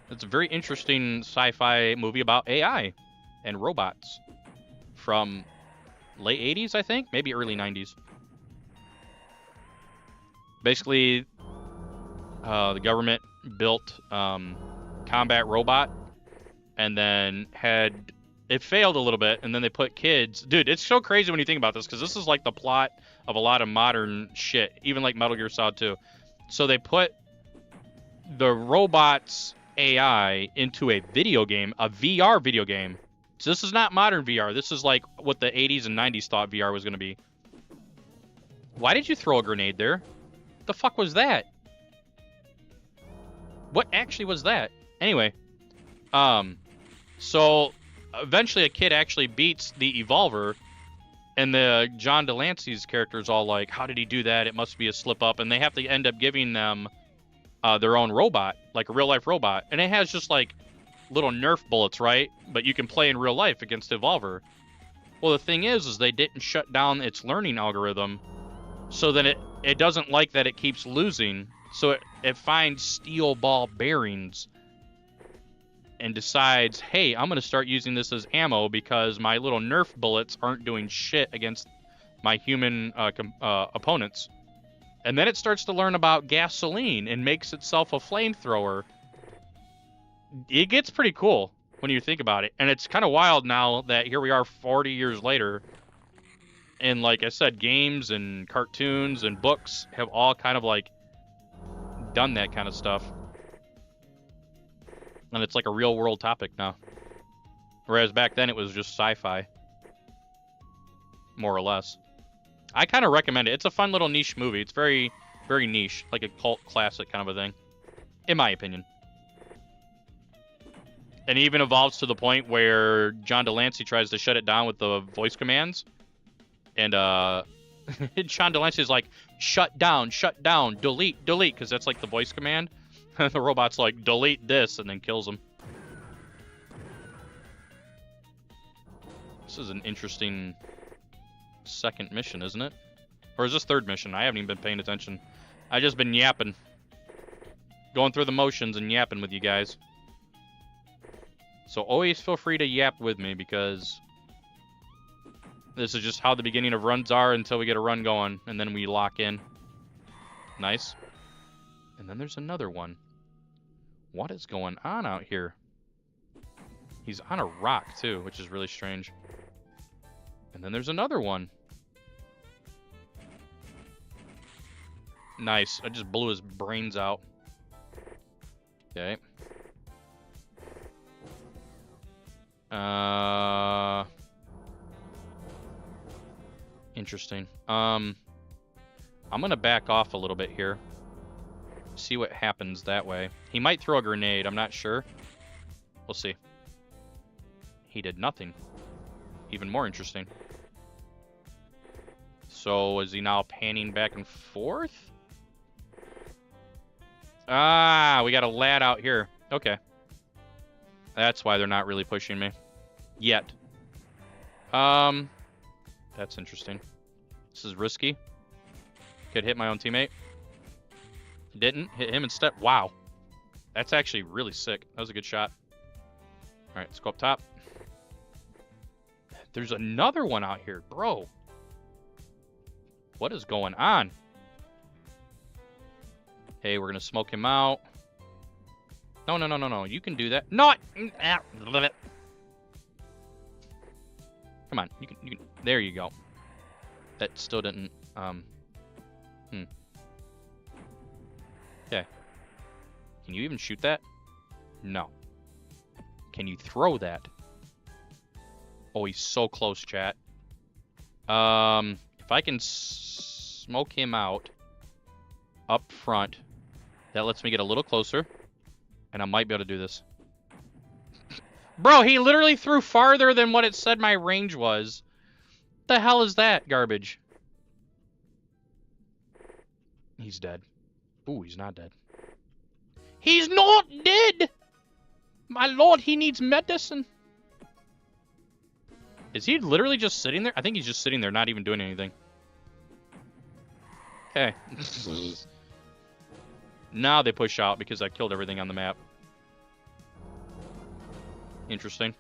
It's a very interesting sci-fi movie about AI and robots from late 80s, I think? Maybe early 90s. Basically, the government built combat robot and then had... It failed a little bit, and then they put kids... Dude, it's so crazy when you think about this, because this is like the plot of a lot of modern shit, even like Metal Gear Solid 2. So they put the robot's AI into a video game, a VR video game. So this is not modern VR. This is like what the 80s and 90s thought VR was going to be. Why did you throw a grenade there? What the fuck was that? What actually was that? Anyway, so eventually a kid actually beats the Evolver, and the John Delancey's character is all like, how did he do that? It must be a slip up. And they have to end up giving them their own robot, like a real life robot. And it has just like little Nerf bullets, right? But you can play in real life against Evolver. Well, the thing is they didn't shut down its learning algorithm, so that it doesn't like that it keeps losing. So it finds steel ball bearings and decides, hey, I'm going to start using this as ammo because my little Nerf bullets aren't doing shit against my human opponents. And then it starts to learn about gasoline and makes itself a flamethrower. It gets pretty cool when you think about it. And it's kind of wild now that here we are 40 years later. And like I said, games and cartoons and books have all kind of like done that kind of stuff. And it's like a real world topic now. Whereas back then it was just sci-fi. More or less. I kind of recommend it. It's a fun little niche movie. It's very, very niche. Like a cult classic kind of a thing. In my opinion. And it even evolves to the point where John Delancey tries to shut it down with the voice commands. And John Delancey's like, shut down, delete, because that's like the voice command. The robot's like, delete this, and then kills him. This is an interesting second mission, isn't it? Or is this third mission? I haven't even been paying attention. I've just been yapping. Going through the motions and yapping with you guys. So always feel free to yap with me because this is just how the beginning of runs are until we get a run going and then we lock in. Nice. And then there's another one. What is going on out here? He's on a rock too, which is really strange. And then there's another one. Nice. I just blew his brains out. Okay. Interesting. I'm gonna back off a little bit here. See what happens that way. He might throw a grenade, I'm not sure. We'll see. He did nothing. Even more interesting. So is he now panning back and forth? Ah, we got a lad out here. Okay. That's why they're not really pushing me. Yet. That's interesting. This is risky. Could hit my own teammate. Didn't. Hit him instead. Wow. That's actually really sick. That was a good shot. Alright, let's go up top. There's another one out here. Bro. What is going on? Hey, we're going to smoke him out. No, no, no, no, no. You can do that. Not. Come on. You can. There you go. That still didn't. Okay. Can you even shoot that? No. Can you throw that? Oh, he's so close, chat. If I can smoke him out up front, that lets me get a little closer, and I might be able to do this. Bro, he literally threw farther than what it said my range was. What the hell is that garbage? He's dead. Ooh, he's not dead. He's not dead! My lord, he needs medicine. Is he literally just sitting there? I think he's just sitting there, not even doing anything. Okay. Now they push out because I killed everything on the map. Interesting.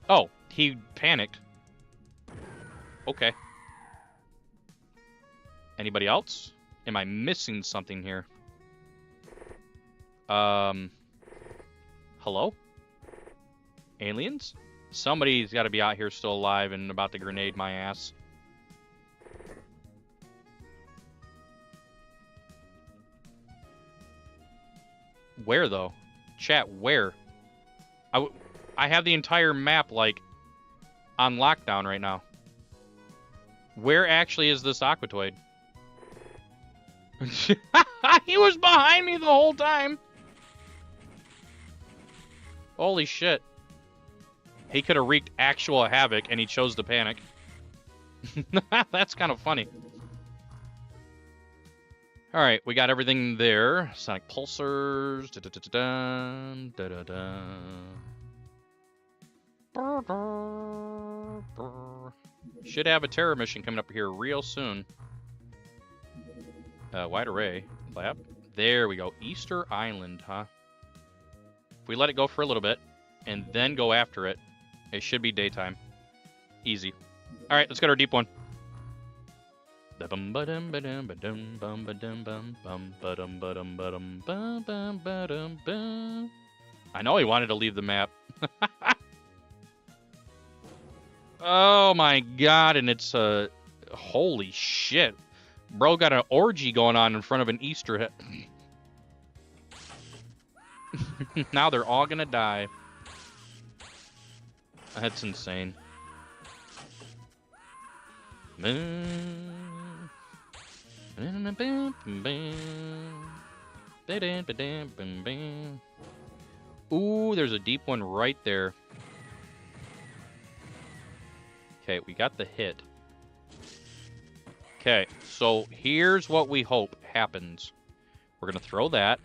Oh, he panicked. Okay. Anybody else? Am I missing something here? Hello? Aliens? Somebody's got to be out here still alive and about to grenade my ass. Where, though? Chat, where? I have the entire map, like, on lockdown right now. Where actually is this Aquatoid? He was behind me the whole time! Holy shit. He could have wreaked actual havoc, and he chose to panic. That's kind of funny. Alright, we got everything there. Sonic pulsars. Should have a terror mission coming up here real soon. Wide array. Clap. There we go. Easter Island, huh? If we let it go for a little bit, and then go after it, it should be daytime. Easy. Alright, let's get our deep one. I know he wanted to leave the map. Oh my god, and it's holy shit. Bro got an orgy going on in front of an Easter head. Now they're all gonna die. That's insane. Ooh, there's a deep one right there. Okay, we got the hit. Okay, so here's what we hope happens. We're gonna throw that.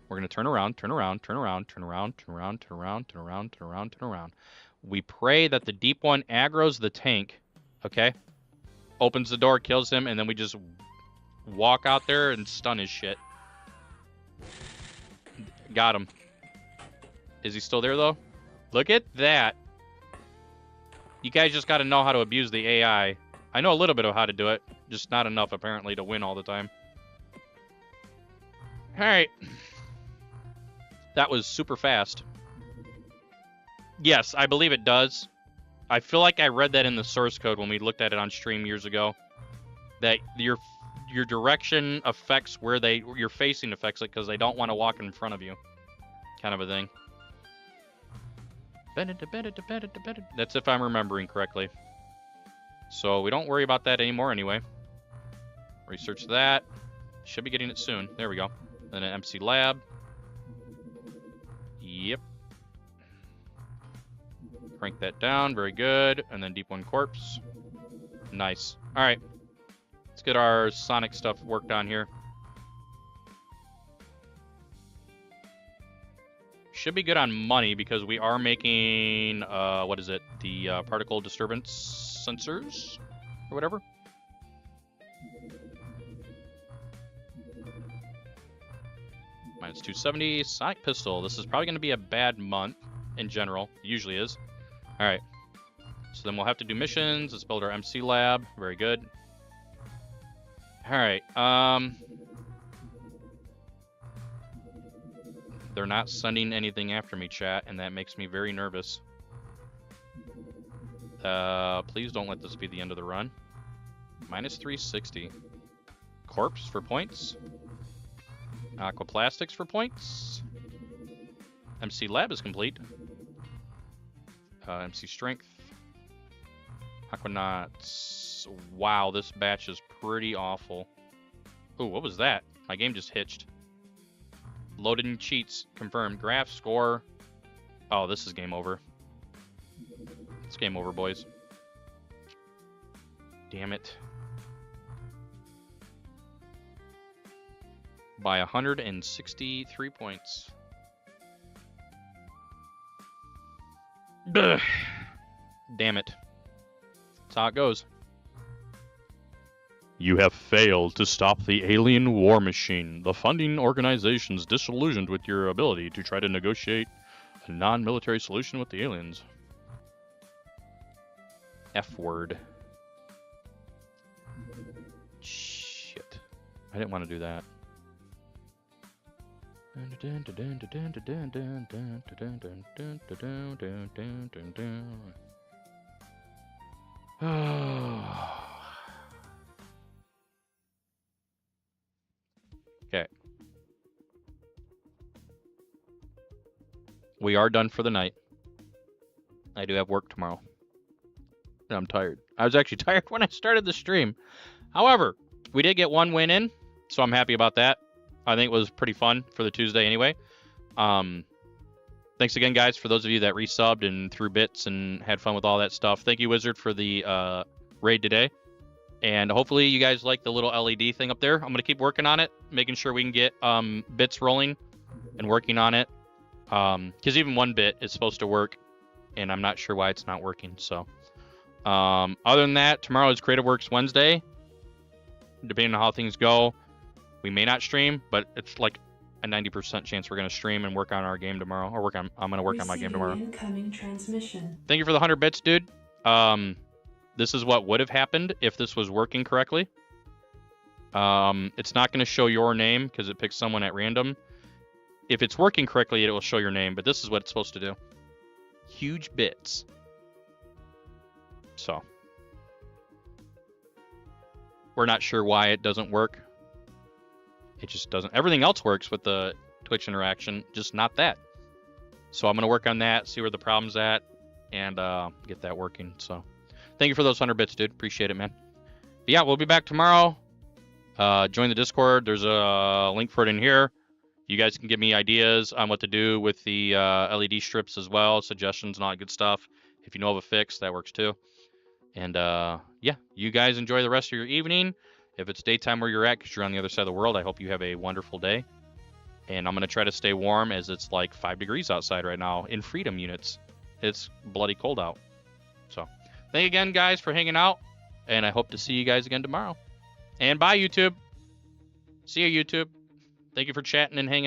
We're gonna turn around, turn around, turn around, turn around, turn around, turn around, turn around, turn around, turn around. We pray that the deep one aggroes the tank, okay? Opens the door, kills him, and then we just walk out there and stun his shit. Got him. Is he still there, though? Look at that. You guys just got to know how to abuse the AI. I know a little bit of how to do it, just not enough, apparently, to win all the time. All right. That was super fast. Yes, I believe it does. I feel like I read that in the source code when we looked at it on stream years ago. That your direction affects where your facing affects it because they don't want to walk in front of you. Kind of a thing. That's if I'm remembering correctly. So we don't worry about that anymore anyway. Research that. Should be getting it soon. There we go. Then an MC lab. Yep. Crank that down. Very good. And then deep one corpse. Nice. All right. Let's get our Sonic stuff worked on here. Should be good on money because we are making, what is it? The particle disturbance sensors or whatever. Minus 270. Sonic pistol. This is probably going to be a bad month in general. It usually is. All right. So then we'll have to do missions. Let's build our MC lab. Very good. All right. They're not sending anything after me, chat, and that makes me very nervous. Please don't let this be the end of the run. Minus 360. Corpse for points. Aquaplastics for points. MC lab is complete. MC strength. Aquanauts. Wow, this batch is pretty awful. Ooh, what was that? My game just hitched. Loading cheats. Confirmed. Graph score. Oh, this is game over. It's game over, boys. Damn it. By 163 points. Ugh. Damn it. That's how it goes. You have failed to stop the alien war machine. The funding organization's disillusioned with your ability to try to negotiate a non-military solution with the aliens. F word. Shit. I didn't want to do that. Okay. We are done for the night. I do have work tomorrow. And I'm tired. I was actually tired when I started the stream. However, we did get one win in, so I'm happy about that. I think it was pretty fun for the Tuesday anyway. Thanks again, guys, for those of you that resubbed and threw bits and had fun with all that stuff. Thank you, Wizard, for the raid today. And hopefully you guys like the little LED thing up there. I'm going to keep working on it, making sure we can get bits rolling and working on it. Because even one bit is supposed to work, and I'm not sure why it's not working. So, other than that, tomorrow is Creative Works Wednesday. Depending on how things go, we may not stream, but it's like a 90% chance we're going to stream and work on our game tomorrow. Or I'm going to work on my game tomorrow. Incoming transmission. Thank you for the 100 bits, dude. This is what would have happened if this was working correctly. It's not going to show your name because it picks someone at random. If it's working correctly, it will show your name, but this is what it's supposed to do. Huge bits. So. We're not sure why it doesn't work. It just doesn't. Everything else works with the Twitch interaction, just not that. So I'm going to work on that, see where the problem's at, and get that working. So thank you for those 100 bits, dude. Appreciate it, man. But yeah, we'll be back tomorrow. Join the Discord. There's a link for it in here. You guys can give me ideas on what to do with the LED strips as well, suggestions and all that good stuff. If you know of a fix, that works too. And yeah, you guys enjoy the rest of your evening. If it's daytime where you're at, because you're on the other side of the world, I hope you have a wonderful day. And I'm going to try to stay warm as it's like 5 degrees outside right now in freedom units. it's bloody cold out. So thank you again, guys, for hanging out, and I hope to see you guys again tomorrow. And bye, YouTube. See you, YouTube. Thank you for chatting and hanging out.